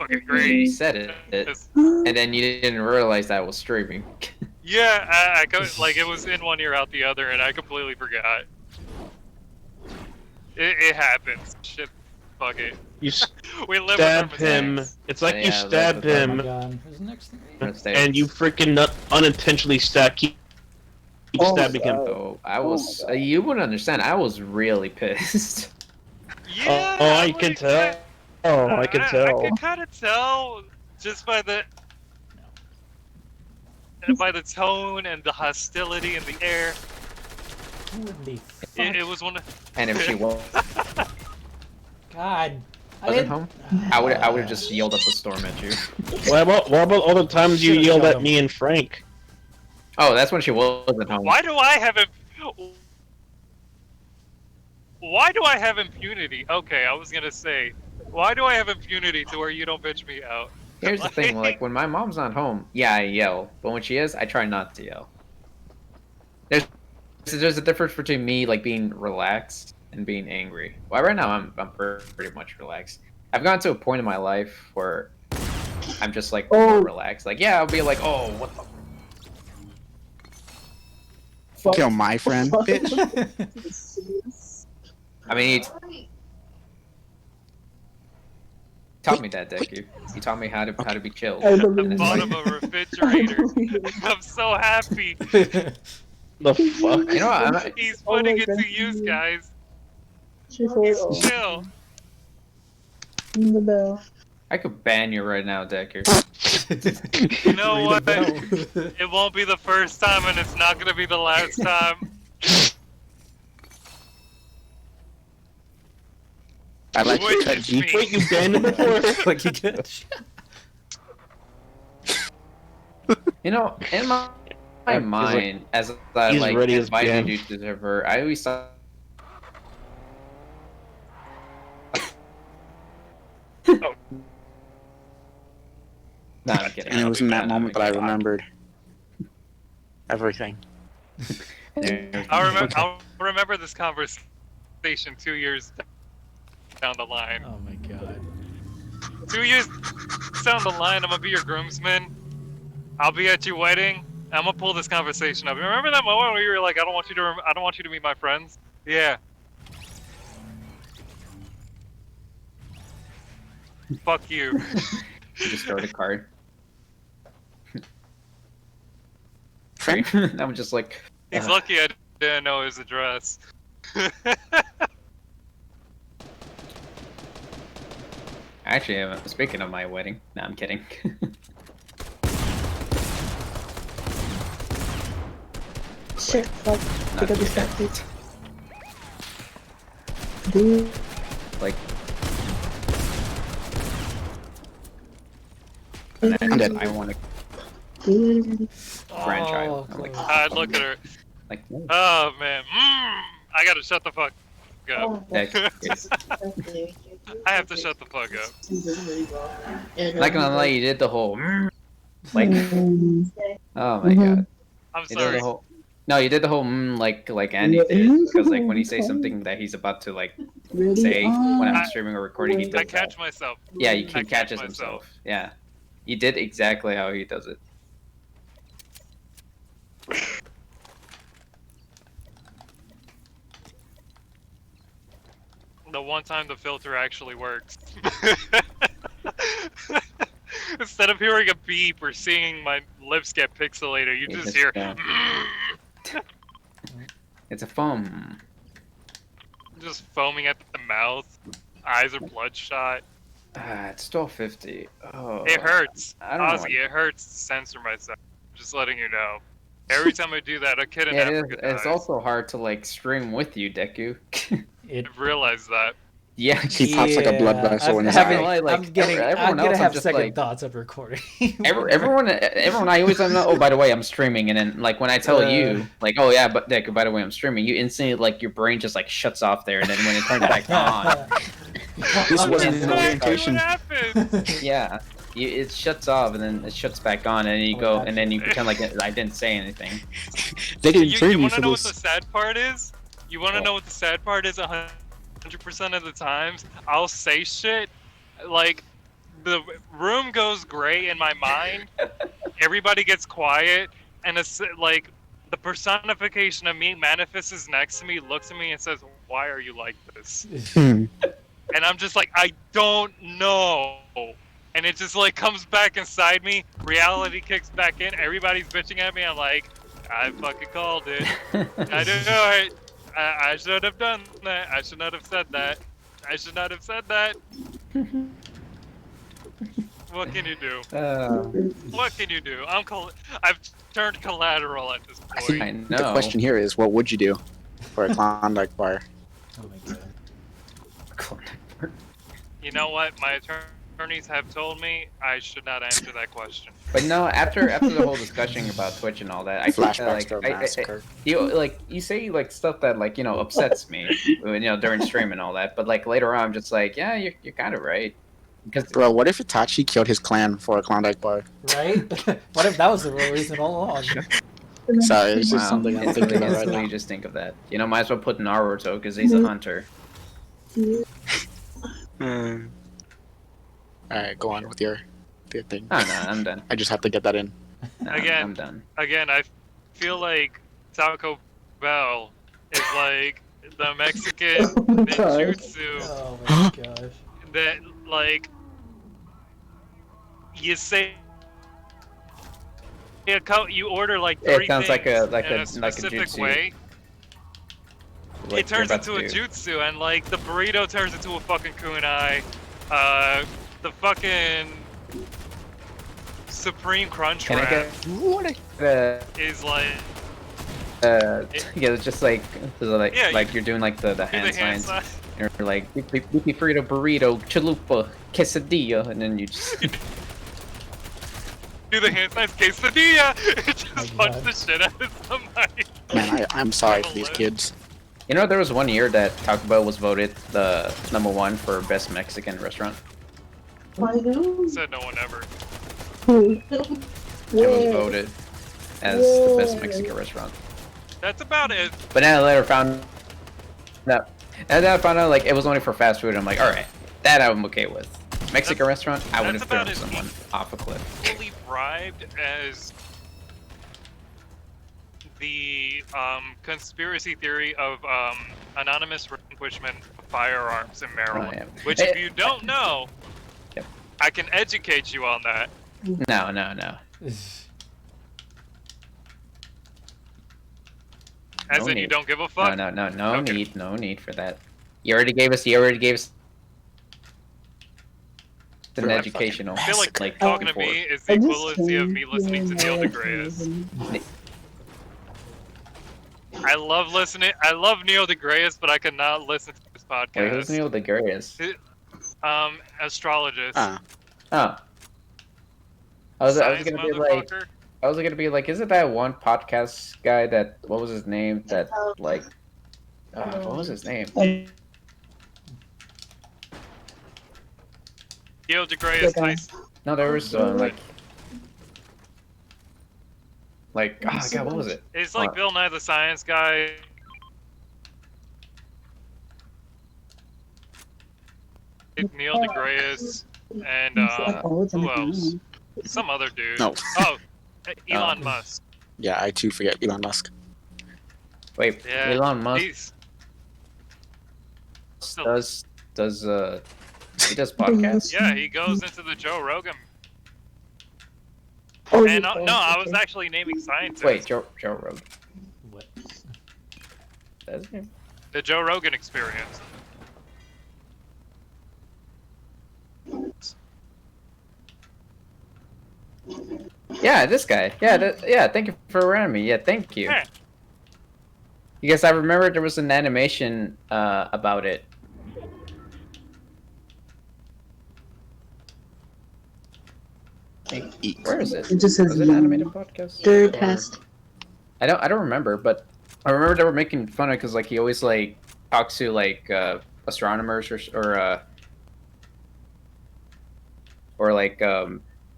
You great. said it, and then you didn't realize that was streaming. Yeah, I like it was in one ear out the other, and I completely forgot. It happens. Shit, fuck it. You We live stabbed with our him. mistakes. It's like Yeah, you that's stabbed the Oh my him, god. Who's next thing? and you freaking unintentionally keep stabbing him. So I was. You wouldn't understand. I was really pissed. Yeah, Oh, I would can expect- tell. Oh, I can I tell. can kind of tell just by the tone and the hostility in the air. Who would be? It was one of. And if she wasn't God. I didn't. home, I would have just yelled up a storm at you. What about all the times you Should've yelled shot at him. me and Frank? Oh, that's when she wasn't home. Why do I have impunity? Okay, I was gonna say, why do I have impunity to where you don't bitch me out? Here's the thing, like when my mom's not home, yeah, I yell. But when she is, I try not to yell. There's a difference between me like being relaxed and being angry. Well, right now I'm pretty much relaxed. I've gotten to a point in my life where I'm just like more relaxed. Like yeah, I'll be like, oh, what the. Kill my friend, bitch. I mean, taught me that, Deku. You taught me how to be chilled. I At the believe bottom you. of a refrigerator. I'm so happy. The fuck? You know what? He's Oh putting my it to God. use, guys. She's He's oh, chill. ring the bell. I could ban you right now, Deku. You know Ring the what? bell. It won't be the first time, and it's not gonna be the last time. I like to cut Witness G. me. Wait, you banned him before? Like you get. You know, in my He's mind, as I he's like ready as invited ban. you to the server, I always thought. No, I'm kidding. And it was in that moment that I remember. remembered everything. I'll remember this conversation 2 years down the line. Oh my god. 2 years down the line, I'm gonna be your groomsman. I'll be at your wedding. I'm gonna pull this conversation up. Remember that moment where you were like, "I don't want you to meet my friends." Yeah. Fuck you. You just throw the card. Friend? I'm just like. He's lucky I didn't know his address. Actually, speaking of my wedding, no, I'm kidding. Shit, fuck. I Not got too distracted. Dude. Like, I'm dead. I want to Dude. grandchild. I'm like, close. I'd look at her. like, no. Oh man. I gotta shut the fuck up. Oh, That- I have to shut the fuck up. Not gonna lie, you did the whole. Like, Mm. oh my god. I'm You did sorry. the whole. No, you did the whole like Andy did, because like when he says something that he's about to like Really? say when I- I'm streaming or recording, he does I that. catch myself. Yeah, he I catch catches myself. himself. Yeah, you did exactly how he does it. The one time the filter actually works. Instead of hearing a beep or seeing my lips get pixelated, you You just just hear. go. It's a foam. Just foaming at the mouth. Eyes are bloodshot. It's 12:50. Oh, It hurts. I don't know. Honestly, it hurts to censor myself. Just letting you know. Every time I do that, a kid in Yeah, it is, Africa dies. it's also hard to like stream with you, Deku. It. I've realized that. Yeah, He pops like a blood vessel in his having, eye. like, I'm getting. I'm everyone gonna else, I'm have just second like- thoughts of recording. everyone, I always know. Oh, by the way, I'm streaming, and then like when I tell you, like, oh yeah, but Deku, by the way, I'm streaming. You instantly like your brain just like shuts off there, and then when it turns back on, This That's wasn't an exactly orientation. what happens. yeah, it shuts off, and then it shuts back on, and then you go, and then you pretend like I didn't say anything. They didn't You train me want to for know what this. the sad part is? You want to What? know what the sad part is? 100% of the times, I'll say shit like the room goes gray in my mind. Everybody gets quiet, and it's like the personification of me manifests next to me, looks at me, and says, "Why are you like this?" And I'm just like, I don't know. And it just like comes back inside me. Reality kicks back in. Everybody's bitching at me. I'm like, I fucking called it. I didn't know it. I should have done that. I should not have said that. I should not have said that. What can you do? What can you do? I've turned collateral at this I think point. I the know. question here is, what would you do for a Klondike bar? Oh my god. You know what? My attorneys have told me I should not answer that question. But no, after the whole discussion about Twitch and all that, I think that, Flashbacks like to a massacre. you say like stuff that like upsets me, during stream and all that. But like later on, I'm just like, yeah, you're kind of right. Because Bro, what if Itachi killed his clan for a Klondike bar? Right? What if that was the real reason all along? Sorry, it's just wow, something I'm instantly, thinking about right instantly now. you just think of that. Might as well put Naruto because he's a hunter. Alright, go on with your thing. Oh no, I'm done. I just have to get that in. No, Again. I'm done. Again, I feel like Taco Bell is like the Mexican Oh my God. ninjutsu Oh my gosh. that like you say you order like It 3 sounds things like a in a specific jutsu. way. Like It turns you're about into a to do. jutsu, and like the burrito turns into a fucking kunai. The fucking Supreme Crunch Can I Wrap get is like yeah, it's just like Yeah, like you're doing like the do hand the hand signs. sign. You're like beefy frito burrito chalupa quesadilla, and then you just Do the hand signs, quesadilla. It just Oh, punch God. the shit out of somebody. Man, I'm sorry for these kids. you know there was one year that Taco Bell was voted the #1 for best Mexican restaurant. Said no one ever. It was voted as the best Mexican restaurant. That's about it. But then I later found that, and then I found out like it was only for fast food. I'm like, all right, that I'm okay with. Mexican restaurant, I would that's have thrown about it. someone off a cliff. Fully bribed as the conspiracy theory of anonymous relinquishment of firearms in Maryland. yeah. Which, if you don't know, Yep. I can educate you on that. No. As No in, you need. don't give a fuck. No Okay. need for that. You already gave us an You're a educational. I feel like like talking to before. me is the equivalency of me listening to Neil deGrasse. I love listening. I love Neil deGrasse, but I cannot listen to this Wait, who's podcast. Neil deGrasse? Astrologist. Oh. I was Science gonna be like, motherfucker. isn't that one podcast guy that what was his name that like, what was his name? Neil deGrasse Tyson. No, there was like, oh god, what was it? It's like Bill Nye the Science Guy. Neil deGrasse and who else? Some other dude. No. Oh, Elon Musk. Yeah, I too forget Elon Musk. Wait, Yeah, Elon Musk he's does he does podcasts? yeah, he goes into the Joe Rogan. Oh, And no, I was actually naming scientists. Wait, Joe Rogan. What? That's him. The Joe Rogan Experience. Yeah, this guy. Yeah, thank you for reminding me. Yeah, thank you. Yeah. Because I remember there was an animation about it. Where is it? It just says Was it an animated podcast? third Or- test. I don't remember, but I remember they were making fun of because like he always like talks to like astronomers or like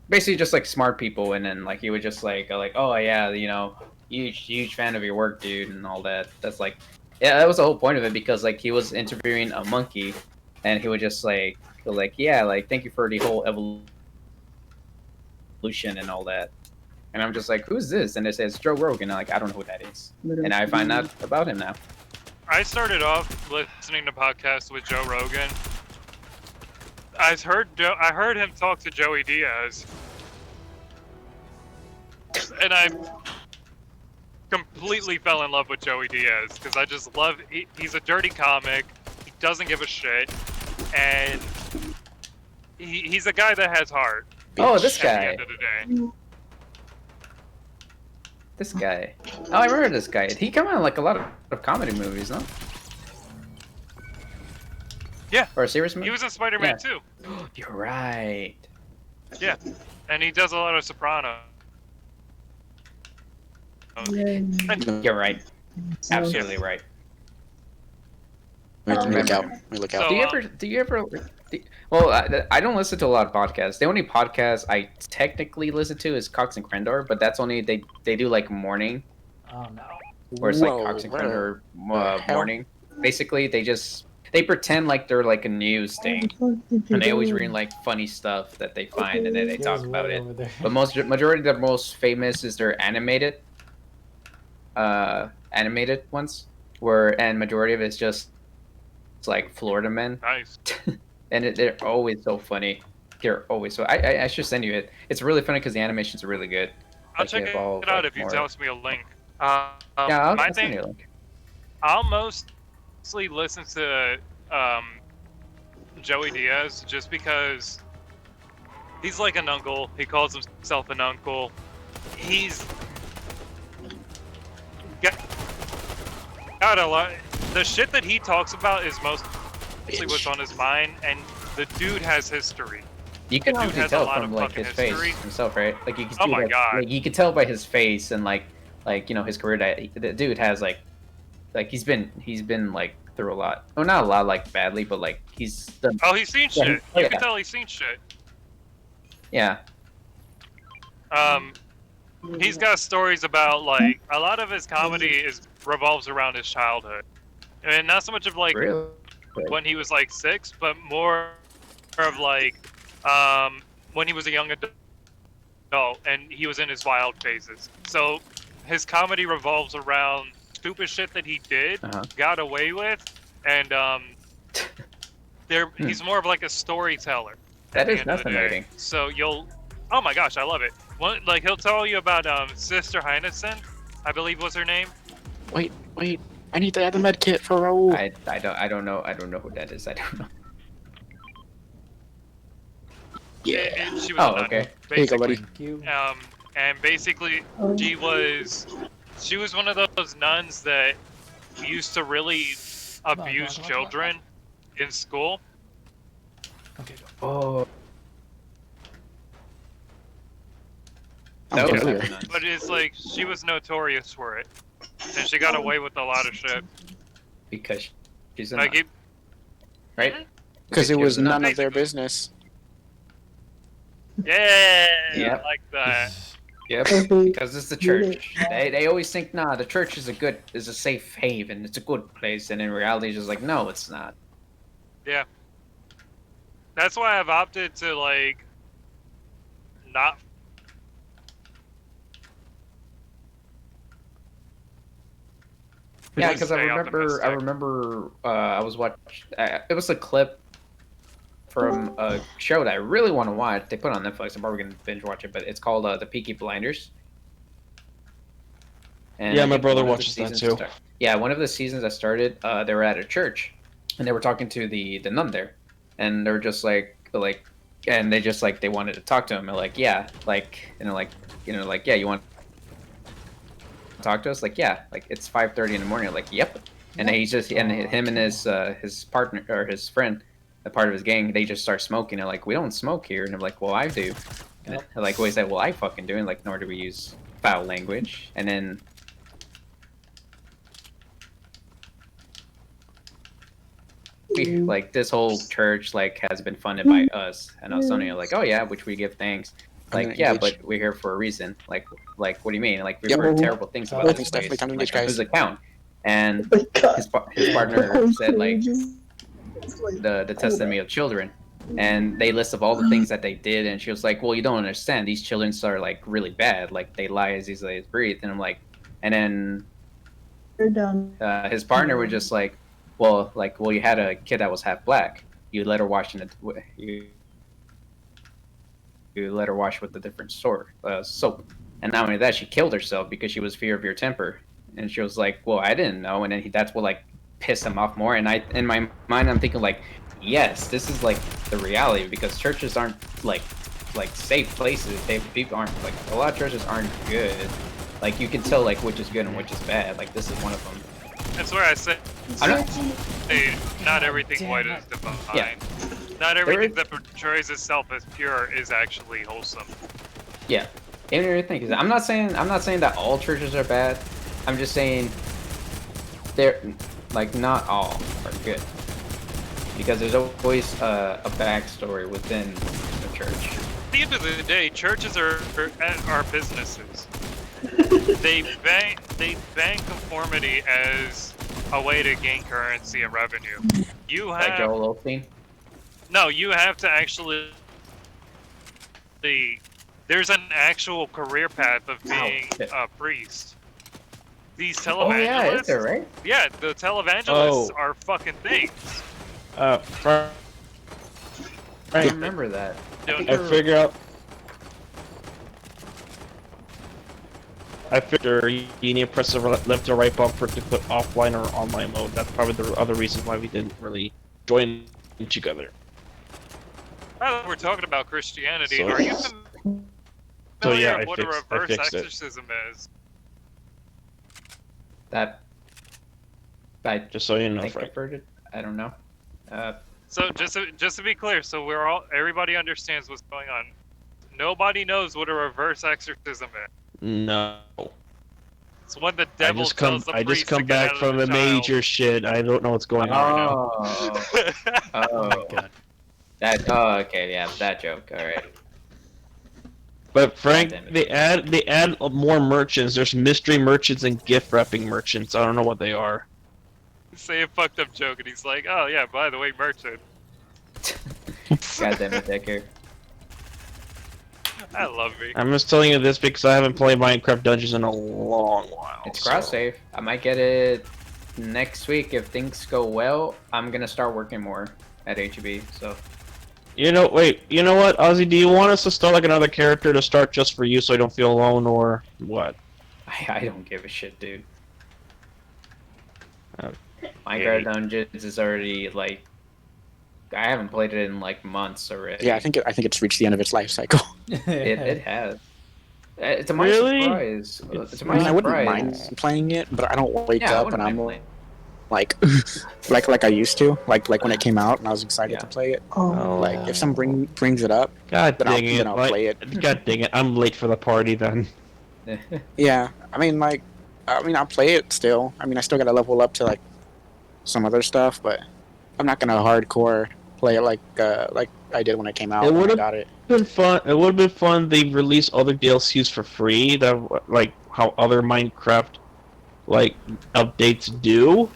basically just like smart people, and then like he would just like oh yeah, you know, huge fan of your work, dude, and all that. That's like yeah, that was the whole point of it because like he was interviewing a monkey, and he would just like yeah, like thank you for the whole evolution and all that. And I'm just like, who's this? And it says Joe Rogan. I'm like, I don't know who that is. And I find out about him now. I started off listening to podcasts with Joe Rogan. I heard him talk to Joey Diaz, and I completely fell in love with Joey Diaz because I just love. He's a dirty comic. He doesn't give a shit, and he's a guy that has heart. Oh, this At the guy. end of the day. This guy. Oh, I remember this guy. He come out in like a lot of comedy movies, no? Yeah. Or a serious movie? He was in Spider-Man Yeah. too. You're right. Yeah, and he does a lot of Soprano. You're right. Absolutely right. We look out. We look out. So, Do you ever? Well, I don't listen to a lot of podcasts. The only podcast I technically listen to is Cox and Crendor, but that's only they do like morning, Oh no. or it's like Whoa, Cox and where- Crendor morning. Basically, they pretend like they're like a news thing, and they always read like funny stuff that they find, and then they He talk was about way it. over there. But majority of the most famous is their animated ones, and majority of it's like Florida men, nice. and they're always so funny. they're always so. I should send you it. It's really funny because the animations are really good. I'll Like, check they it evolve, out like, if you more. toss me a link. Yeah, My I'll send thing, you a link. I'll mostly listen to Joey Diaz just because he's like an uncle. He calls himself an uncle. He's got a lot. The shit that he talks about is mostly what's on his mind, and the dude has history. You can Dude honestly has a tell lot from of like fucking his history. face himself, right? Like you can see Oh my that, God. like you can tell by his face and like you know his career that the dude has like he's been like through a lot. Oh, not a lot like badly, but like he's done. Oh, he's seen Yeah, shit. oh, You yeah. can tell he's seen shit. Yeah, He's got stories about like a lot of his comedy revolves around his childhood, and not so much of like really. when he was like 6, but more of like when he was a young adult and he was in his wild phases. So his comedy revolves around stupid shit that he did, got away with, and he's more of like a storyteller. That at is the end of the day. fascinating. So oh my gosh, I love it. Like he'll tell you about Sister Heinesen, I believe was her name. Wait, I need to add the med kit for Raul. I don't know who that is. I don't know. Yeah. She was Oh, a nun, okay. Here you go, buddy. basically. And basically she was one of those nuns that used to really abuse children in school. Okay, go. Oh. I'm That was familiar. nuts. But it's like she was notorious for it, and she got away with a lot of shit. Because she's a Like nun, it, right? Because it was Basically. none of their business. yeah, Yep. I like that. Yep. Because it's the church. They always think, nah, the church is a safe haven. It's a good place, and in reality, it's just like, no, it's not. Yeah. That's why I've opted to like not. Yeah, because I Stay remember optimistic. I was watching. It was a clip from a show that I really want to watch. They put it on Netflix. I'm probably gonna binge watch it, but it's called The Peaky Blinders. And Yeah, I my think brother one of the watches that seasons too. Yeah, one of the seasons that started, they were at a church, and they were talking to the nun there, and they were just and they just like they wanted to talk to him, and like yeah, like yeah, you want to talk to us? Like yeah, like it's 5:30 in the morning. Like yep, and he's just and him and his partner or his friend, a part of his gang, they just start smoking. They're like, we don't smoke here, and I'm like, well, I do. And they're like, always said, well, I fucking do, and like, nor do we use foul language, and then. Like this whole church like has been funded by us, and I was telling you like, oh yeah, which we give thanks. Like yeah, but we're here for a reason. Like what do you mean? Like we've heard terrible things about this It's definitely place. time to Like engage, guys. whose account? And his partner said like the testimony of children, and they list of all the things that they did, and she was like, well, you don't understand. These children are like really bad. Like they lie as easily as breathe. And I'm like, and then his partner was just like. Well, you had a kid that was half black. You let her wash you let her wash with a different soap. And not only that, she killed herself because she was fear of your temper. And she was like, "Well, I didn't know." And then that's what like pissed him off more. And in my mind, I'm thinking like, yes, this is like the reality because churches aren't like safe places. People aren't like a lot of churches aren't good. Like you can tell like which is good and which is bad. Like this is one of them. That's where I say not everything white is divine. Yeah. Not everything that portrays itself as pure is actually wholesome. Yeah, and everything is. I'm not saying that all churches are bad. I'm just saying they're like not all are good because there's always a backstory within the church. At the end of the day, churches are businesses. They bank conformity as a way to gain currency and revenue. You have Like Joel Osteen. No, you have to actually. There's an actual career path of being a priest. These televangelists. Oh yeah, is there right? Yeah, the televangelists are fucking things. I remember that. doing I it. figure you need to press the left or right bumper to put offline or online mode. That's probably the other reason why we didn't really join together. Now that we're talking about Christianity, So- are you familiar yeah, with what a I reverse fixed it. exorcism is? That. I Just so you know, think Frank. I've heard it. I don't know. So just to be clear, so everybody understands what's going on. Nobody knows what a reverse exorcism is. No. It's when the I devil just tells the come priest back to get out from of a the child. major shit. I don't know what's going on right now. Oh. Oh my god. That. Oh, okay. Yeah, that joke. All right. But Frank, God damn they add more merchants. There's mystery merchants and gift wrapping merchants. I don't know what they are. Say a fucked up joke, and he's like, "Oh yeah, by the way, merchant." God damn it, Decker. I love me. I'm just telling you this because I haven't played Minecraft Dungeons in a long while. It's so- cross save. I might get it next week if things go well. I'm gonna start working more at HEB. So You know, wait. You know what, Ozzy? Do you want us to start like another character to start just for you, so you don't feel alone, or what? I don't give a shit, dude. Okay. Minecraft Dungeons is already like. I haven't played it in like months already. Yeah, I think it's reached the end of its life cycle. It has. It's a my Really? surprise. It's a my I mean, I wouldn't surprise. mind playing it, but I don't wake Yeah, I up wouldn't and I'm mind playing. like, like I used to, like when it came out and I was excited Yeah. to play it. Oh, Like if someone brings it up, God then I'll, dang it! then I'll like- play it. God dang it! I'm late for the party then. Yeah, I mean, I'll play it still. I mean, I still gotta level up to like some other stuff, but I'm not gonna hardcore play it like I did when it came out. It when I would've- got it. Been fun. It would have been fun. They release other DLCs for free. That like how other Minecraft like updates do.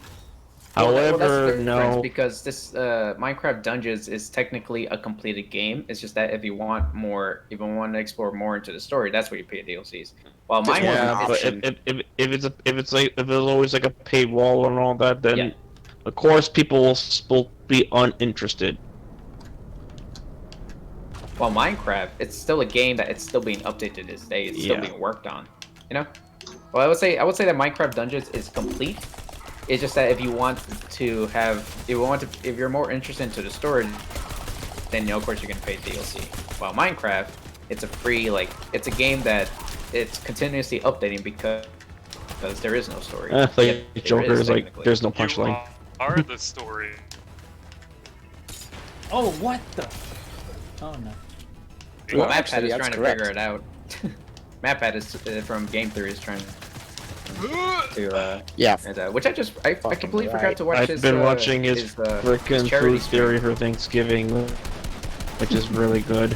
Well, that's the However, difference, no. because this Minecraft Dungeons is technically a completed game. It's just that if you want more, if you want to explore more into the story, that's where you pay DLCs. While Just Minecraft, one Yeah, but option. if there's always like a paywall and all that, then Yeah. of course people will be uninterested. while Minecraft, it's still a game that it's still being updated to this day. It's still Yeah. being worked on. You know. Well, I would say that Minecraft Dungeons is complete. It's just that if you want to have, if you're more interested into the story, then of course you're gonna pay DLC. While Minecraft, it's a free, like, it's a game that it's continuously updating because there is no story. Like Yet there Joker is like technically. there's no You punchline. are the story. Oh, what the? Oh no. Well, Well, MapPad actually, is that's trying to correct. figure it out. MapPad is from Game Theory is trying to Yeah, which I completely forgot right. to watch. I've been watching his frickin' charity food theory for Thanksgiving, which is really good.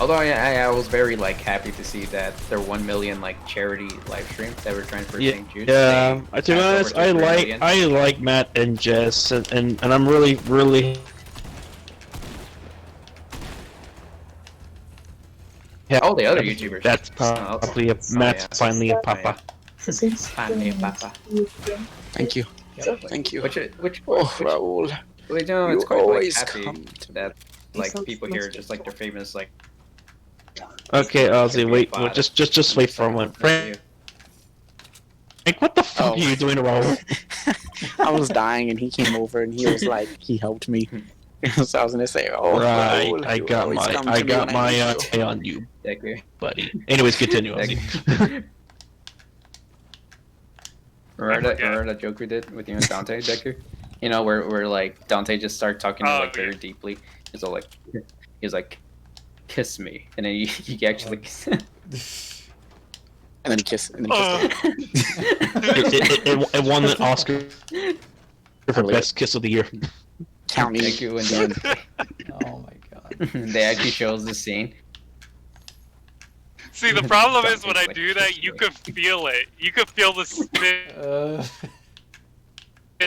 Although I was very like happy to see that their 1 million like charity live stream that we're trying for Yeah, St. Jude. yeah. they To be passed over honest, to 3 million. I like Matt and Jess, and I'm really all the other YouTubers. That's probably Matt's yeah. finally a papa. Finally, Papa. thank you, Yeah. thank you. Which Oh, Raul, well, you know, you it's quite like always happy come to that like people here just like their famous like. Okay, Ozzy, wait, Father. just wait for a moment. Frank, what the fuck Oh. are you doing, Raul? I was dying and he came over and he was like, he helped me. So I was gonna say, oh, Right, Raul, I you got always come my to me when I need you. eye on you, Deku. buddy. Anyways, continue, Ozzy. Remember that joke we did with you and Dante, Deku? You know, where like Dante just started talking to you, like very deeply. He's all like, he's like, kiss me, and then you actually. And then he kissed. And then he kissed It won the Oscar for best kiss of the year. Count me. Deku and then Oh my god. they actually shows the scene. See, the problem is when I do that, you could feel it. You could feel the spit Uh,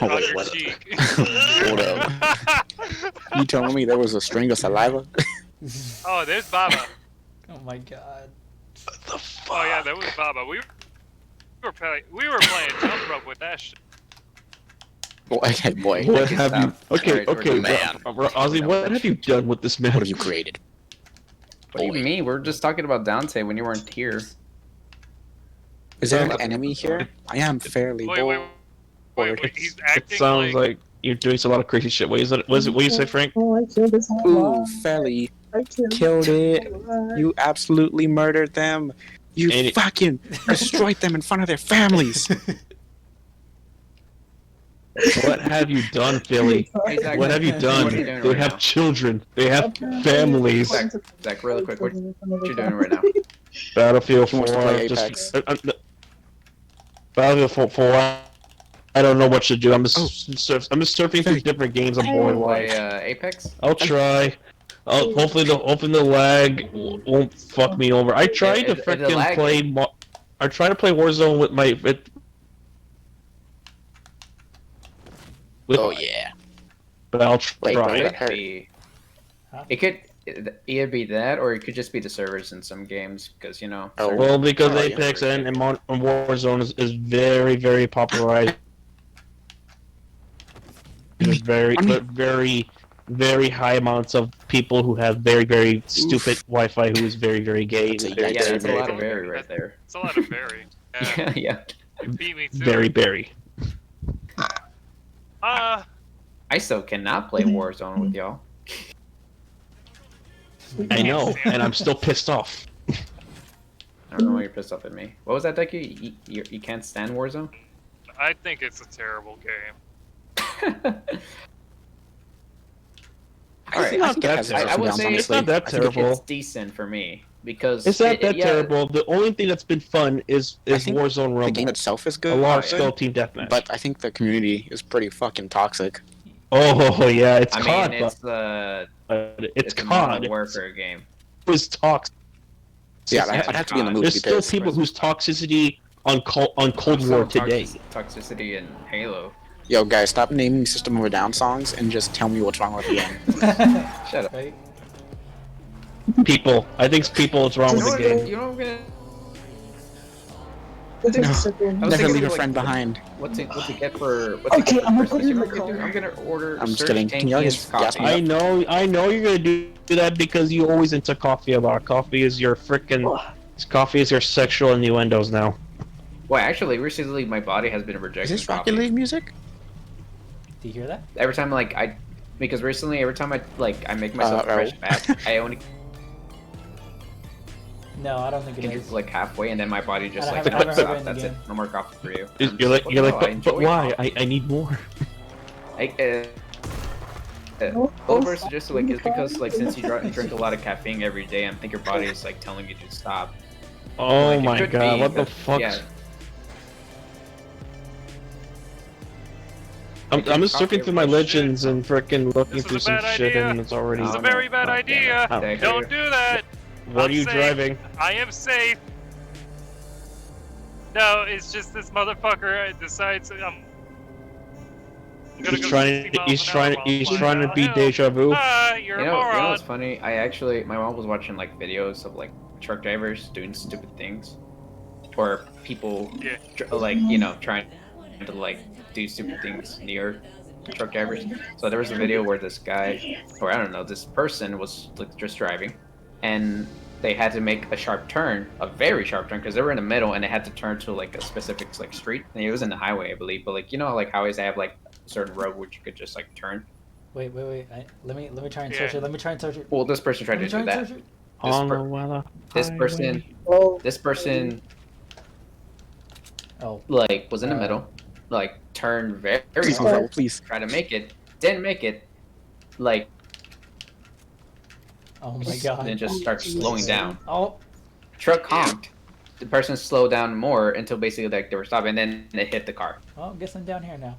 Oh, on wait, your what? cheek. Hold up. You telling me there was a string of saliva? Oh, there's Baba. oh my god. Oh yeah, that was Baba. We were playing jump rope with that shit. Okay, boy. What have you? Stop. Okay, Alright, we're okay, done. Man. Ozzy, what have you done with this man? What have you created? What do you mean? We're just talking about Dante when you weren't here. Is there an enemy here? I am fairly Wait, bored. he's It acting sounds like like you're doing a lot of crazy shit. What is it? What do you say, Frank? Oh, I killed this whole Ooh, lot. fairly I killed it. this whole lot. You absolutely murdered them. You And it- fucking destroyed them in front of their families. What have you done, Philly? Hey, Zach, What have you done? What are you doing They right have now? children. They have families. Zach, really quick, what you doing right now? Battlefield He 4. wants to play Just, Apex. Battlefield 4. I don't know what to do. I'm just Oh. I'm just surfing through different games. I'm bored. Play Why? Apex? I'll try. Hopefully the lag won't fuck me over. I tried to The freaking lag- play. I tried to play Warzone with my. Oh yeah. But I'll Wait, try. bro, It that could hurt. be. Huh? It could either be that, or it could just be the servers in some games, because you know. Oh, certain- Well, because Oh, yeah. Apex and Warzone is very, very popularized. There's very high amounts of people who have very, very stupid Wi-Fi who is very, very gay. That's a and very, Yeah, very, that's a very, lot of berry right there. it's a lot of berry. Yeah, Yeah, yeah. beat me too. very, very. I still cannot play Warzone with y'all. I know, and I'm still pissed off. I don't know why you're pissed off at me. What was that, Deku? You can't stand Warzone? I think it's a terrible game. Alright, not that I would terrible, say It's not that I think terrible. it's decent for me because It's not that yeah, terrible. The only thing that's been fun is I think Warzone The Rumble. game itself is A good, large yeah. scale team deathmatch. but I think the community is pretty fucking toxic. Oh yeah, it's I COD, mean it's it's a modern COD. warfare game. It's toxic. Yeah, I'd have to be in the mood There's to be still pissed. people whose toxicity on Cold There's War some today. toxicity in Halo. Yo, guys, stop naming System of a Down songs and just tell me what's wrong with the game. Shut up. Right? People, I think it's people. What's wrong with the game? You know what I'm gonna? It's No. just simple. I was Never thinking leave a like, friend behind. What to get for? Okay, I'm gonna put it in the You know what car. I'm gonna order. I'm just Surge kidding. Can y'all Tankian's just gas coffee. me I know you're gonna do that because you always into coffee a lot. Coffee is your freaking. Coffee is your sexual innuendos now. Well, actually, recently my body has been Is rejecting this coffee. Rocket League music? Do you hear that? Every time, because recently, every time I make myself oh. fresh fat, I only No, I don't think it can is. drink like halfway, and then my body just I like, haven't- I haven't stop, heard it in the that's it, game. no more coffee for you. You're I'm just like, what the hell, I but enjoy why? coffee. I need more. Oliver suggested like it's because like since you drink a lot of caffeine every day, I think your body is like telling you to stop. Oh Like, it my could god, be, what the but, fuck? yeah. I'm just Coffee surfing through my over legends and freaking looking This is through a some bad shit idea. and it's already. It's a No, very no, bad no, idea. damn it. Don't do that. What I'm are you safe. driving? I am safe. No, it's just this motherfucker decides I'm gonna He's go trying. 60 miles He's an trying. hour He's while trying to flying be down a hill. deja vu. Ah, you're You a know moron. what's funny? My mom was watching like videos of like truck drivers doing stupid things, or people Yeah. like trying to like do stupid things near truck drivers. So there was a video where this guy, or I don't know, this person was like just driving, and they had to make a sharp turn, a very sharp turn, because they were in the middle, and they had to turn to like a specific like street. And it was in the highway, I believe, but like like highways, they have like a certain road which you could just like turn. Wait. Let me try and Yeah. search it. Let me try and search it. Well, this person tried Let me to try do and that. search it. This, On per- the weather this highway. person, Oh, this person Oh, like was in the middle, like turned very Please, hard, bro, please. try to make it, didn't make it, like oh my and god. then just starts slowing down. Oh, Truck honked. The person slowed down more until basically like they were stopping, and then it hit the car. well, guess I'm down here now.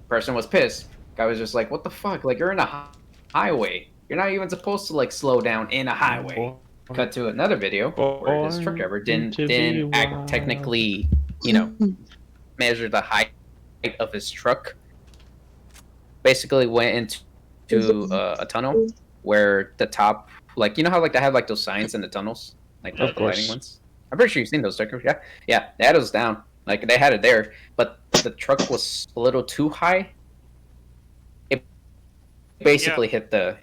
Person was pissed. Guy was just like, "What the fuck? Like you're in a highway. You're not even supposed to like slow down in a highway." Cut to another video where this truck driver didn't technically, measure the height of his truck. Basically went into a tunnel where the top, like how like they have like those signs in the tunnels, like the Of course. lighting ones. I'm pretty sure you've seen those stickers. Yeah, they had those down. Like they had it there, but the truck was a little too high, it basically hit the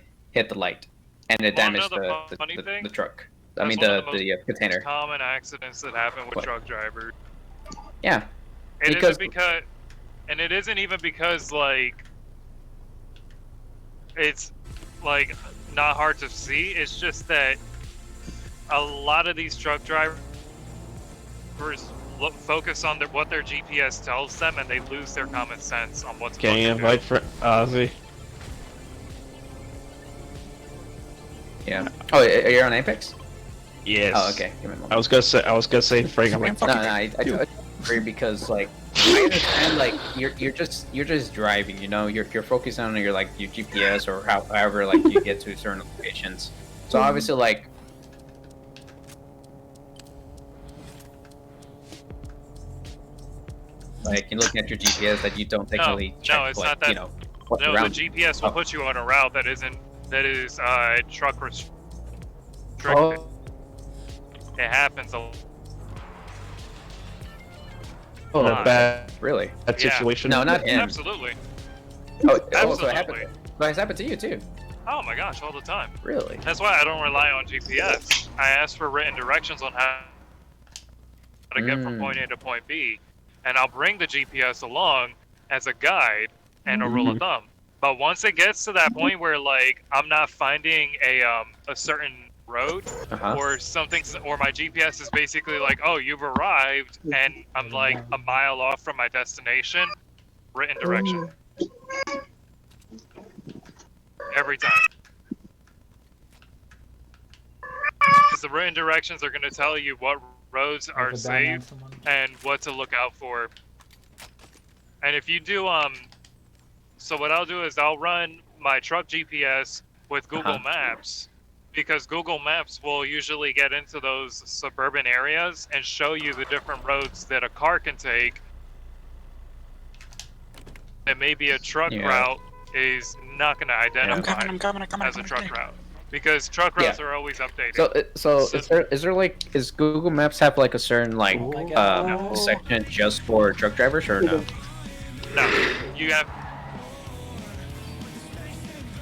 light, and it damaged the truck. I mean the container. Common accidents that happen with truck drivers. Yeah. It isn't because, and it isn't even because like it's like not hard to see. It's just that a lot of these truck drivers focus on what their GPS tells them, and they lose their common sense on what's. Can you invite for Ozzy? Yeah. Oh, you're on Apex? Yes. Oh, okay. I was gonna say Frank. I'm like, no, I agree because like I understand like you're just driving, you know, you're focused on your like your GPS or however like you get to certain locations. So obviously like you're looking at your GPS that you don't technically check. No, it's like, not that. You know, no, the GPS will put you on a route that is truck restricted. Oh. It happens a lot. Oh, bad. Really? That situation? No, not him. Absolutely. Oh, absolutely. So it happened. But it's happened to you too. Oh my gosh, all the time. Really? That's why I don't rely on GPS. I ask for written directions on how to get from point A to point B, and I'll bring the GPS along as a guide and a rule of thumb. But once it gets to that point where like I'm not finding a certain road or something, or my GPS is basically like, oh, you've arrived, and I'm like a mile off from my destination, written direction. Every time. Because the written directions are going to tell you what roads are safe and what to look out for. And if you do, so what I'll do is I'll run my truck GPS with Google Maps, because Google Maps will usually get into those suburban areas and show you the different roads that a car can take. And maybe a truck route is not going to identify as a truck route, because truck routes are always updated. So is Google Maps have like a certain like section just for truck drivers or no? No, you have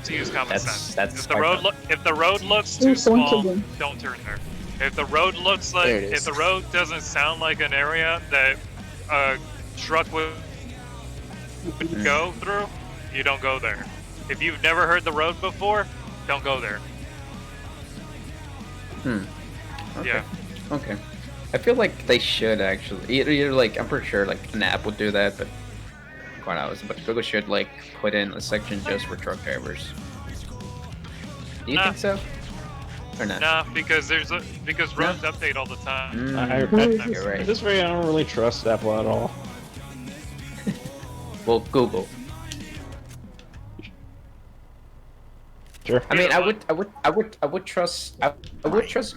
to use common sense. If the road looks too small, don't turn there. If the road looks like, if the road doesn't sound like an area that a truck would go through, you don't go there. If you've never heard the road before, don't go there. Okay. Yeah. Okay. I feel like they should actually. Either like I'm pretty sure like an app would do that, but quite honestly, but Google should like put in a section just for truck drivers. Do you think so? Or not? Nah, because roads update all the time. You're right. This way, I don't really trust Apple at all. Well, Google. Sure. I mean, I would trust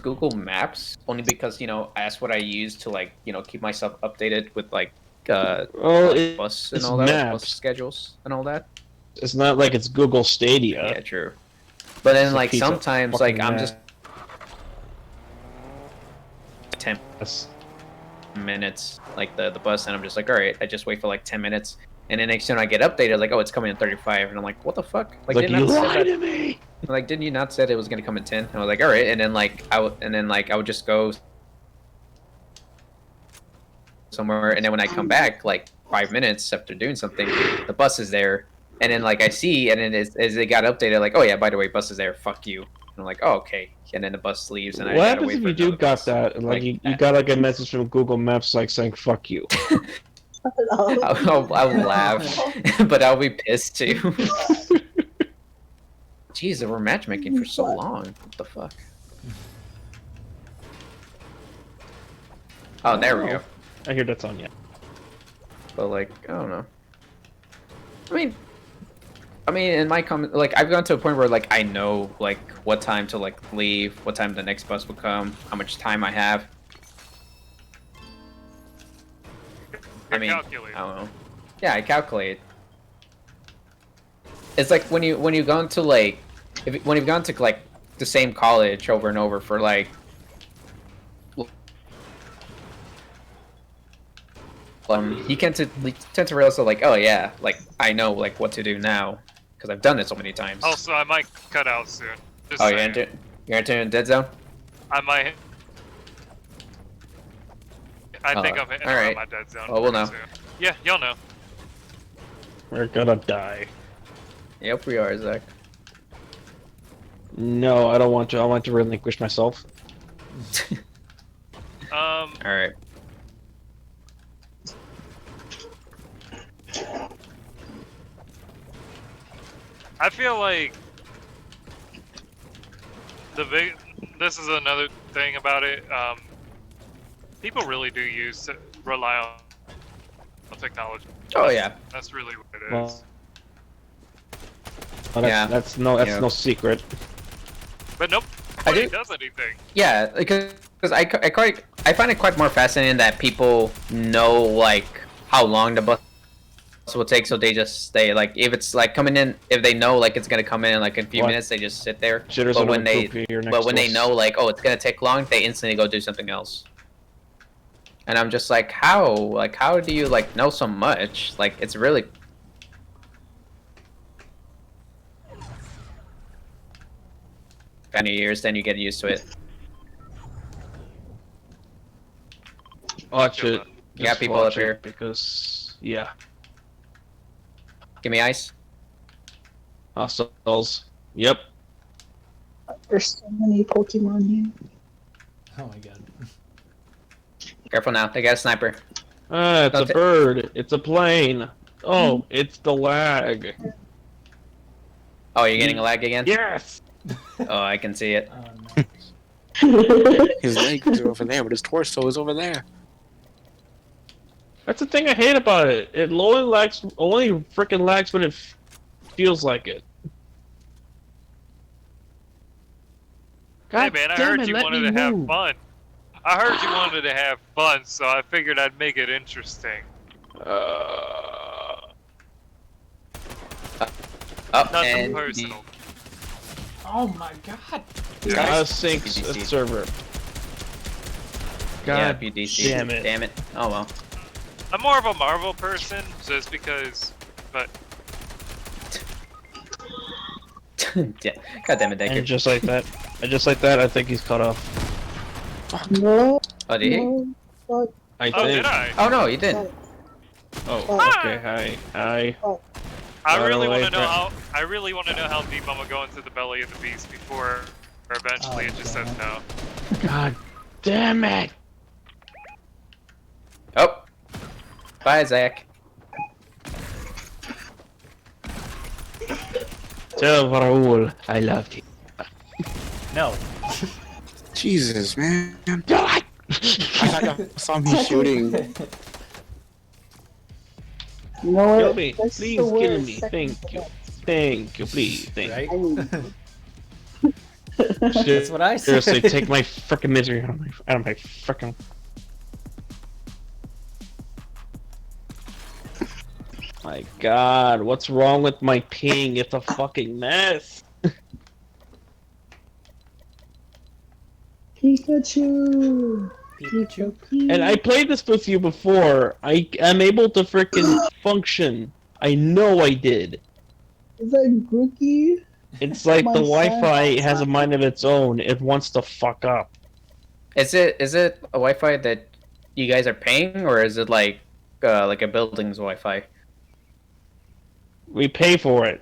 Google Maps only because that's what I use to like keep myself updated with like bus and all that, bus schedules and all that. It's not like it's Google Stadia. Yeah, true. But then like sometimes like I'm just 10 minutes like the bus, and I'm just like, all right, I just wait for like 10 minutes. And then next time I get updated, like, oh, it's coming in 35, and I'm like, what the fuck? Like you lied to me. Like, didn't you not said it was gonna come in 10? And I was like, all right. And then like I would just go somewhere, and then when I come back, like 5 minutes after doing something, the bus is there, and then like I see, and then as it got updated, like, oh yeah, by the way, bus is there. Fuck you. And I'm like, oh okay. And then the bus leaves, and what happens if you do got that? And like you got like a message from Google Maps like saying "fuck you." I'll laugh, but I'll be pissed too. Jeez, they were matchmaking for so long. What the fuck? Oh, there we go. I hear that's on yet. But like, I don't know. I mean, in my comment, like, I've gone to a point where like I know like what time to like leave, what time the next bus will come, how much time I have. I mean, I don't know. Yeah, I calculate. It's like when you've gone to like, when you've gone to like the same college over and over for like you tend to realize like, oh yeah, like I know like what to do now because I've done it so many times. Also, I might cut out soon. Just Oh, saying. you're entering dead zone. I might. I think Oh, I'm hitting alright. my dead zone. Oh, we'll pretty know. soon. Yeah, you'll know. We're gonna die. Yep, we are, Zach. No, I don't want to. I want to relinquish myself. All right. I feel like this is another thing about it. People really do rely on technology. Oh yeah. That's really what it is. Well, that's, Yeah. that's no secret. But nope, I nobody do- does anything. Yeah, because I find it quite more fascinating that people know like how long the bus will take, so they just stay. Like if it's like coming in, if they know like it's gonna come in like a few What? minutes, they just sit there. Jitters But on when the they poop here next but when to they us. know like, oh, it's gonna take long, they instantly go do something else. And I'm just like, how? Like how do you like know so much? Like it's really kind of years, then you get used to it. Watch it. You got Just people watch up here. it because yeah, Give me ice. hostiles. Yep. There's so many Pokemon here. Oh my god. Careful now, they got a sniper. Ah, it's Don't a bird. It's a plane. Oh, it's the lag. Oh, you're getting a lag again? Yes. Oh, I can see it. Oh no. His legs are over there, but his torso is over there. That's the thing I hate about it. It only freaking lags when it feels like it. Hey God man, I damn heard it, you let wanted me to have move. fun. I heard you wanted to have fun, so I figured I'd make it interesting. Oh, Nothing and personal. Oh my god. Gotta sync a server. Yeah, God PDC. damn it. Damn it. Oh well. I'm more of a Marvel person, just because. But Yeah. God damn it, Decker. And just like that, I think he's cut off. No, Oh, did he? no, fuck. I oh, think. did I? Oh no, you didn't. Oh, okay. Hi. I By really the way, want to know Brett- how. I really want to know how deep I'm gonna go into the belly of the beast before, or eventually Oh, it just says damn no. God damn it! Oh. Bye, Zach. Tell Raul I love you. No. Jesus, man. God! I thought y'all saw me shooting. You know what? Kill me. That's Please the kill worst me. second Thank you. event. Thank you, please. Thank Right? you. That's what I said. Seriously, take my freaking misery out of my freaking. My God, what's wrong with my ping? It's a fucking mess. Pikachu! Pikachu. And I played this with you before. I am able to freaking function. I know I did. Is that Grookey? It's like My the son. Wi-Fi has a mind of its own. It wants to fuck up. Is it a Wi-Fi that you guys are paying, or is it like a building's Wi-Fi? We pay for it.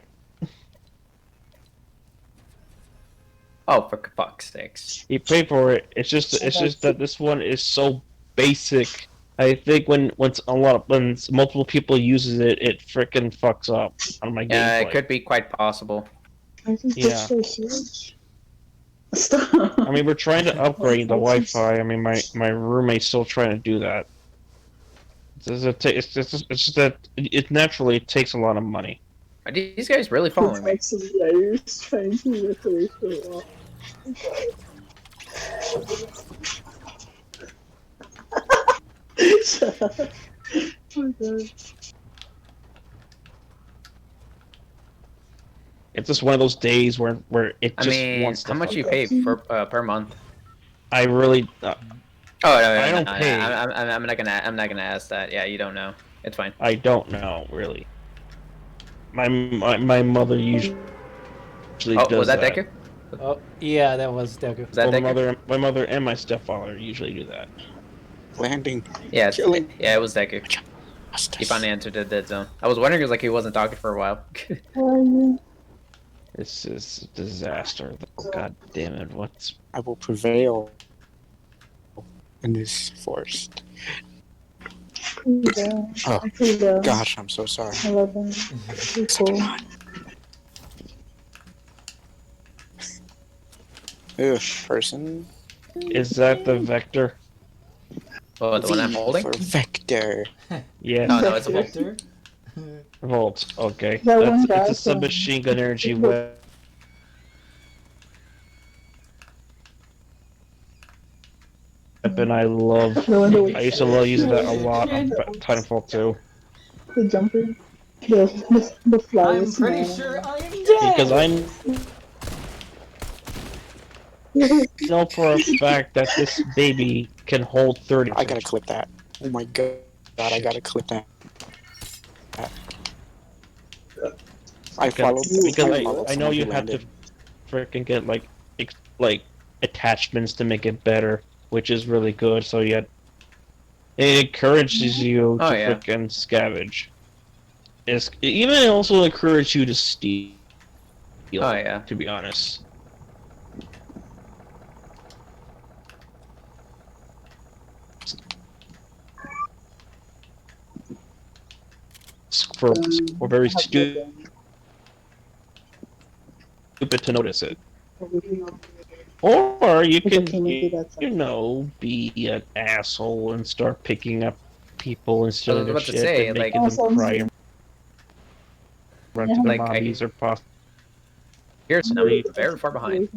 Oh, for fuck's sakes! You pay for it. It's just that this one is so basic. I think when multiple people uses it, it frickin' fucks up on my Yeah, gameplay. it could be quite possible. I think Yeah. that's so huge. Stop. I mean, we're trying to upgrade the Wi-Fi. I mean, my roommate's still trying to do that. It's just that it naturally takes a lot of money. Are these guys really following me? Actually, yeah, you're just trying to look away from it all. Shut up. Oh my god. It's just one of those days where it I just mean, wants to. how much you fuck pay up. for per month? I really. Oh no, I don't no, pay. I'm not gonna ask that. Yeah, you don't know. It's fine. I don't know really. My mother usually Oh, does was that that. Deku? Oh, yeah, that was Deku. Was that Well, Deku? my mother and my stepfather usually do that. Landing. Yeah, Killing. yeah, it was Deku. He finally entered the dead zone. I was wondering, because like he wasn't talking for a while. How are you? This is a disaster. God damn it! What's I will prevail in this forest. Yeah. Oh, I see them. gosh, I'm so sorry. I love them. They're cool. Ugh, person. is that the vector? Oh, the one I'm holding? For Vector. Yeah. No, it's a bolt. Vector? Volt. Okay. That one That's guy it's a from- submachine gun energy weapon. I love. The one that was- I used to love using that a lot on Titanfall 2 The jumper. The flyer. I'm pretty sure I am dead! because I know for a fact that this baby can hold 30. I gotta clip that. Oh my god, I gotta clip that. I followed because I know someone you who have to landed. freaking get like attachments to make it better, which is really good. So it encourages you Oh, to yeah. freaking scavenge. It even also encourages you to steal. Oh, yeah. To be honest. For very stupid to notice it. Or you can, you know, be an asshole and start picking up people instead I of was their about to shit say, and like- making them cry and run to the Like, lobbies or possibly. Here's I'm very far behind.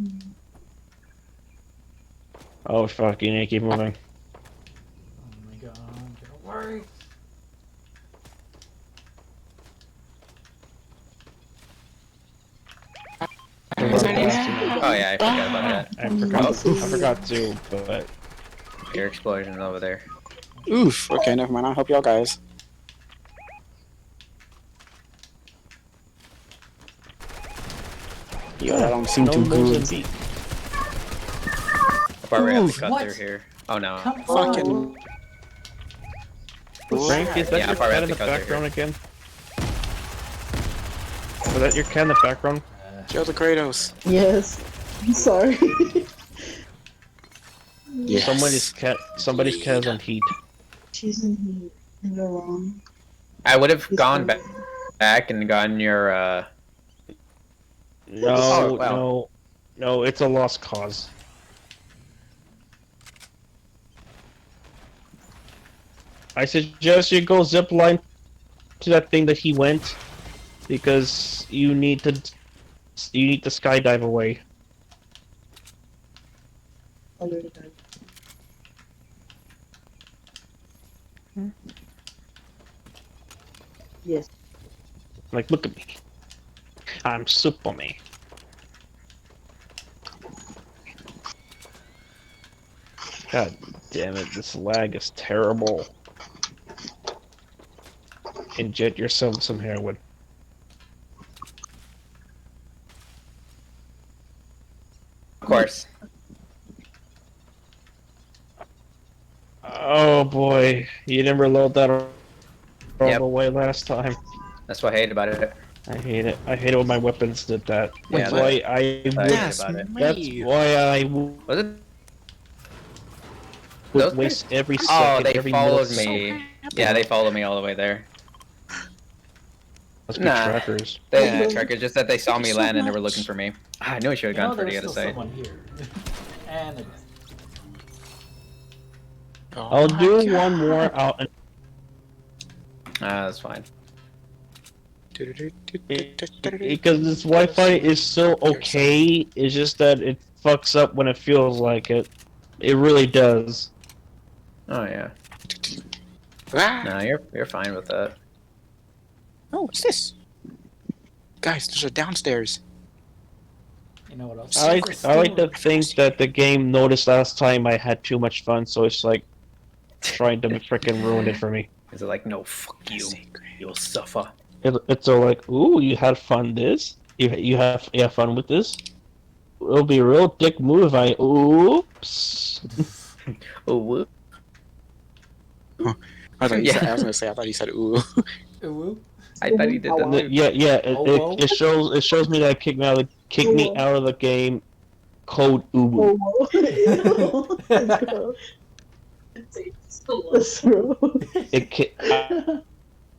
Oh fucking, I keep moving. Oh my god, get away! Oh yeah, I forgot about that. I forgot to, but Air explosion over there. Oof. Okay, never mind. I'll help y'all guys. Yo, that don't seem no too good. Mozambique. I'll probably have to cut What? through here. Oh no. Come Fucking. on! Frank, is that Yeah, I'll your probably cat have in to the cut through background again? Was that your cat in the background? Kill the Kratos. Yes. I'm sorry. Yes. Somebody's cat is on heat. She's in heat. You're wrong. I would have gone back and gotten your No, Oh, wow. no, it's a lost cause. I suggest you go zipline to that thing that he went, because you need to skydive away. Already died. Yes. Like, look at me. I'm Superman. God damn it, this lag is terrible. Inject yourself some heroin. of course. Oh boy, you didn't reload that all Yep. the way last time. That's what I hate about it. I hate it. I hate it when my weapons did that. Yeah, That's why I hate That's about it. That's why I would Was it? Those waste every Oh, second. they every followed millisecond. me. Yeah, they followed me all the way there. Must be Nah. trackers. They didn't track it, just that they saw me land and they were looking for me. I knew I should have You know gone for there the was other still side. someone here. And it I'll do one more out. That's fine. Because this Wi-Fi is so okay. It's just that it fucks up when it feels like it. It really does. Oh yeah. Ah! No, you're fine with that. Oh, what's this? Guys, there's a downstairs. You know what else? I like to think that the game noticed last time I had too much fun, so it's like trying to freaking ruin it for me. Is it like, no, fuck you. You'll suffer. It's all like, ooh, you had fun this? You have fun with this? It'll be a real dick move if I oops. Oh, I thought Yeah. I was gonna say, I thought he said ooh. Ooh. I thought he did that too. Yeah. Oh, It shows me that it kicked me out of the game. Code uwu. That's gross.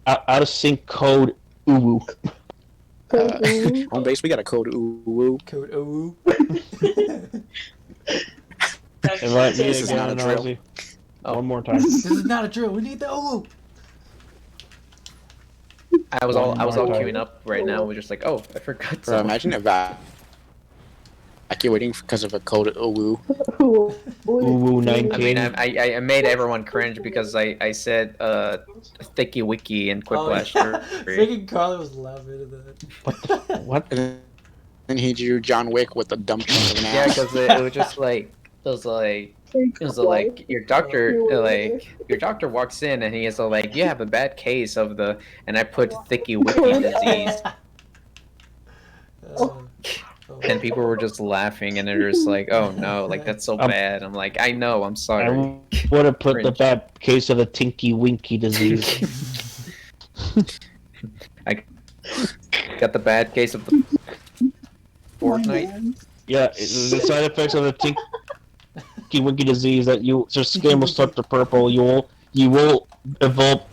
Out of sync code uwu. On base, we got a code ooh. Code ooh. Invite me This is not again, a drill. Ozzy. One more time. This is not a drill. We need the ooh. I was all One more queuing up right now. We're just like, oh, I forgot. Bro, imagine evacuating because of a code ooh. Uwu 19. I mean, I made everyone cringe because I said thicky wiki and quiplash. Freaking Carly was laughing at that. What? And then he drew John Wick with a dump truck of an Yeah, ass. because it was just like your doctor walks in and he is like, you have a bad case of the, and I put thicky wiki disease, and people were just laughing and they're just like, oh no, like that's so bad. I'm like, I know, I'm sorry. I would have put the Cringe. bad case of the Tinky Winky disease. I got the bad case of the Fortnite. Yeah, the side effects of the Tinky Winky disease that your skin will start to purple. You will develop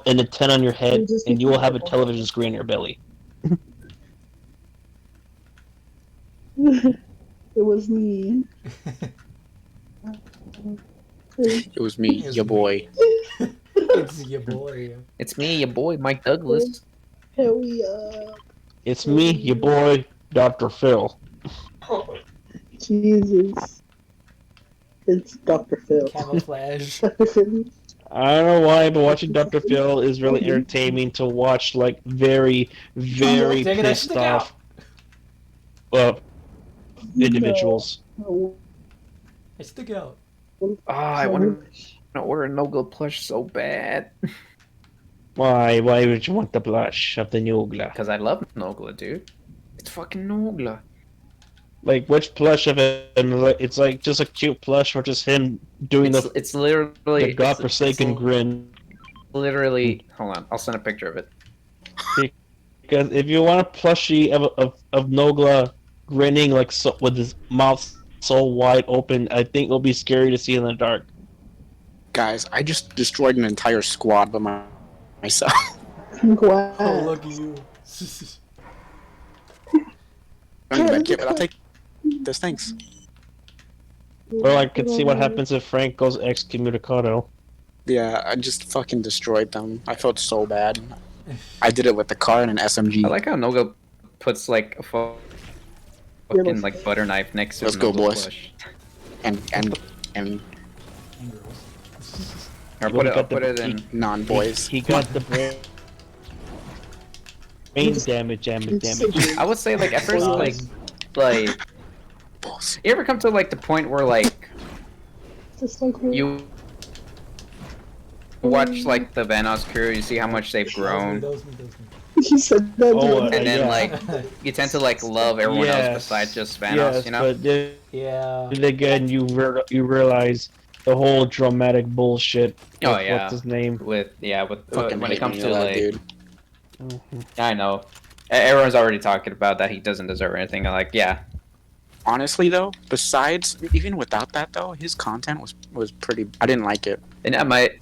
an antenna on your head, and you will have a television screen in your belly. It was me. It was me, your boy. It's your boy. It's me, your boy, Mike Douglas. Hell yeah. It's me, your boy, Dr. Phil. Jesus. It's Dr. Phil. Camouflage. Dr. Phil. I don't know why, but watching Dr. Phil is really entertaining to watch, like, very, very Taking that pissed stick off individuals. No. I stick out. Oh, I want to order a no-go plush so bad. Why would you want the blush of the Nugla? Because I love Nogla, dude. It's fucking Nogla. Like, which plush of it? And it's like just a cute plush, or just him doing It's literally the godforsaken grin. Literally, hold on, I'll send a picture of it. Because if you want a plushie of Nogla grinning like so, with his mouth so wide open, I think it'll be scary to see in the dark. Guys, I just destroyed an entire squad by myself. Wow. Oh, look at you. I don't even but I'll take this. Thanks. Well, I could see what happens if Frank goes excommunicado. Yeah, I just fucking destroyed them. I felt so bad. I did it with the car and an SMG. I like how Nogla puts like a fucking like butter knife next to Let's his go, Nogla boys. plush. and Or I'll put it in. non-boys. He got the brain damage. I would say like at first like you ever come to like the point where like Just like me. you watch like the Vanoss crew, you see how much they've grown, She said that. Oh, and then yeah. like you tend to like love everyone else Yes. besides just Vanoss, Yes, you know? but then Yeah. again, you realize the whole dramatic bullshit. Oh, of yeah. What's his name? With Fucking when it hate comes me, to that like, dude. I know everyone's already talking about that he doesn't deserve anything. I'm like, yeah, Honestly, though, besides even without that though, his content was pretty. I didn't like it. and I might.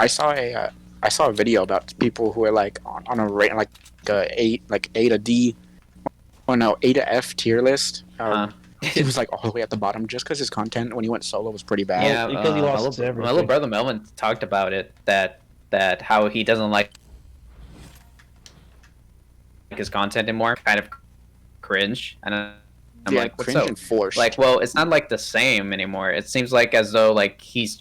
I saw a video about people who are like on a rate like A to D, or no A to F tier list. He was like all the way at the bottom just because his content when he went solo was pretty bad. Yeah, because he lost my little everything. brother Melvin talked about it that how he doesn't like his content anymore, kind of cringe, and I'm Yeah, like, what's cringe up? and forced. Like, well, it's not like the same anymore. It seems like as though like he's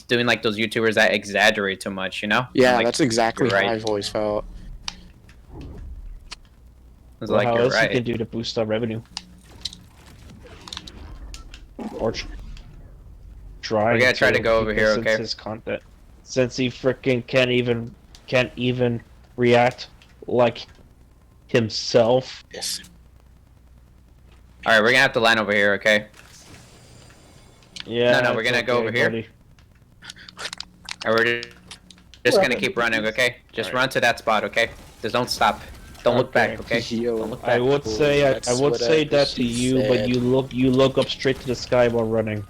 doing like those YouTubers that exaggerate too much, you know? Yeah, I'm like, that's exactly you're how right. I've always felt. It's Well, like how you're else you right. can do to boost up revenue? or trying. We're gonna try to go over here, since okay? His content, since he freaking can't even react like himself. Yes. All right, we're gonna have to line over here, okay? Yeah. No, we're gonna go over here. buddy. And we're just gonna keep running, okay? Just run to that spot, okay? Just don't stop. Don't look back, okay? Yo, Don't look back. I would say That's I would what say that to she you, but said. you look up straight to the sky while running.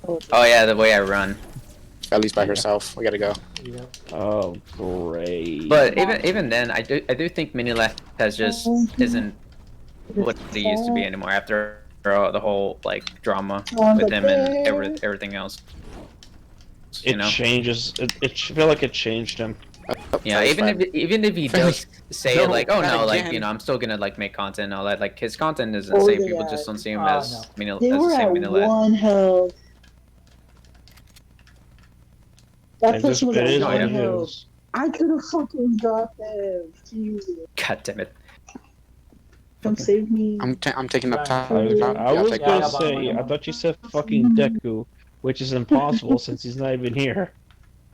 Oh yeah, the way I run. At least by herself. We gotta go. Yep. Oh great. But even then, I do think mini left has just isn't what they used to be anymore after the whole like drama with them and everything else. You it know? changes. I feel like it changed him. Yeah, even if he does say No, like, oh not no, like again. I'm still gonna like make content and all that. Like his content is the same. People just don't see him Oh, as no. mini They as were the same at mini left. 1 health. That It just person was it at is 1 what it health. is. I could have fucking got them. Jesus. God damn it! Come save me. I'm taking up top. I was take gonna top. say I thought you said fucking Deku, which is impossible since he's not even here.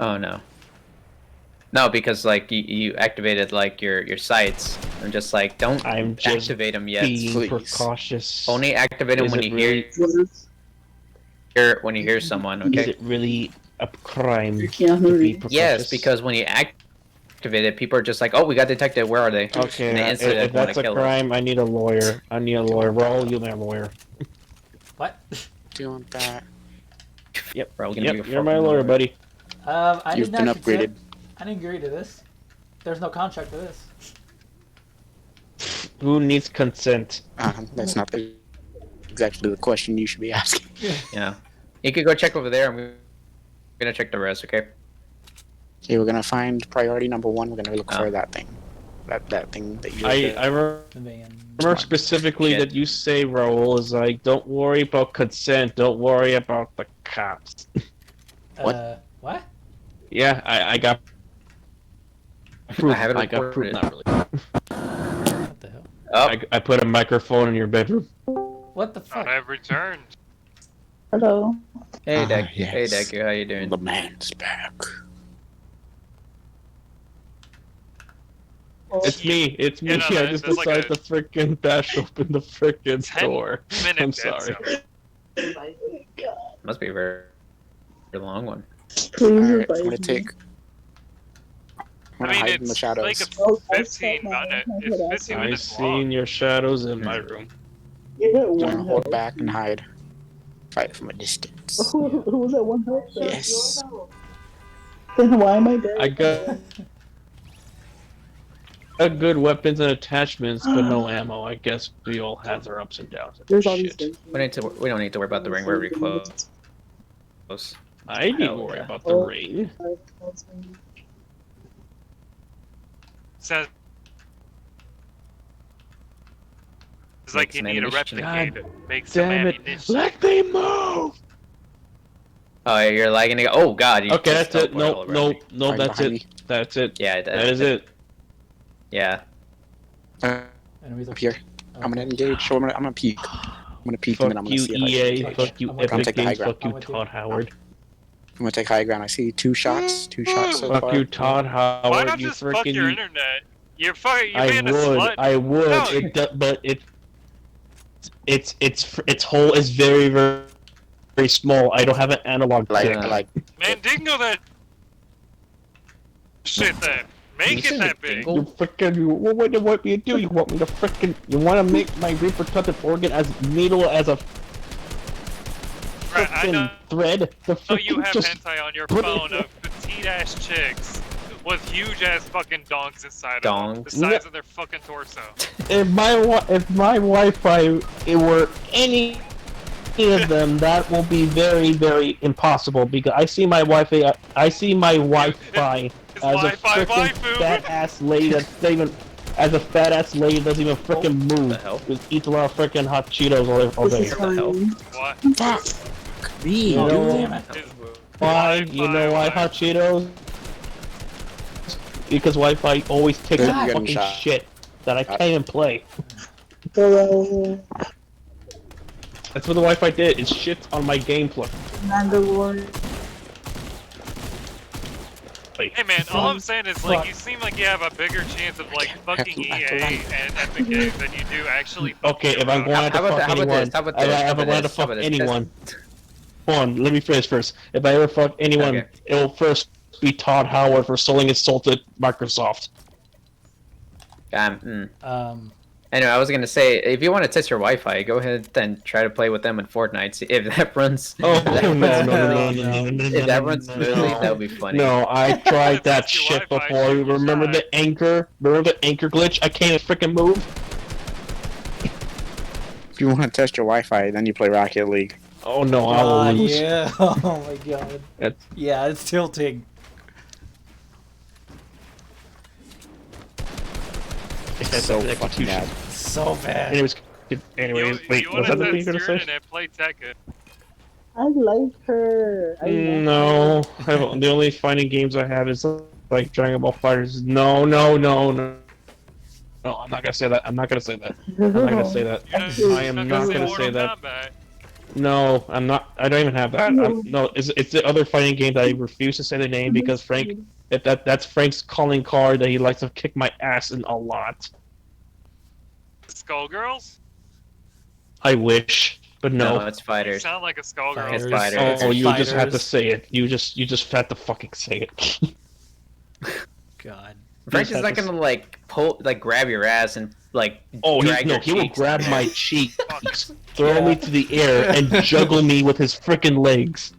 Oh no. No, because like you activated like your sights. I'm just like don't I'm just activate them yet. being Please. precautious. Only activate them Is when it you really- hear someone. Is Okay. it really a crime You can't to be hurry. precautious? Yes, because when you activate it, people are just like, oh, we got detected. Where are they? Okay, And they if instantly like, wanna that's a kill us. crime, I need a lawyer. I need a lawyer. Roll, you're my lawyer. What? Doing that. Yep, Bro, we're gonna be yep, a you're my fucking lawyer, lawyer. buddy. I You've did been not upgraded. consent. I didn't agree to this. There's no contract to this. Who needs consent? That's not exactly the question you should be asking. Yeah. You could go check over there. I'm gonna check the rest. Okay. Okay, we're gonna find priority number 1. We're gonna look Oh. for that thing. That thing that you. I remember The man. specifically Shit. that you say, Raul, is like, don't worry about consent, don't worry about the cops. What? What? Yeah, I got proof. I have it I got proof, recorded. not really. What the hell? Oh, I put a microphone in your bedroom. What the fuck? I've returned. Hello. hey Ah, Deck. yes. Hey Deku, how you doing? The man's back. It's me. It's me. Yeah, no, I just there's like decided a- to frickin' bash open the frickin' 10 door. Minute I'm dead sorry. zone. Oh my God. Must be a very long one. Please Alright, I'm revive gonna me. take. I'm I gonna mean, hide in the it's shadows. like a Oh, I 15 saw my- minute. my It's head 15 I've minutes long. seen your shadows in my room. You're at I'm 1 gonna health. hold back and hide. Fight from a distance. Who was at 1 health? Yes. Then why am I dead? I got good weapons and attachments, but no ammo. I guess we all have our ups and downs. And There's all these shit. things. We don't need to worry about the ring. We're already close. I need to Hell worry yeah. about the ring. Says it's like Make you some need a ammunition. replicator to make some Damn it! ammunition. Let me move. Oh, you're lagging again. Oh God. You Okay, just that's it. teleported No, all around no, me. no. Hide That's behind it. That's it. Yeah, That is it. Yeah. Enemies Up here. I'm gonna engage. So I'm gonna peek. I'm gonna peek and then I'm Fuck gonna you, see if I EA. can. Fuck you, I'm gonna Epic take the high Games. ground. Fuck you, I'm with you. Todd Howard. I'm gonna take high ground. I see 2 shots. 2 shots so Fuck far. you, Todd Why Howard. not You just fuck your freaking. internet? You're fucking. You're I being a would. slut. I would. No. But its hole is very, very, very small. I don't have an analog Like, stick. like, Man, dingo that shit then. You Make it said that it, big. dingo? You freaking. What do you want me to do? You want me to freaking. You want to make my reproductive organ as needle as a Right, I know. freaking thread? The So you freaking have just. hentai on your put it- phone of petite ass chicks with huge ass fucking dongs inside of them, the Dongs? size of their fucking torso. If my Wi-Fi it were any of them, that will be very, very impossible because I see my Wi-Fi. I see my Wi-Fi It's as a Wi-Fi freaking waifu. fat ass lady that's not even. As a fat ass lady doesn't even freaking move. the hell? Just eats a lot of freaking hot Cheetos all This day. is the hell? fine. What? fuck me, You know dude. Damn it. Is why? You know why hot Cheetos? Because Wi-Fi always takes You're a getting fucking shot. Uh, shit. that I can't even play. Hello. You're getting shot. Fuck you, Wi-Fi. You're getting shot. That's what the Wi-Fi did. It shits on my gameplay. Mandalorian. Hey man, all I'm saying is like you seem like you have a bigger chance of like fucking EA and Epic Games than you do actually. Okay, if I'm going to fuck anyone, if I'm going to fuck anyone, hold on, let me finish first. If I ever fuck anyone, Okay. it will first be Todd Howard for selling insulted Microsoft. Anyway, I was gonna say, if you want to test your Wi-Fi, go ahead and try to play with them in Fortnite. See if that runs. Oh if that no, runs- no. If that runs smoothly, that would be funny. No, I tried that Test your shit Wi-Fi, before. shoot your Remember shot. the anchor? Remember the anchor glitch? I can't freaking move. If you want to test your Wi-Fi, then you play Rocket League. Oh no, I'll lose. Yeah. Oh my god. That's- Yeah, it's tilting. It's so fucking bad. So bad. Anyways, You wait, want was that to the thing you were test gonna your say? internet? Play Tekken. I like her. I like No, the only fighting games I have is like Dragon Ball Fighters. No. No, I'm not gonna say that. I'm not gonna say that. I'm not gonna say that. I am not gonna say that. No, I'm not. I don't even have that. No, it's the other fighting game that I refuse to say the name because Frank. That's Frank's calling card that he likes to kick my ass in a lot. Skullgirls? I wish, but no. No, it's You fighters. sound like a Skullgirl. It's fighters. Oh, you just have to Fighters. say it. You just have to fucking say it. God. Frank Just is have not to gonna like pull, like grab your ass and like Oh, drag your he will cheeks. grab my cheeks, throw me to the air, and juggle me with his freaking legs.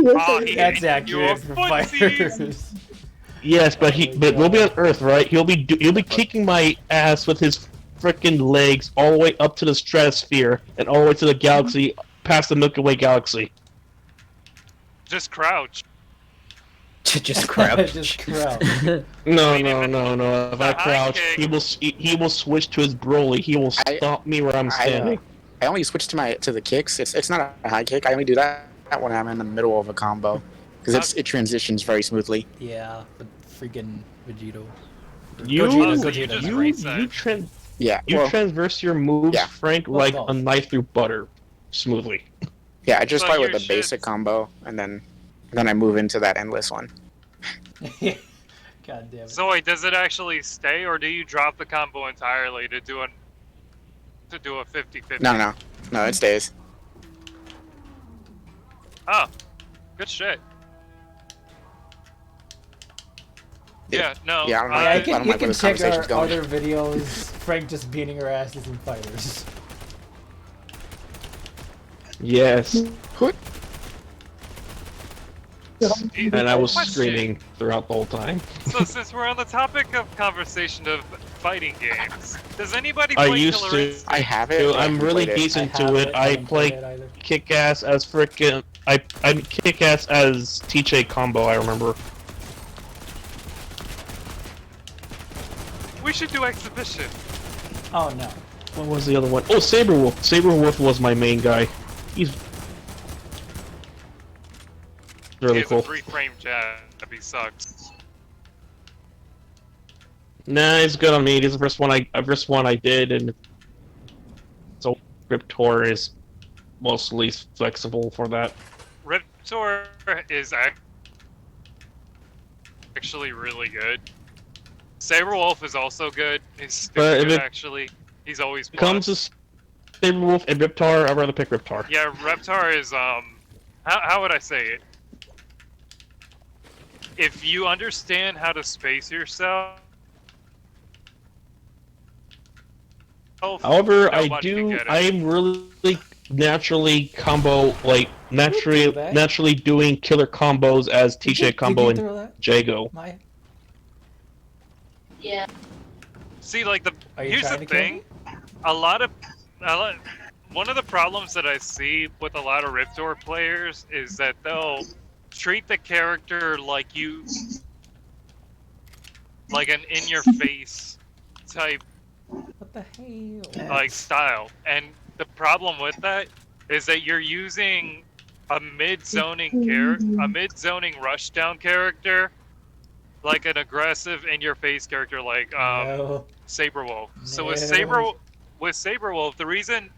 Oh, he That's hit your accurate for footsies. fighters. Yes, but we'll be on Earth, right? He'll be kicking my ass with his freaking legs all the way up to the stratosphere and all the way to the galaxy, past the Milky Way galaxy. Just crouch. Just crouch. Just crouch. No. If I high crouch, kick. he will switch to his Broly. He will stomp me where I'm standing. I only switch to the kicks. It's not a high kick. I only do that when I'm in the middle of a combo because it transitions very smoothly. Yeah, but freaking Vegito. You Gogeta. transverse your moves, Yeah. Frank, Well, like both. a knife through butter, smoothly. Yeah, I just So play with your the basic combo and then I move into that endless one. God damn it. So wait, does it actually stay, or do you drop the combo entirely to do a 50-50? No, it stays. Oh, good shit. Yeah, no. Yeah, I don't know. Yeah, I you don't can like where this check our conversation's going. other videos. Frank just beating her asses in fighters. Yes. And I was Question. screaming throughout the whole time. So since we're on the topic of conversation of fighting games, does anybody I play used Killer to. Instinct? I have it. Dude, but I I'm haven't really played it. decent I to it. I haven't played play it either. kick ass as frickin' I'm kick ass as TJ combo. I remember. We should do exhibition. Oh no. What was the other one? Oh, Saberwolf. Saberwolf was my main guy. He's really He has cool. a 3-frame jab. He sucks. Nah, it's good on me. This is the first one I did, and so Riptor is mostly flexible for that. Riptor is actually really good. Saberwolf is also good. He's But if good, it actually. He's always When it comes plus. to Saberwolf and Riptar, I'd rather pick Riptar. Yeah, Reptar is how would I say it? If you understand how to space yourself. However, nobody can get it. I'm really naturally combo, like naturally doing killer combos as TJ combo and Jago. Maya? Yeah. See, like Are you here's trying the to kill thing. One of the problems that I see with a lot of Riptor players is that they'll treat the character like an in-your-face type What the hell? like style, and the problem with that is that you're using a mid-zoning rushdown character, like an aggressive in-your-face character like No. Saberwolf. So No. with Saberwolf, the reason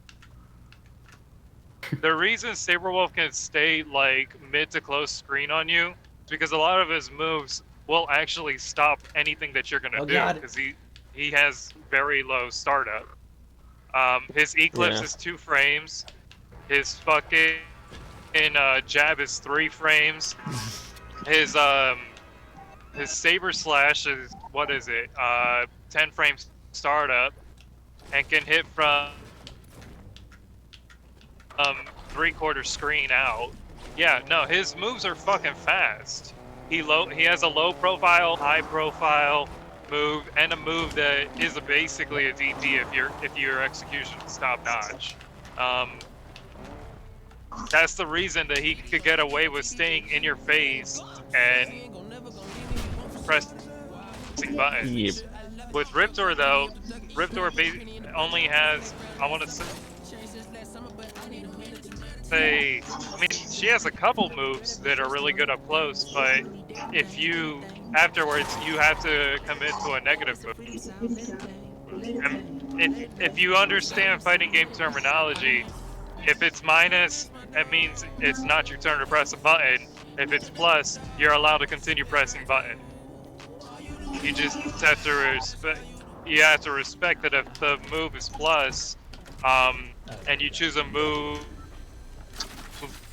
The reason Saberwolf can stay like mid to close screen on you is because a lot of his moves will actually stop anything that you're gonna do God. because he has very low startup. His Eclipse Yeah. is 2 frames. His fucking jab is 3 frames. His Saber Slash is, what is it? 10 frames startup, and can hit from 3/4 screen out. Yeah, no, his moves are fucking fast. He has a low profile, high profile move, and a move that is basically a DP if your execution is top notch. That's the reason that he could get away with staying in your face and pressing buttons. Yep. With Riptor though, Riptor only has, I want to say, I mean, she has a couple moves that are really good up close, but if you, afterwards, you have to commit to a negative move. And if you understand fighting game terminology, if it's minus, it means it's not your turn to press a button. If it's plus, you're allowed to continue pressing button. You just have to respect that if the move is plus, and you choose a move,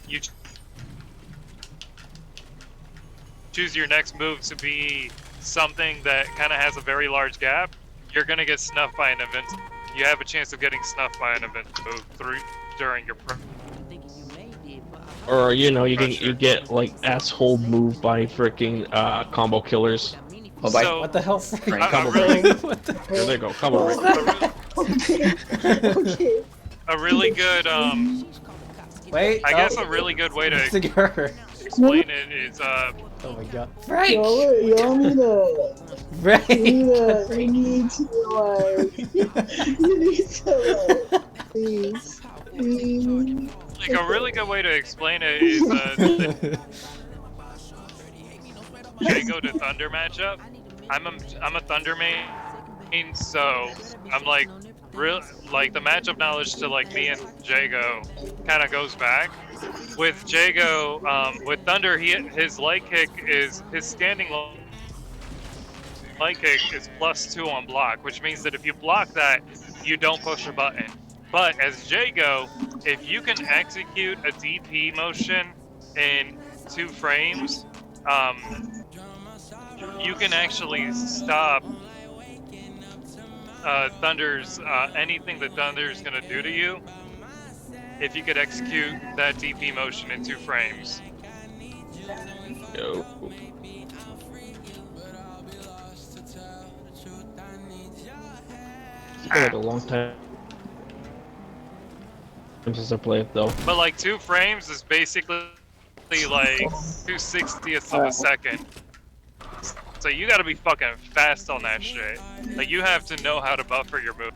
you choose your next move to be something that kind of has a very large gap, you're gonna get snuffed by an event. You have a chance of getting snuffed by an event move during your Or you get like asshole moved by freaking combo killers. So, What the hell? what the, There they go, combo break. Okay. a really good Wait. I guess a really good way to Cigar. explain it is Oh my god. Frank. Y'all need to. Frank. You need to like. You need to like. Please. like a really good way to explain it is the Jago to Thunder matchup. I'm a Thunder main, so I'm like like the matchup knowledge to like me and Jago kind of goes back. With Jago, with Thunder, his light kick is his standing light kick is +2 on block, which means that if you block that, you don't push a button. But as Jago, if you can execute a DP motion in 2 frames, you can actually stop Thunder's anything that Thunder's gonna do to you. If you could execute that DP motion in 2 frames. Yo. It's been like a long time since I played though. But like 2 frames is basically like 2/60ths of a second. So you gotta be fucking fast on that shit. Like you have to know how to buffer your move.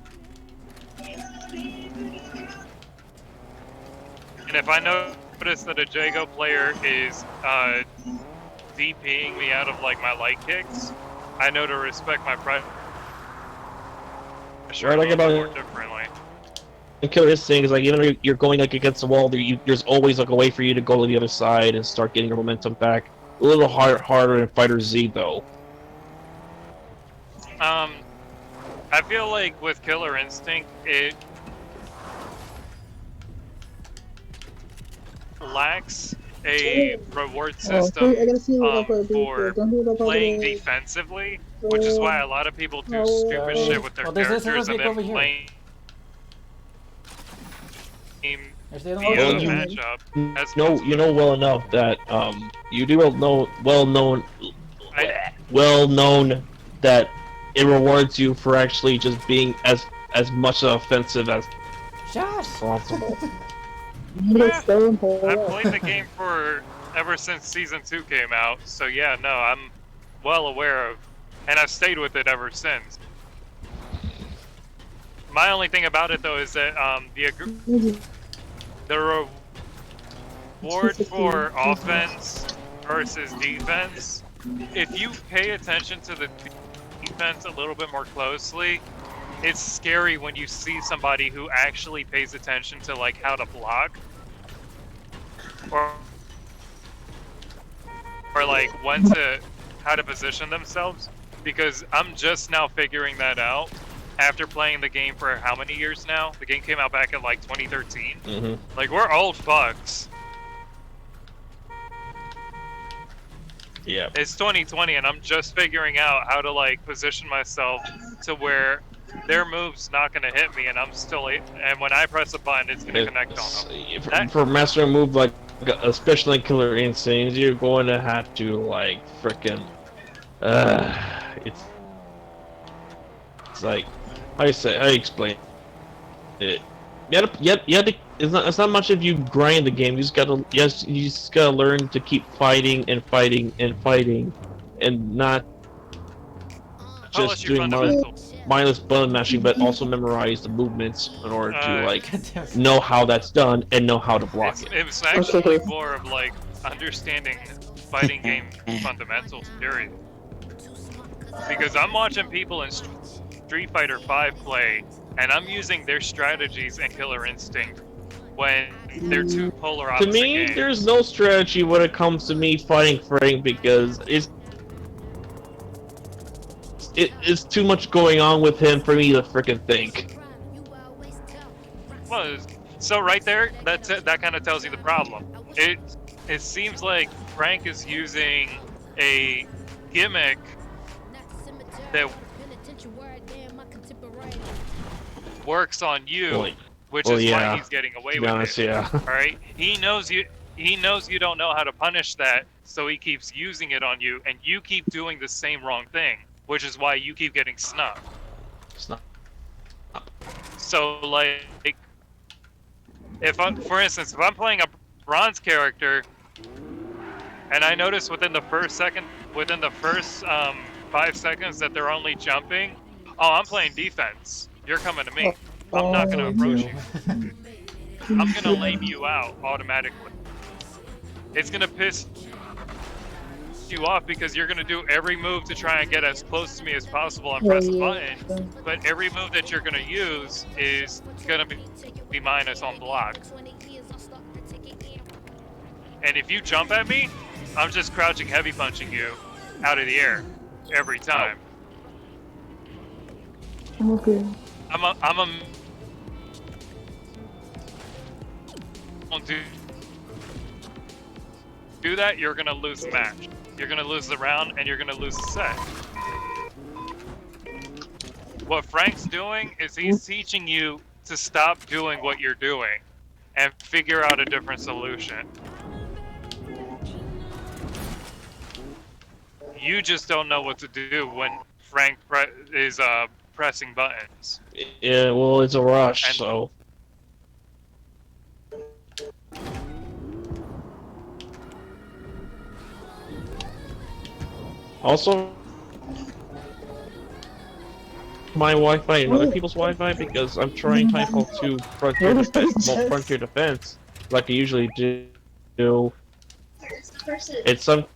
And if I notice that a Jago player is DPing me out of like my light kicks, I know to respect my pressure Right, like a little about- more differently. The killer's thing is like even though you're going like against the wall, there's always like a way for you to go to the other side and start getting your momentum back. A little harder in Fighter Z though. I feel like with Killer Instinct, it lacks a reward system I gotta see what for don't do it like all the playing way. defensively, which is why a lot of people do stupid shit with their Oh, there's this characters and over then here. playing There's the other the one. Well, other you- matchup. As No, you know well enough that you do well known that it rewards you for actually just being as much offensive as Josh. possible. It's so I've important. played the game for ever since Season 2 came out, so yeah, no, I'm well aware of, and I've stayed with it ever since. My only thing about it though is that the reward for offense versus defense, if you pay attention to the defense a little bit more closely, it's scary when you see somebody who actually pays attention to like how to block or like how to position themselves, because I'm just now figuring that out after playing the game for how many years now? The game came out back in like 2013. Mm-hmm. Like, we're old fucks. Yeah. It's 2020 and I'm just figuring out how to like position myself to where their move's not gonna hit me and I'm still and when I press a button it's gonna connect on them. For mastering a move like especially Killer Instincts, you're going to have to like frickin' it's like how you explain it. It's not much if you grind the game. You just gotta learn to keep fighting and fighting and fighting, and not just doing mindless button mashing, but also memorize the movements in order to like know how that's done and know how to block it. It's actually more of like understanding fighting game fundamentals, period. Because I'm watching people in Street Fighter V play, and I'm using their strategies and Killer Instinct when they're two polar opposite To me, games. there's no strategy when it comes to me fighting Frank because it's too much going on with him for me to frickin' think. Well, so right there, that kind of tells you the problem. It seems like Frank is using a gimmick that works on you, which is why he's getting away with it. Yeah. All right, he knows you don't know how to punish that, so he keeps using it on you, and you keep doing the same wrong thing, which is why you keep getting snubbed. So like, for instance, if I'm playing a bronze character, and I notice within the first 5 seconds that they're only jumping, oh, I'm playing defense. You're coming to me. I'm not gonna approach you. I'm gonna lame you out automatically. It's gonna piss you off because you're gonna do every move to try and get as close to me as possible and press a button, but every move that you're gonna use is gonna be minus on block. And if you jump at me, I'm just crouching heavy punching you out of the air every time. Okay. Do that, you're gonna lose the match. You're gonna lose the round, and you're gonna lose the set. What Frank's doing is he's teaching you to stop doing what you're doing and figure out a different solution. You just don't know what to do when Frank is pressing buttons. Yeah, well, it's a rush, so. Also, my Wi-Fi and other people's Wi-Fi because I'm trying Titanfall 2 Frontier Defense like I usually do. It's sometimes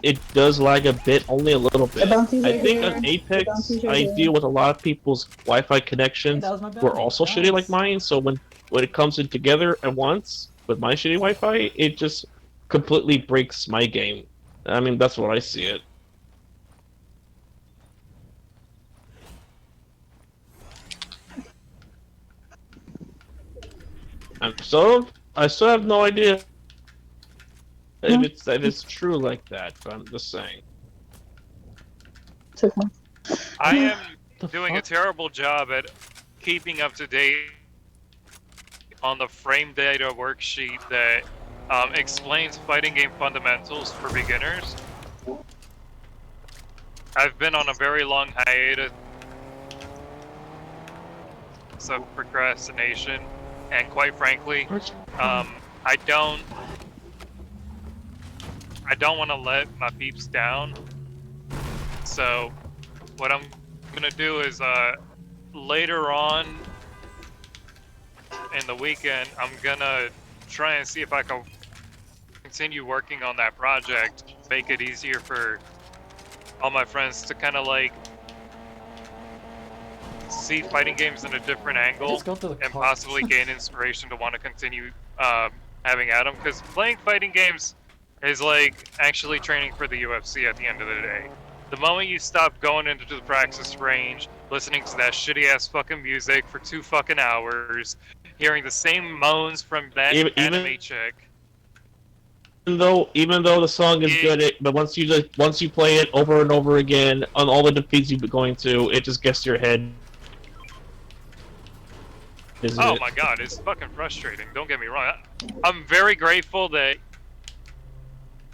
it does lag a bit, only a little bit. I think on Apex, I deal with a lot of people's Wi-Fi connections who are also shitty like mine, so when it comes in together at once with my shitty Wi-Fi, it just completely breaks my game. I mean, that's what I see it. And so, I still have no idea if it's true like that, but I'm just saying. I am doing a terrible job at keeping up to date on the frame data worksheet that explains fighting game fundamentals for beginners. I've been on a very long hiatus of procrastination, and quite frankly, I don't want to let my peeps down. So what I'm gonna do is later on in the weekend, I'm gonna try and see if I can continue working on that project, make it easier for all my friends to kind of like see fighting games in a different angle and possibly gain inspiration to want to continue having Adam, because playing fighting games is like actually training for the UFC at the end of the day. The moment you stop going into the practice range, listening to that shitty ass fucking music for 2 fucking hours, hearing the same moans from that anime chick. Even though the song is good, but once you play it over and over again on all the defeats you've been going to, it just gets to your head. Oh my god, it's fucking frustrating. Don't get me wrong. I'm very grateful that,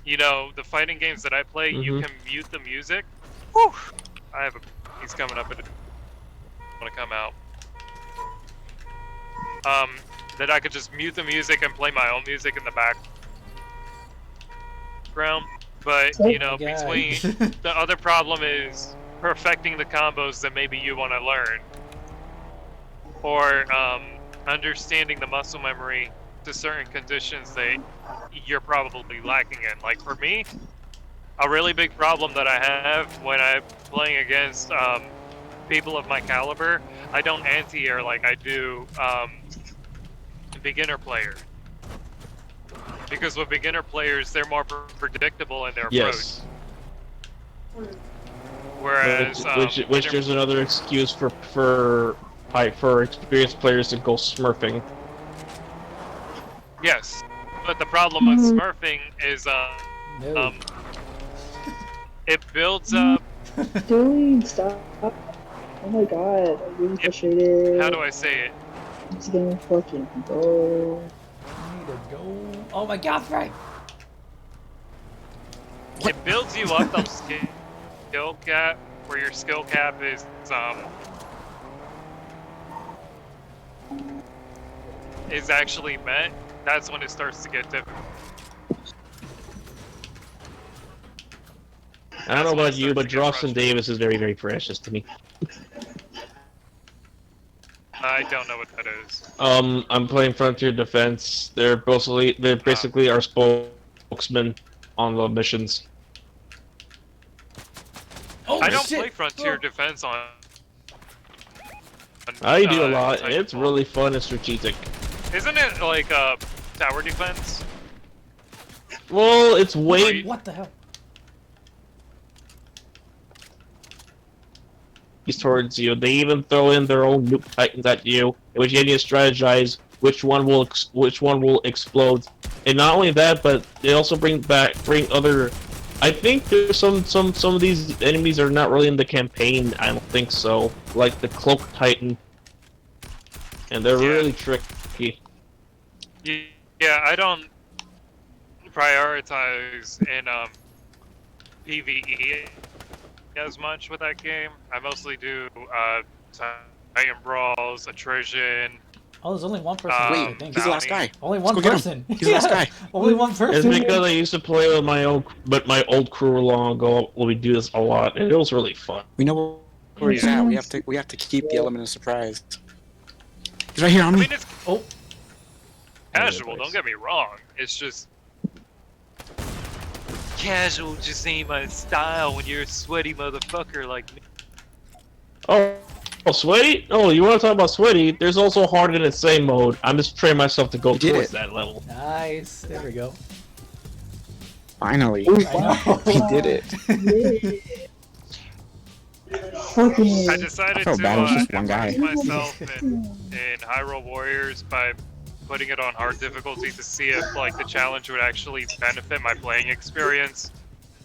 you know, the fighting games that I play, you can mute the music. Whew! He's coming up. Want to come out. That I could just mute the music and play my own music in the background. But, you know, between the other problem is perfecting the combos that maybe you want to learn. Or understanding the muscle memory to certain conditions that you're probably lacking in. Like for me, a really big problem that I have when I'm playing against people of my caliber, I don't anti-air like I do beginner player. Because with beginner players, they're more predictable in their approach. Whereas, which there's another excuse for experienced players to go smurfing. Yes, but the problem with smurfing is it builds up. Dude, stop! Oh my god, I'm really frustrated. How do I say it? It's gonna fucking go. I need to go. Oh my god, Frank! It builds you up the skill cap, where your skill cap is actually met. That's when it starts to get difficult. I don't know about you, but Drawson Davis is very, very precious to me. I don't know what that is. I'm playing Frontier Defense. They're basically our spokesman on the missions. I don't play Frontier Defense on. I do a lot. It's really fun and strategic. Isn't it like tower defense? Well, it's way. What the hell? Towards you. They even throw in their own nuke titans at you, in which you need to strategize which one will explode. And not only that, but they also bring other. I think there's some of these enemies are not really in the campaign. I don't think so. Like the cloak titan, and they're really tricky. Yeah, I don't prioritize in PvE as much with that game. I mostly do Titan Brawls, Attrition. Oh, there's only one person. Wait, he's the last guy. Only one person. He's the last guy. Only one person. It's because I used to play with my old crew long ago. We do this a lot, and it was really fun. We know where he's at. We have to keep the element of surprise. He's right here on me. I mean, it's casual. Don't get me wrong. It's just casual. Just ain't my style when you're a sweaty motherfucker like me. Oh, sweaty? Oh, you want to talk about sweaty? There's also hard in the same mode. I'm just training myself to go towards that level. Nice. There we go. Finally. Ooh, We did it. I decided to immerse myself in Hyrule Warriors by putting it on hard difficulty to see if like the challenge would actually benefit my playing experience.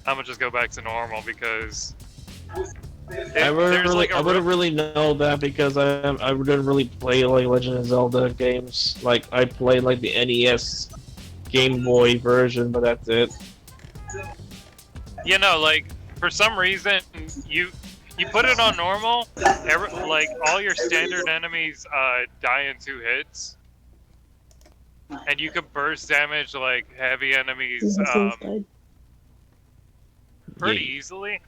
I'm gonna just go back to normal because I wouldn't really know that because I wouldn't really play like Legend of Zelda games. Like I played like the NES Game Boy version, but that's it. You know, like for some reason you put it on normal, like all your standard enemies die in 2 hits, and you can burst damage like heavy enemies pretty easily.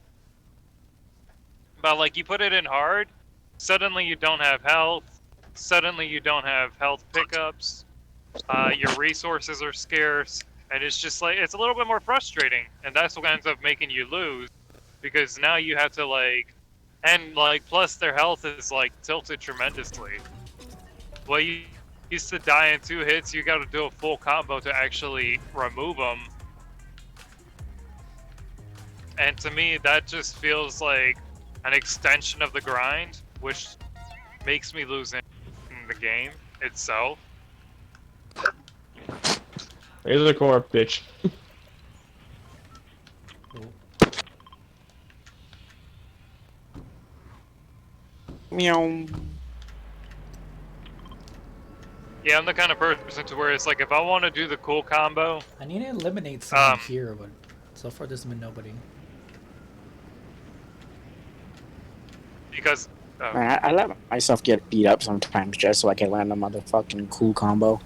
But like you put it in hard, suddenly you don't have health, suddenly you don't have health pickups, your resources are scarce, and it's just like, it's a little bit more frustrating, and that's what ends up making you lose, because now you have to like, and like plus their health is like tilted tremendously. What you used to die in 2 hits, you gotta do a full combo to actually remove them. And to me, that just feels like an extension of the grind, which makes me lose in the game itself. Here's the core, bitch. Meow. Yeah, I'm the kind of person to where it's like, if I want to do the cool combo, I need to eliminate someone here, but so far there's been nobody. because Man, I let myself get beat up sometimes just so I can land a motherfucking cool combo.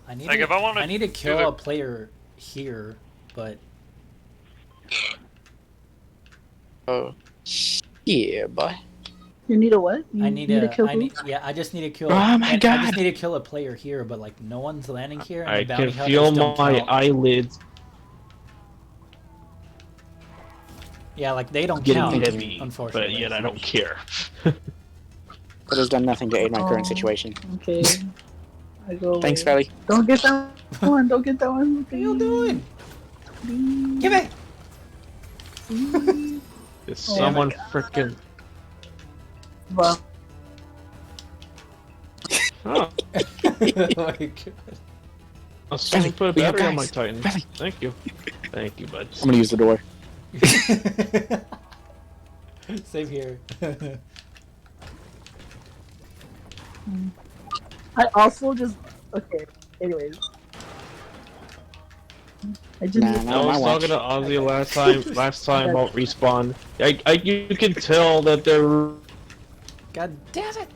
I need Like, to, if I wanna I need to do kill the- a player here, but Yeah, boy. You need a what? You I need to kill I who? need, yeah, I just need to kill. Oh my I God. just need to kill a player here, but like no one's landing here, and I the bounty can hunters feel don't my count. eyelids Yeah, like they don't getting count. heavy, Unfortunately, but yet I don't care. But has done nothing to aid my current situation. Okay. I go. Thanks, away. Felly. Don't get that one. Don't get that one. What are you doing? Give it. Is someone freaking? Well, Oh, Oh my god. someone put a we have battery on my guys. Titan. Felly. Thank you. Thank you, bud. I'm gonna use the door. Save here. I also just okay. Anyways, I just Nah, need- nah. I my was watch. talking to Ozzy last time about respawn. You can tell that they're. God damn it!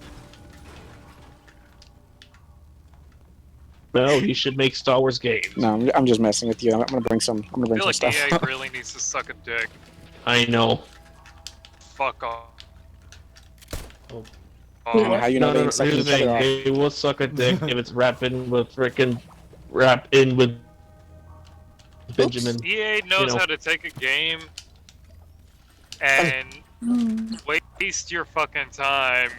No, he should make Star Wars games. No, I'm just messing with you. I'm gonna bring some. I'm gonna I bring feel some like stuff. EA really needs to suck a dick. I know. Fuck off. Oh. How you know they No, ain't sucking here's each the other thing. off? They will suck a dick if it's rapping with frickin' rap in with Benjamin. EA knows know. how to take a game and waste your fucking time.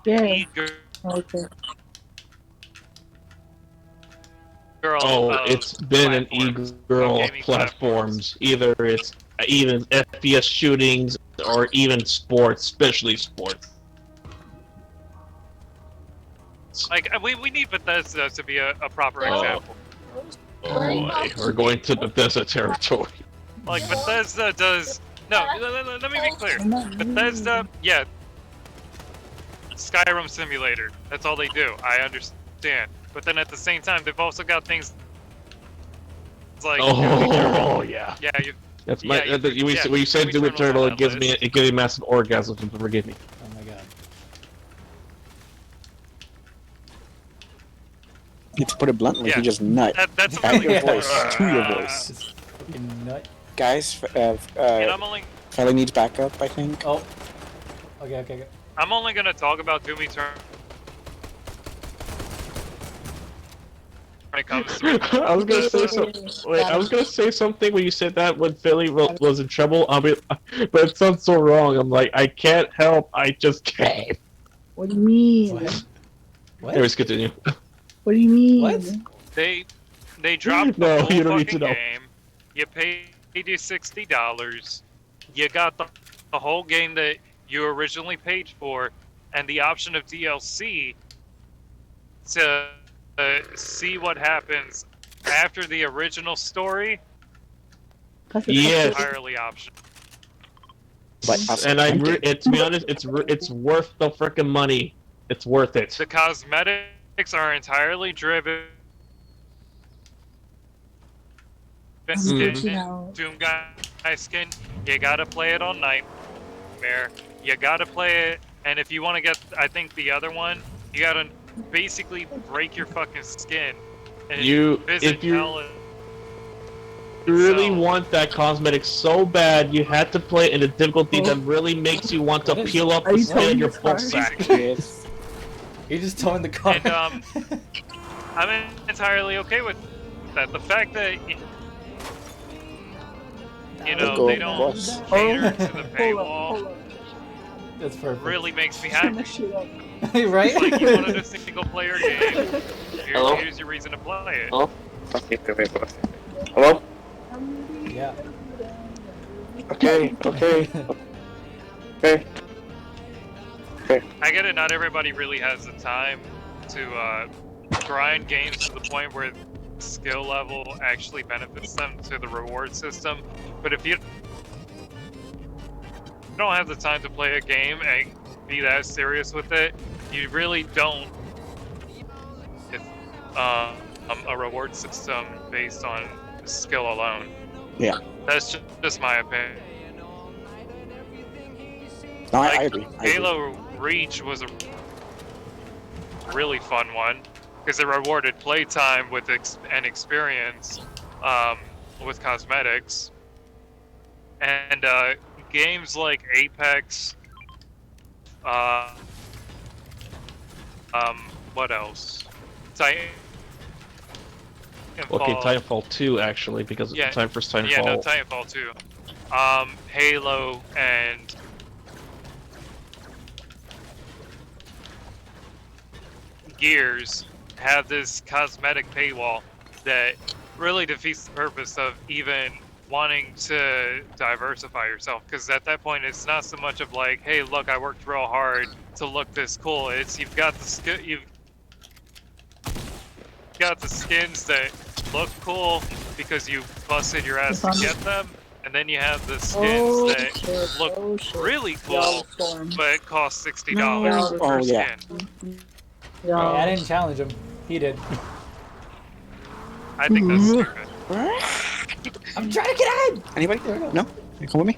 yeah. E-girl Okay. Oh, it's been an platforms, e-girl gaming platforms. Either it's even FPS shootings or even sports, especially sports. Like, we need Bethesda to be a proper Oh. example. Oh boy, we're going to Bethesda territory. Like, Bethesda does... No, let me be clear. Bethesda, yeah. Skyrim Simulator. That's all they do. I understand. But then at the same time, they've also got things like... Oh yeah. Yeah, you... That's my. Yeah, When you said Doom Eternal's Eternal, on it gives that me a massive orgasm. Forgive me. Oh my god. To put it bluntly, Yeah. you just nut That's at really your good. voice, to your voice. Just fucking nut. Guys, And I'm only... Felly needs backup, I think. Oh. Okay. I'm only gonna talk about Doom Eternal when it comes to I was gonna say something. Wait, I was gonna say something when you said that when Philly was in trouble. But it sounds so wrong. I'm like, I can't help. I just can't. What do you mean? What? What? Anyways, continue. What do you mean? What? They dropped the No, full you don't need fucking to know. game. You paid your $60. You got the whole game that you originally paid for, and the option of DLC to see what happens after the original story. That's a Yes. Entirely optional. But also, And to be honest, it's worth the frickin' money. It's worth it. The cosmetics are entirely driven. Doom guy skin, you gotta play it on Nightmare. You gotta play it, and if you want to get, I think the other one, you gotta basically break your fucking skin. And visit if you hell really itself. want that cosmetic so bad, you had to play it in a difficulty that really makes you want to What is- peel up Are the you skin telling in your me full it's sack. Yes. You just told in the car. And I'm entirely okay with that. The fact that you know Go, they don't boss. cater to the Hold paywall. on. That's perfect. really makes me Turn happy. that shit up. Right? It's like you wanted a single player game. Hello? Here's your reason to play it. Hello? Hello? Yeah. Okay. I get it, not everybody really has the time to grind games to the point where skill level actually benefits them to the reward system. But if you don't have the time to play a game and be that serious with it, you really don't. If a reward system based on skill alone. Yeah. That's just my opinion. No, Like, I agree. I agree. Halo Reach was a really fun one because it rewarded playtime with and experience with cosmetics, and games like Apex. What else? Titanfall. Okay, Titanfall 2 actually, because it's time for Titanfall. Yeah, no, Titanfall 2. Halo and Gears have this cosmetic paywall that really defeats the purpose of even wanting to diversify yourself, because at that point it's not so much of like, hey, look, I worked real hard to look this cool. It's you've got the skins that look cool because you busted your ass to get them, and then you have the skins that look really cool but it costs $60 per skin. Yeah, I didn't challenge him. He did. I think that's stupid. I'm trying to get in! Anybody? No? You come with me?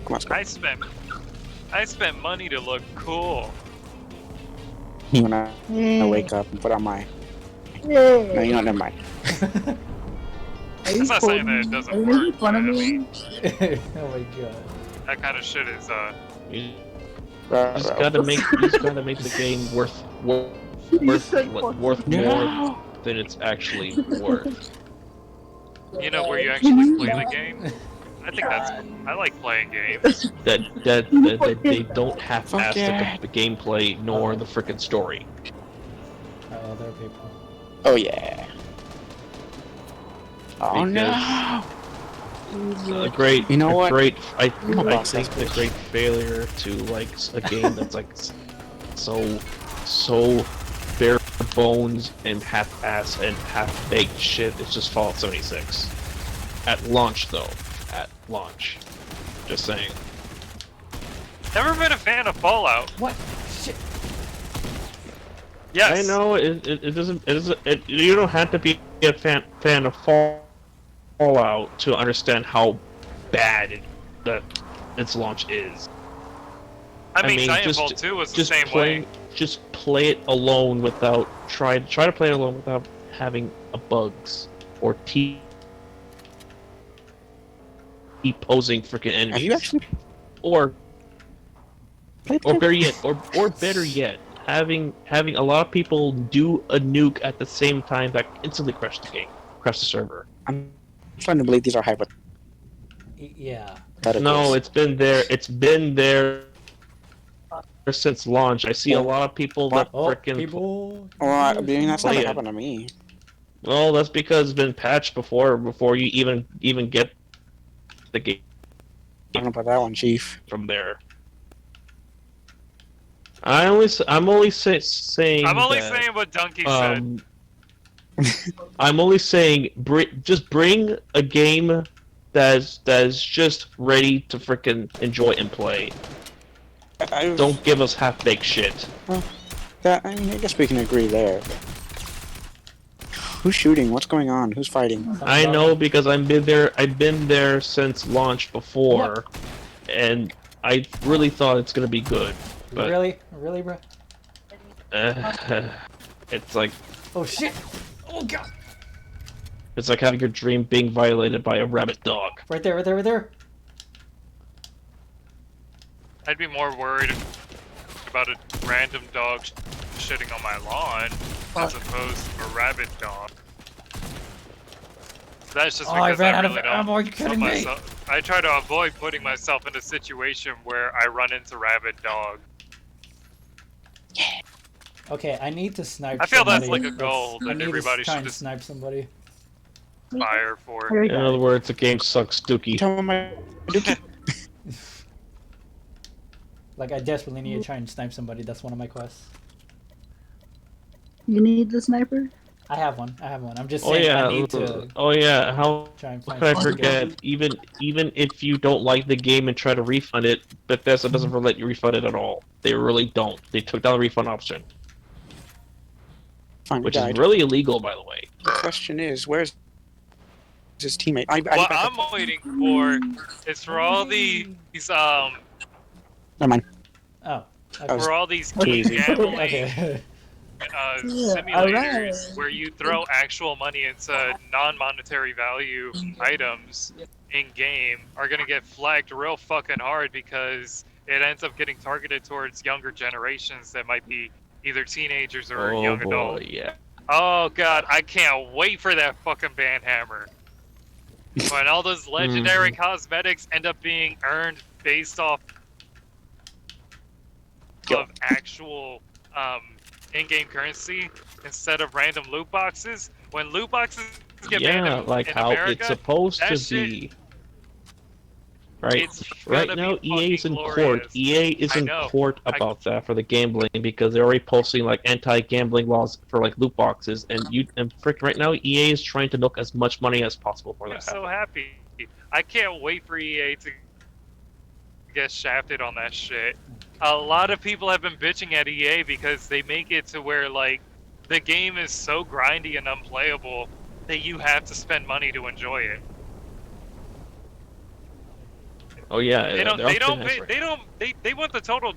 Come on, let's go. I spent money to look cool. You and I wake up and put on my... No, you know, never mind. I'm not saying that it doesn't work, but I mean, Oh my god. that kind of shit is You just gotta make the game worth more than it's actually worth. you know, where you actually play the game. I think I like playing games. That they don't half-ass the gameplay nor the frickin' story. Oh, there are people. Oh, yeah. Oh, no! Great. You know what? Great. I think the great failure to like a game that's like so bare bones and half-ass and half-baked shit. It's just Fallout 76. At launch, though. At launch. Just saying. Never been a fan of Fallout. What? Shit. Yes. I know it doesn't. You don't have to be a fan of Fallout to understand how bad its launch is. I mean Titanfall 2 was the same way. Just play it alone without try to play it alone without having bugs or posing freaking enemies. Have you actually or played better yet, having a lot of people do a nuke at the same time that instantly crash the game, crash the server. I'm trying to believe these are hypotheticals. Yeah. No, it's been there. It's been there since launch. I see a lot of people that freaking. People. Well, I mean, that's Play never it. happened to me. Well, that's because it's been patched before you even get the game I don't know about that one, Chief. from there. I'm only saying what Donkey said. I'm only saying just bring a game that's just ready to frickin' enjoy and play. Don't give us half-baked shit. I mean, I guess we can agree there. Who's shooting? What's going on? Who's fighting? I know because I've been there since launch before, and I really thought it's gonna be good. But, Really, bro? it's like Oh shit! Oh god! it's like having your dream being violated by a rabid dog. Right there. I'd be more worried about a random dog shitting on my lawn as opposed to a rabid dog. That's just because I ran out really of ammo. Are you kidding me? I try to avoid putting myself in a situation where I run into rabid dog. Okay, I need to snipe I feel that's somebody. like a goal I that need everybody to try should and just snipe somebody. aspire for. There we In go. other words, the game sucks, Dookie. Tell him my Dookie. Like, I desperately need to try and snipe somebody. That's one of my quests. You need the sniper? I have one. I have one. I'm just Oh saying yeah, I need to How try and find could I somebody good. forget? Even if you don't like the game and try to refund it, Bethesda doesn't let you refund it at all. They really don't. They took down the refund option, Fine, which is died. really illegal, by the way. The question is, where's his teammate? What I'm waiting for is for all these Never mind. Oh. I was for all these easy. gambling Okay. simulators where you throw actual money into non-monetary value items in game are gonna get flagged real fucking hard because it ends up getting targeted towards younger generations that might be either teenagers or Oh young boy, adults. yeah. Oh god, I can't wait for that fucking banhammer. When all those legendary cosmetics end up being earned based off of actual in-game currency instead of random loot boxes. When loot boxes get banned Yeah, like in how America, it's supposed that to shit- be. Right. it's Right gonna now, be EA is in fucking court. glorious. EA is I in know. court about that for the gambling because they're already posting like anti-gambling laws for like loot boxes, and right now EA is trying to milk as much money as possible for I'm that. so happy. I can't wait for EA to get shafted on that shit. A lot of people have been bitching at EA because they make it to where like the game is so grindy and unplayable that you have to spend money to enjoy it. Oh yeah, They don't. they're They up don't. to this They, right they don't. They want the total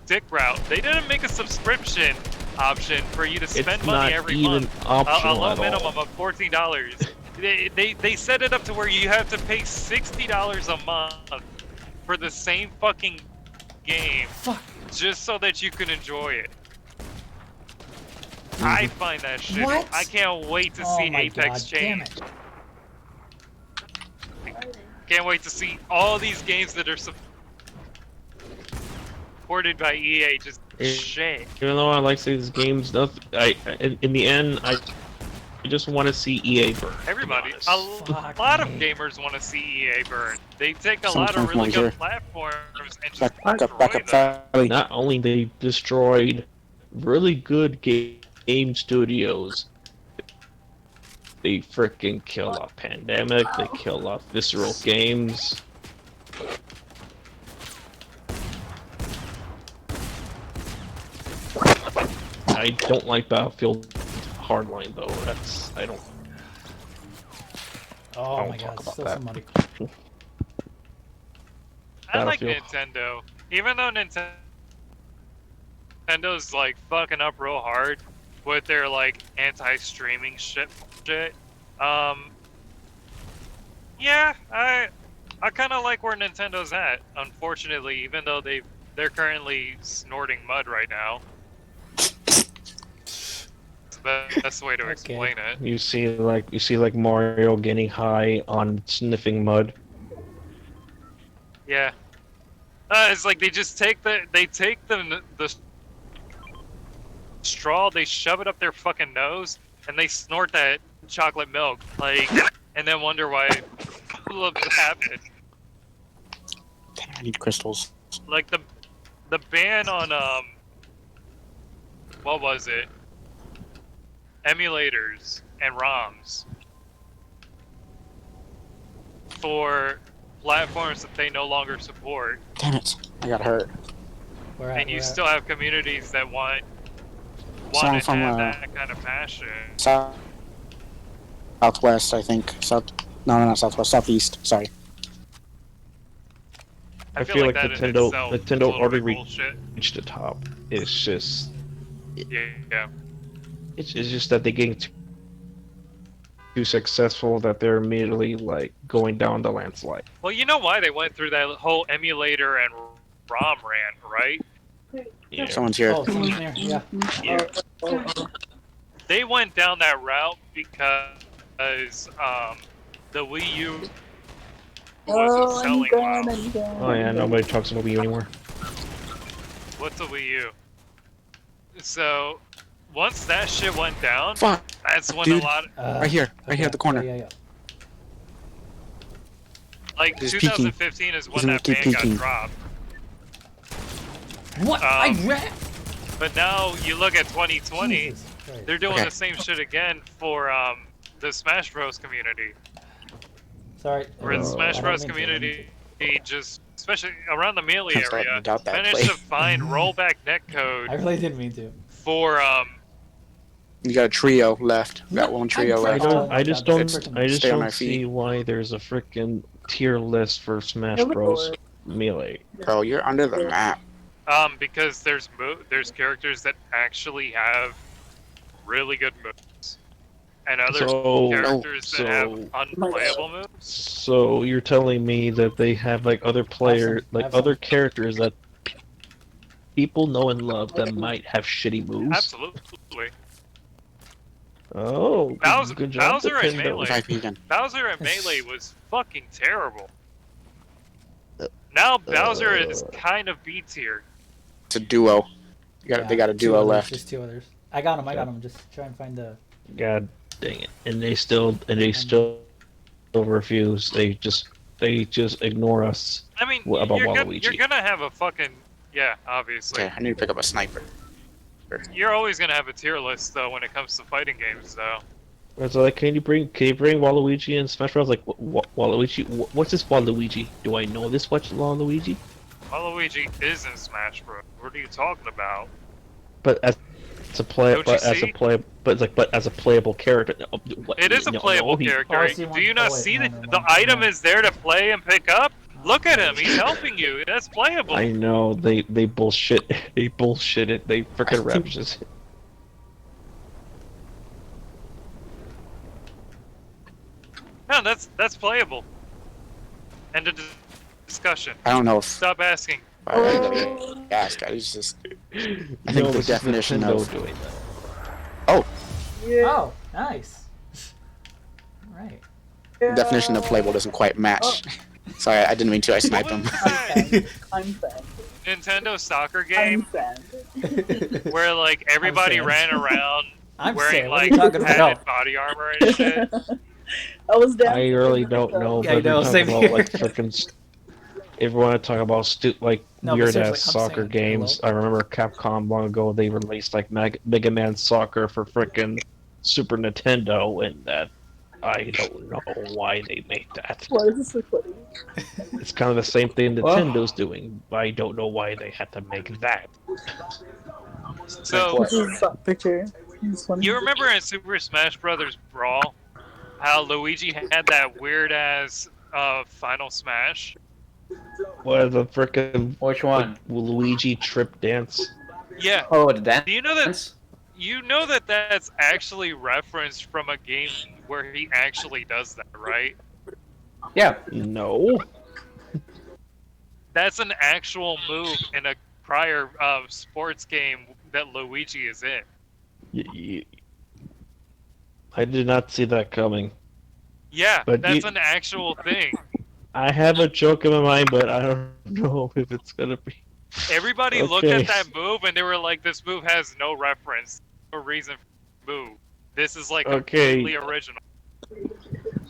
dick route. They didn't make a subscription option for you to It's spend not money every even month. A optional low at minimum all. of $14. They set it up to where you have to pay $60 a month for the same fucking game, just so that you can enjoy it. I find that shit. What? I can't wait to Oh see my Apex God, damn change. it. Can't wait to see all these games that are supported by EA just shit. Even though I like to see these games, in the end, I just want to see EA burn. Everybody, to a be honest. lot of gamers want to see EA burn. They take a lot of really good platforms and just Back destroy up, them. Sally. Not only they destroyed really good game studios, they freaking kill off Pandemic, they kill off Visceral Games. I don't like Battlefield Hardline though. I don't Oh my talk God, about still that. somebody. I like Battlefield. Nintendo, even though Nintendo's like fucking up real hard with their like anti-streaming shit. Yeah, I kind of like where Nintendo's at. Unfortunately, even though they're currently snorting mud right now. It's the best way to explain it. You see like Mario getting high on sniffing mud. Yeah. It's like they just take the straw, they shove it up their fucking nose, and they snort that chocolate milk, like, and then wonder why it happened. Damn, I need crystals. Like the ban on what was it? Emulators and ROMs for platforms that they no longer support. Damn it, I got hurt. And you still have communities that want Someone to from, have that kind of passion. Southwest, I think. No, not Southwest. Southeast. Sorry. I feel like that in Nintendo itself is a Nintendo little already bit bullshit. reached the top. It's just Yeah. it's just that they're getting too successful that they're immediately like going down the landslide. Well, you know why they went through that whole emulator and ROM rant, right? Yeah. Someone's here. Oh, someone's there. Yeah. They went down that route because the Wii U wasn't Oh, selling well. Oh yeah, nobody talks about Wii U anymore. What's a Wii U? So, once that shit went down, Fuck, that's when dude. a lot, Right here at the corner. Yeah. like He's peeking. 2015 is He's when gonna that keep ban got peeking. dropped. What? I ran. But now you look at 2020, Jesus Christ. they're doing Okay. the same shit again for the Smash Bros community. Sorry. Where the Smash I don't Bros mean to, community just, especially around the melee I'm starting to area, doubt that managed play. to find rollback I netcode really didn't mean to. for You got a trio left. Got one trio I left. don't- I just God, don't. freaking I just stay on don't our see feet. why there's a freaking tier list for Smash Bros. Melee. Bro, you're under the map. because there's characters that actually have really good moves, and other characters that have unplayable moves. So you're telling me that they have like other other characters that people know and love that might have shitty moves? Absolutely. Oh, good job, Bowser and Nintendo. Melee. Bowser and Melee was fucking terrible. Now Bowser is kind of B tier. It's a duo. They got a two duo others, left. Just 2 others. I got him. Just try and find the. God dang it! And they still refuse. They just ignore us. I mean, about you're Waluigi. gonna have a fucking obviously. Okay, I need to pick up a sniper. You're always gonna have a tier list though when it comes to fighting games though. It's like, can you bring Waluigi in Smash Bros? Like, Waluigi? What's this Waluigi? Do I know this Waluigi? Waluigi is in Smash Bros. What are you talking about? But as a playable character. It is a playable character. Do you not see that the item is there to play and pick up? Look at him, he's helping you. That's playable. I know they bullshit. They bullshit it. They freaking raptures. No, that's playable. End of discussion. I don't know if Stop asking. I ask. It's just. I think the definition of. Doing that. Oh. Yeah. Oh, nice. Right. Yeah. Definition of playable doesn't quite match. Sorry, I didn't mean to. I sniped him. I'm fan. Nintendo soccer I'm game fan. where like everybody I'm ran around I'm wearing saying, what are like you talking padded about? body armor and shit. I was down. I really don't know. Yeah, I But know, they're same talking here. about like freaking. If you want to talk about No, but weird seriously, ass I'm soccer saying, games, hello? I remember Capcom long ago they released like Mega Man Soccer for freaking Super Nintendo, and that I don't know why they made that. Why is this so funny? It's kind of the same thing Nintendo's doing. I don't know why they had to make that. So This is a picture. It's funny. you remember in Super Smash Brothers Brawl how Luigi had that weird ass final smash? What the freaking Which one? Luigi trip dance? Yeah. Oh, the dance. Do you know that? You know that that's actually referenced from a game where he actually does that, right? Yeah. No. That's an actual move in a prior sports game that Luigi is in. I did not see that coming. Yeah, But that's an actual thing. I have a joke in my mind, but I don't know if it's gonna be. Everybody looked Okay. at that move and they were like, "This move has no reference, no reason for the move. This is like Okay. completely original."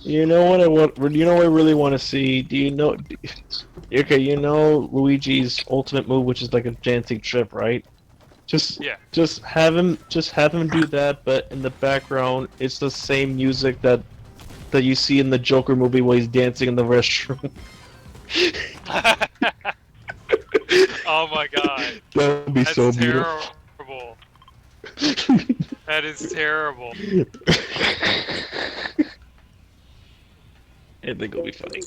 You know what I want? You know what I really want to see? Do you know? Okay, you know Luigi's ultimate move, which is like a dancing trip, right? Just have him do that, but in the background, it's the same music that you see in the Joker movie where he's dancing in the restroom. Oh my god. That would be That's so terrible. That is terrible. I think it'll be funny.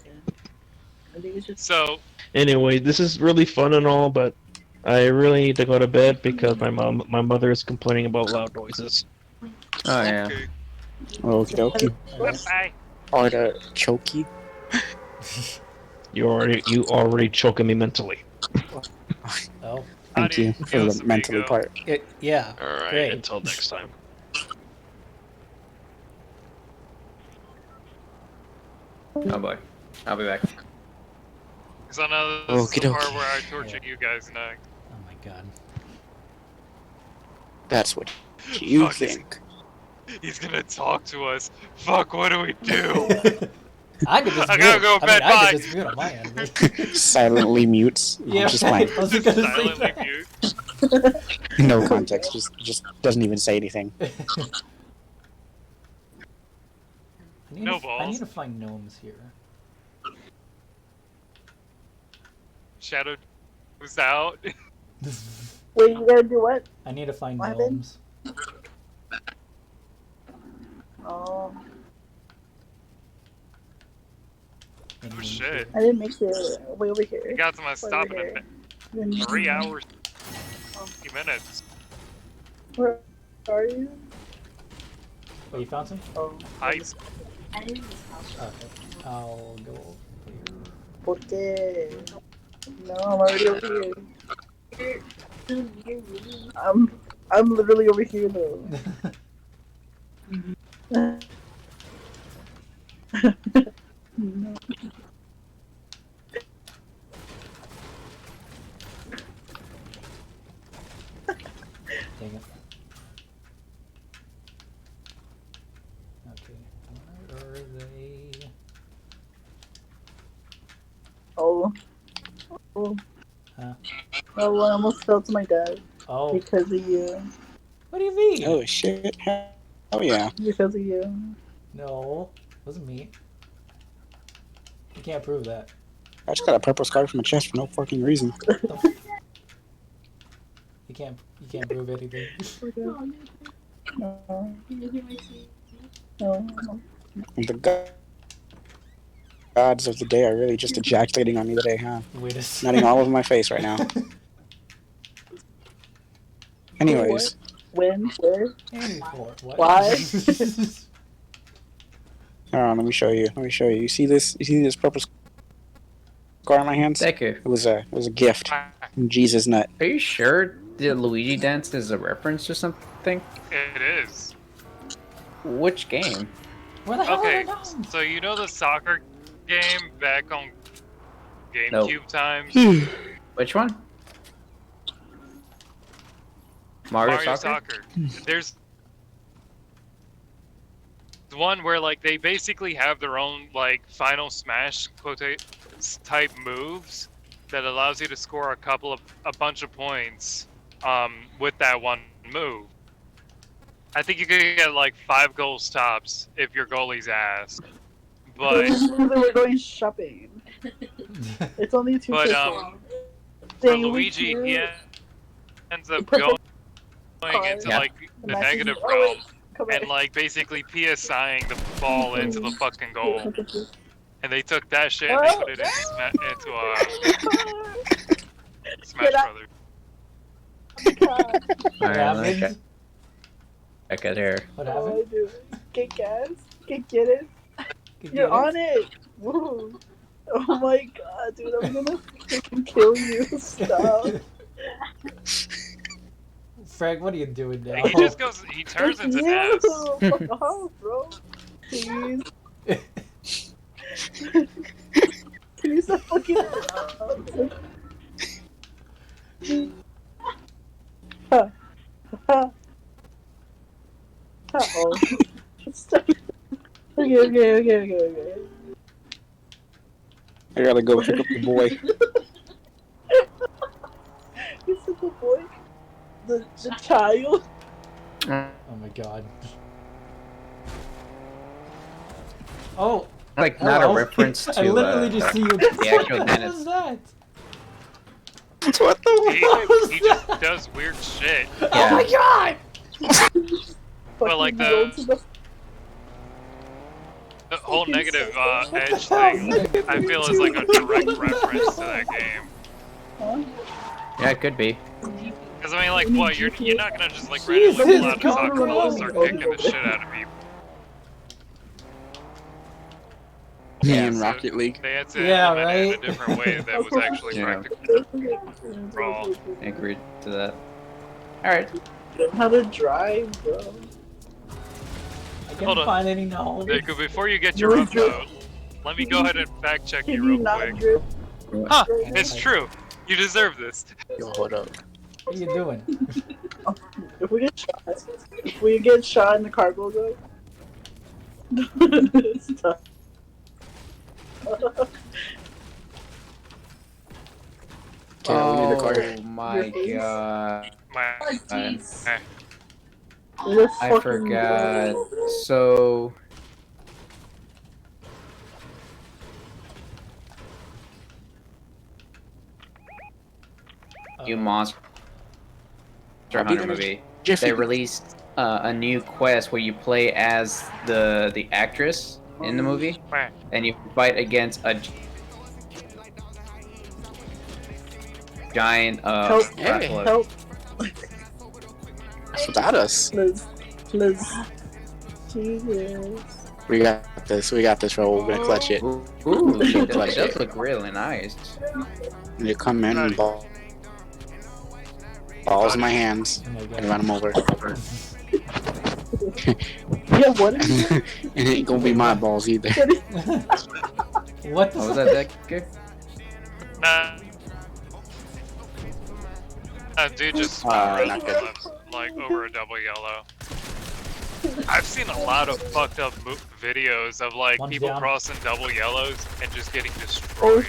So, Anyway, this is really fun and all, but I really need to go to bed because my mother is complaining about loud noises. Oh yeah. Okie dokie. bye. Or the chokey. You already choking me mentally. Oh. Thank you for the mentally part. Yeah. All right. Great. Until next time. Oh boy. I'll be back. Because I know this is the Okey-dokey. part where I torture you guys next. Oh my god. That's what you Fuck, think. He's gonna talk to us. Fuck, what do we do? I could just I mute. gotta go to bed, I bye. could just mute on my end. Silently mutes. Yeah, Just right. fine. I was just gonna say Silently that. mute. No context. Just doesn't even say anything. I need No to, I balls. need to find gnomes here. Shadow was out. Wait, you gotta do what? I need to find What happened? gnomes. Oh, in Oh, Game shit. I didn't make it way over here. I got to my Way stopping over in here. 3 hours, 50 minutes. Where are you? Oh, you found some? Oh, Ice. Okay. I'll go over here. ¿por qué? No, I'm already over here. I'm literally over here though. No. Dang it. Okay. Where are they? Oh. Oh. Huh? Oh, I almost fell to my dad Oh. because of you. What do you mean? Oh shit. Oh yeah. Because of you. No. Wasn't me. You can't prove that. I just got a purple scar from my chest for no fucking reason. You can't prove anything. No. No. The gods of the day are really just ejaculating on me today, huh? Wait a Nutting second. all over my face right now. Anyways, When? Where? What? Why? hold on, let me show you. You see this? You see this purple scar on my hands? Thank you. It was a gift from Jesus nut. Are you sure the Luigi dance is a reference to something? It is. Which game? Where the hell Okay, are the gnomes? so you know the soccer game back on GameCube Nope. times? Which one? Mario Soccer? There's one where like they basically have their own like Final Smash type moves that allows you to score a bunch of points with that one move. I think you could get like 5 goals tops if your goalie's ass. But We're going shopping. It's only 2 But, people. for Dang, we Luigi, cute. he ends up Put the going into Yeah. like the message- negative oh, realm wait, come and back. like basically PSIing the ball into the fucking goal. And they took that shit and they put it into Smash Get out. Brothers. Alright, let me happened? check it here. What Oh, happened? dude. Get gas. Get it. Could You're you- on it. Woo. Oh my god, dude. I'm gonna freaking kill you. Stop. Frank, what are you doing now? He just goes, he turns It's into you. Ness. Fuck off, bro. Please. Can you stop fucking Uh-oh. Stop. Okay. I gotta go pick up the boy. You said the boy? The child? Oh my god. Oh! Like, not a hello. reference to I literally just see you. the actual What Dennis. was that? What the? He just does weird shit. Oh my god! But like Fucking go to the whole negative edge thing, I feel is like a direct reference to that game. Yeah, it could be. Because I mean, like, what you're not gonna just like randomly Jesus, pull out a come soccer ball and on. start kicking the shit out of people. Yeah, in so Rocket League. They had to Yeah, implement it in right? a different way that was actually Yeah. practical. Brawl. I agreed to that. Alright. How to drive, bro. I Hold can't on. find any gnomes. Jacob, before you get your upload, let me go ahead and fact check Can you you real not quick. drift? Huh, it's true. You deserve this. Yo, hold up. What are you doing? If we get shot in the cargo though, it's tough. Kara, we need a car. Oh my god. You're I fucking forgot. good. So new Monster Hunter movie. They released a new quest where you play as the actress in the movie, and you fight against a giant Help! buffalo. Help! That's without us. Please. Jesus. We got this. We got this, Raul. We're gonna clutch it. Ooh, Clutch that does it. look really nice. You come in and balls in my hands Oh my and god. run them over. Yeah, what is It ain't gonna be my balls either. What the What was that, Decker? Dude just Not good. like over a double yellow. I've seen a lot of fucked up videos of like One's people down. crossing double yellows and just getting Oh, destroyed.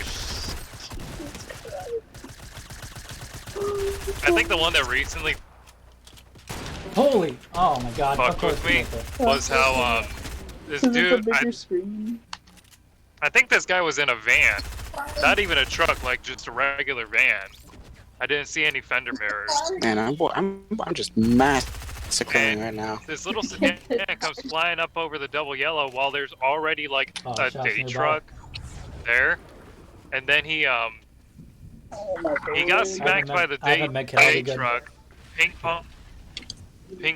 I think the one that recently Holy! Oh my god. fucked Of course with me it's like was how this Because it's a dude, bigger screen. I think this guy was in a van, not even a truck, like just a regular van. I didn't see any fender mirrors. Man, I'm just massacring right now. This little sedan comes flying up over the double yellow while there's already like Oh, a shots day nearby. truck there, and then he Oh my got God. smacked by the I have a med kit, I'll day be good. truck, ping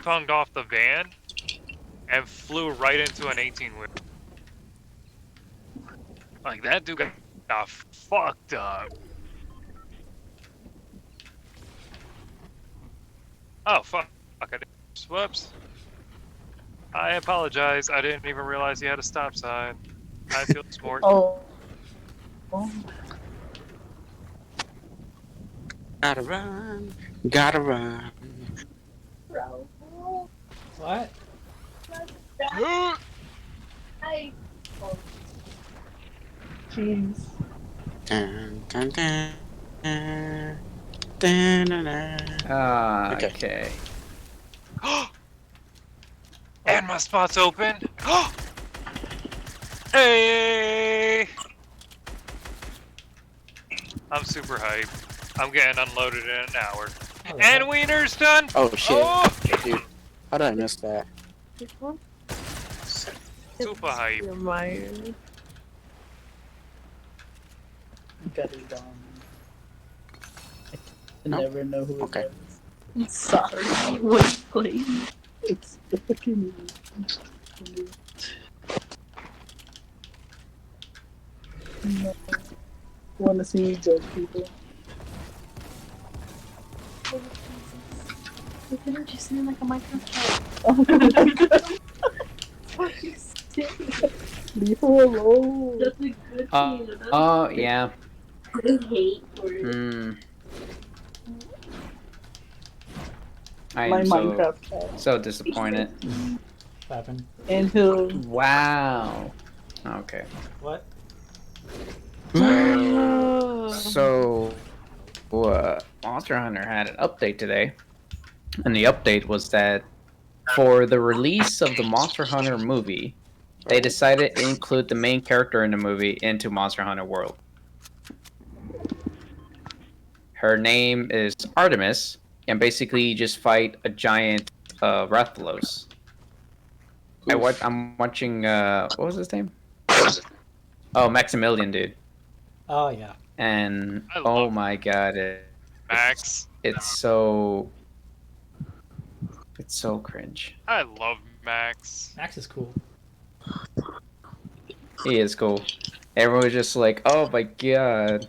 ponged off the van, and flew right into an 18-wheel. Like that dude got fucked up. Oh fuck! I did. Whoops. I apologize. I didn't even realize you had a stop sign. I feel smart. Oh. Gotta run. Gotta run. What? Jeez. Dun, dun, dun, dun, dun, dun, dun. Ah, Okay. okay. And my spot's open. Hey! I'm super hyped. I'm getting unloaded in an hour. Oh, And Wiener's done! Oh shit, Oh! dude! How did I miss that? Super hype. Got it done. I No? never know who it Okay. is. Sorry. Wait, please. It's fucking. No. Want to see me judge people? You can just sound like a microphone. Oh my God. Leave her alone. That's a good Oh, yeah. I hate words. Hmm. I My am Minecraft cat. so disappointed. What happened? And he'll. Wow. Okay. What? So, Monster Hunter had an update today, and the update was that for the release of the Monster Hunter movie, they decided to include the main character in the movie into Monster Hunter World. Her name is Artemis, and basically you just fight a giant Rathalos. I'm watching, what was his name? Oh, Maximilian, dude. Oh yeah. And I oh love my god, Max. it's so cringe. I love Max. Max is cool. He is cool. Everyone was just like, oh my god.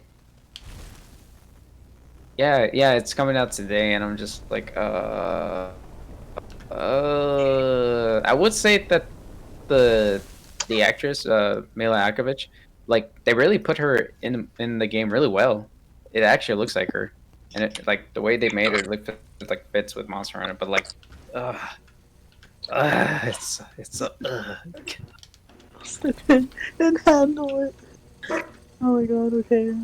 Yeah, it's coming out today, and I'm just like, I would say that the actress, Mila Akovich, like they really put her in the game really well. It actually looks like her, and it like the way they made her it like fits with Monster Hunter. But like, it's and handle it. Oh my god, okay.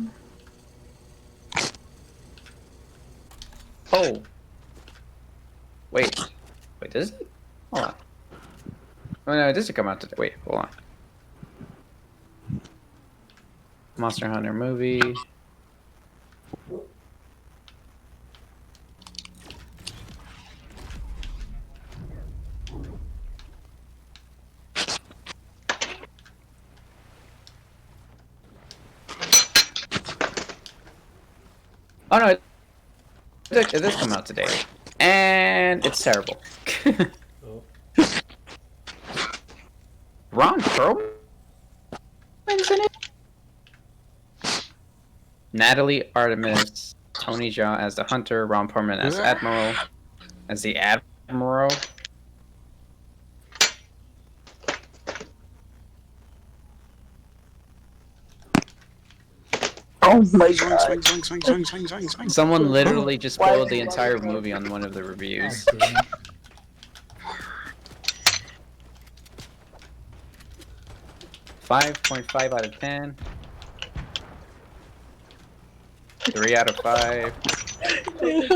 oh wait, does it? Hold on. Oh no, it doesn't come out today. Wait, hold on. Monster Hunter movie. Oh no, it does come out today, and it's terrible. Oh. Ron Perlman's in it. Natalie Artemis, Tony Jaa as the hunter, Ron Perlman as Admiral, as the Admiral. Oh my Swing, god. swing, swing, swing, swing, swing, swing, swing. Someone literally just spoiled the entire movie on one of the reviews. God damn it. 5.5 out of 10. 3 out of 5. Did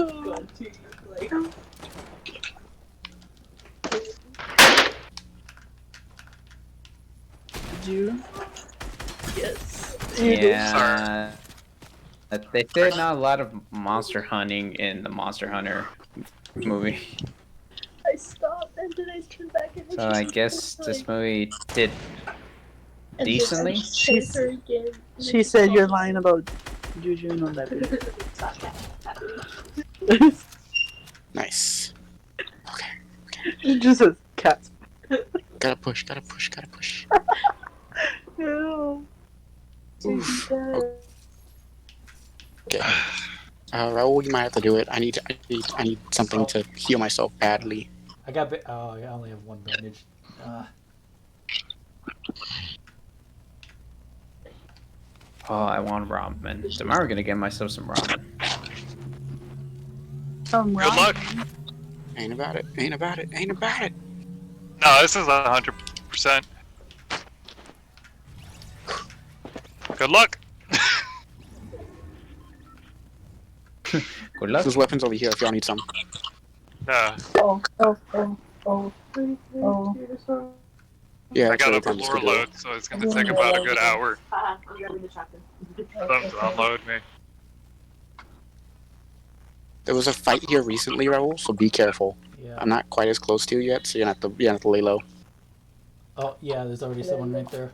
you? Yes. Yeah. They said not a lot of monster hunting in the Monster Hunter movie. I stopped and then I turned back and So I guess this movie did decently. She said you're lying about Juju and all that. Nice. It just says cats. Gotta push, gotta push, gotta push. Ew. Oof. Okay. Raul, you might have to do it. I need something to heal myself badly. I got oh, I only have one bandage. Oh, I want ramen. Tomorrow we're gonna get myself some ramen. Good luck. Ain't about it. Ain't about it. Ain't about it. No, this is 100%. Good luck. Good luck. There's weapons over here if y'all need some. Yeah, Yeah, I got a it's really floor load, so it's gonna take about a good hour. Something to unload me. There was a fight here recently, Raul, so be careful. Yeah. I'm not quite as close to you yet, so you're gonna have to lay low. Oh yeah, there's already someone right there.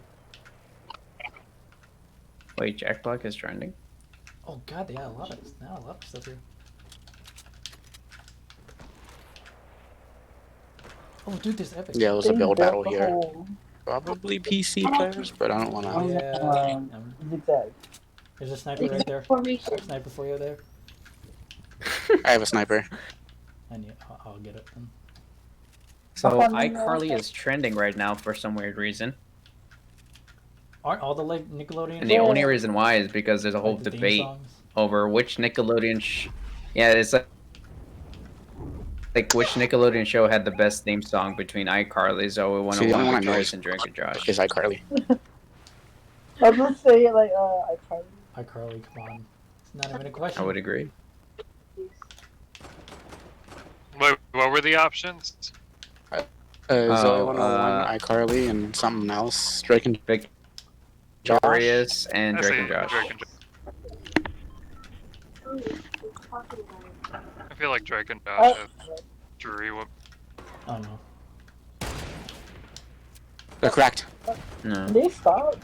Wait, Jack Black is trending? Oh god, yeah, a lot of stuff here. Oh dude, there's epic. Yeah, it was a build battle here. Probably PC players, but I don't wanna. Yeah. There's a sniper right there. Sniper for you there. I have a sniper. I'll get it then. So iCarly is trending right now for some weird reason. Aren't all the like Nickelodeon? And the only reason why is because there's a whole like the theme debate songs? over which Nickelodeon yeah, it's like which Nickelodeon show had the best theme song between iCarly, Zoe 101, See, the only one I know Joyce, and Drake and Josh. Is iCarly. I was gonna say like iCarly, come on. It's not even a question. I would agree. Wait, what were the options? Zoe 101, iCarly, and something else. Drake and Victorious and I Drake say and Josh. Drake and I feel like Drake and Josh have jury whoop. Oh no. They're cracked. No. they stopped.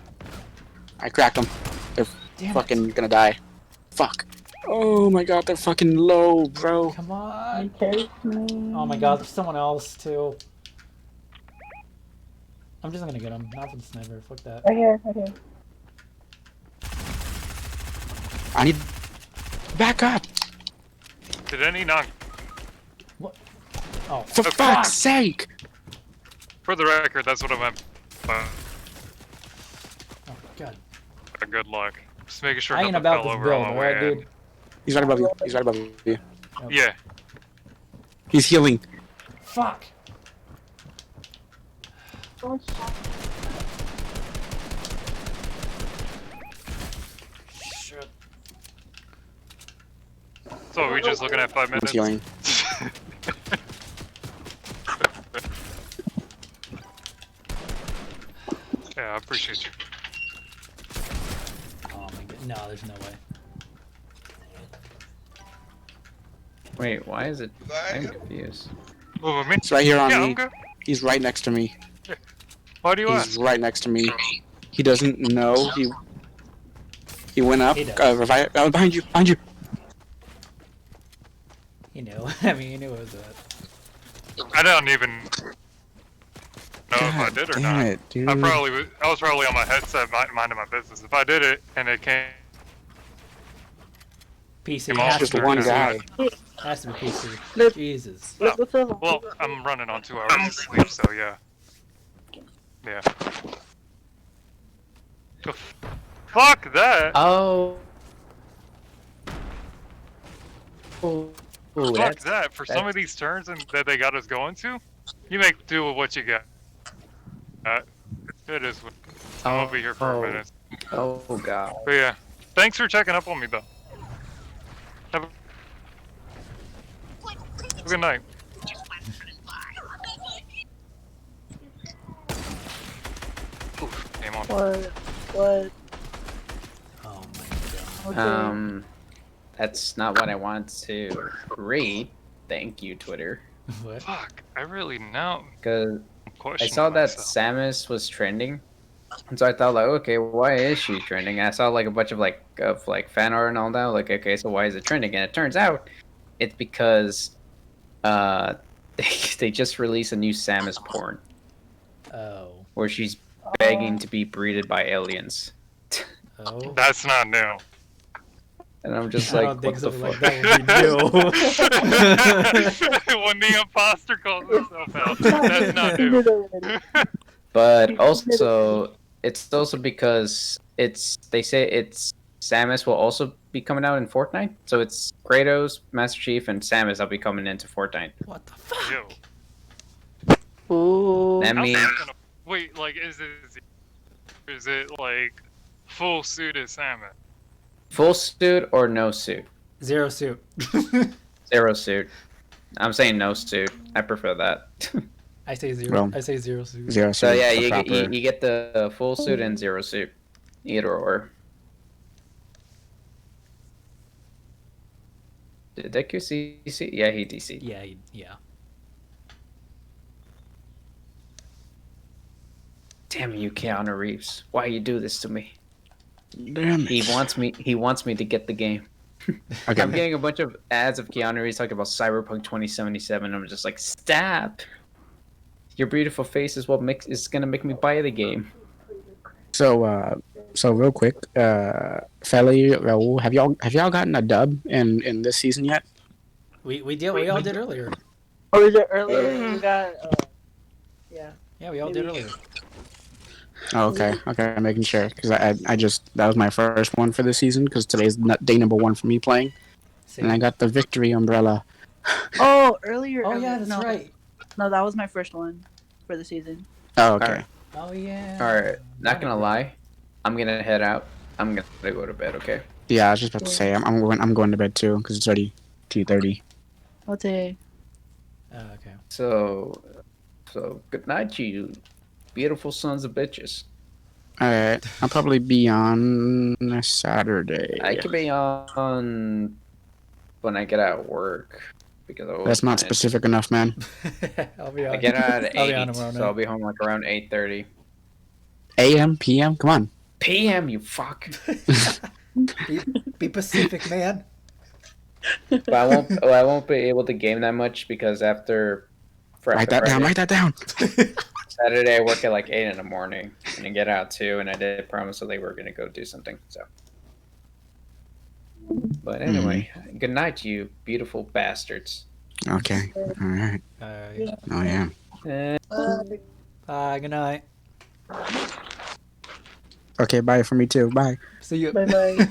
I cracked them. They're Damn fucking gonna die. Fuck. Oh my god, they're fucking low, bro. Come on. Okay. Oh my god, there's someone else too. I'm just gonna get him. Not for the sniper. Fuck that. Right here, right here. I need back up. Did any not? What? Oh. For Okay. fuck's sake! For the record, that's what I meant. Oh god. Good luck. Just making sure I ain't nothing about fell this over build, on my way alright, in. dude. He's right above you. He's right above you. Yeah. He's healing. Fuck. Shit. So are we just looking at 5 minutes? He's healing. Yeah, I appreciate you. Oh my god. No, there's no way. Wait, why is it? I'm confused. Move with me? He's right here on Yeah, me. I'm good. He's right next to me. Why do you He's ask? right next to me. He doesn't know. He went up. He does. Revive. Behind you. Behind you. You know. I mean, you knew it was that. I don't even know if I God did or damn not. it, dude. I was probably on my headset minding my business. If I did it and it came PC. Come It on, has Just to be one PC. guy. Has to be PC. Jesus. well, I'm running on 2 hours of sleep, so yeah. Yeah. Fuck that! Oh. Oh, Fuck that! For some of these turns that they got us going to, you make do with what you got. It is. I'm gonna be here for a minute. Oh god. But yeah, thanks for checking up on me though. Have a good night. Oof, game on. What? Oh my god. Okay. That's not what I want to read. Thank you, Twitter. What? Fuck, I really know. Because I Question saw that myself. Samus was trending, and so I thought like, okay, why is she trending? And I saw like a bunch of fan art and all that. Like, okay, so why is it trending? And it turns out it's because they just released a new Samus porn Oh. where she's begging to be breeded by aliens, Oh. That's not new. and I'm just I like, don't think what the something fuck? like that would be new. When the imposter calls himself out, that's not new. But also, it's also because they say Samus will also be coming out in Fortnite. So it's Kratos, Master Chief, and Samus will be coming into Fortnite. What the fuck? Yo. Ooh. That How's means that gonna... Wait, like, is it like full suit as Samus? full suit or no suit? Zero suit. Zero suit. I'm saying no suit. I prefer that. I say zero. Well, I say zero suit. Zero. So yeah, the you proper- get the full suit and zero suit. Either or. Did that QC? Yeah, he DC. Yeah. Yeah. Damn you, Keanu Reeves. Why you do this to me? Damn it. He wants me to get the game. Okay. I'm getting a bunch of ads of Keanu Reeves talking about Cyberpunk 2077. I'm just like, stop! Your beautiful face is what is gonna make me buy the game. So real quick, Feli, Raul, have y'all gotten a dub in this season yet? We all did earlier. Oh, we did earlier. We got. Yeah. Yeah, we all did earlier. Oh, okay, I'm making sure because I just that was my first one for the season because today's day number 1 for me playing, and I got the victory umbrella. Oh, earlier. Oh earlier. yeah, that's no, right. No, that was my first one for the season. Oh, okay. Alright. Oh yeah. Alright, not gonna lie. I'm gonna head out. I'm gonna go to bed, okay? Yeah, I was just about to say I'm going to bed too because it's already 2:30. Okay. Okay. So good night, you beautiful sons of bitches. All right, I'll probably be on Saturday. I could be on when I get out of work because That's not specific enough, man. I'll be on. I get out at I'll be 8, on tomorrow so night. I'll be home like around 8:30 AM, PM, come on. p.m. You fuck. Be Pacific, man. But I won't be able to game that much because after Write that down. Write that down. Saturday I work at like 8 in the morning and I get out too, and I did promise that they were gonna go do something. So, but anyway, good night, you beautiful bastards. Okay. All right. Oh yeah. Eh. Bye. Good night. Okay, bye for me too. Bye. See you. Bye bye.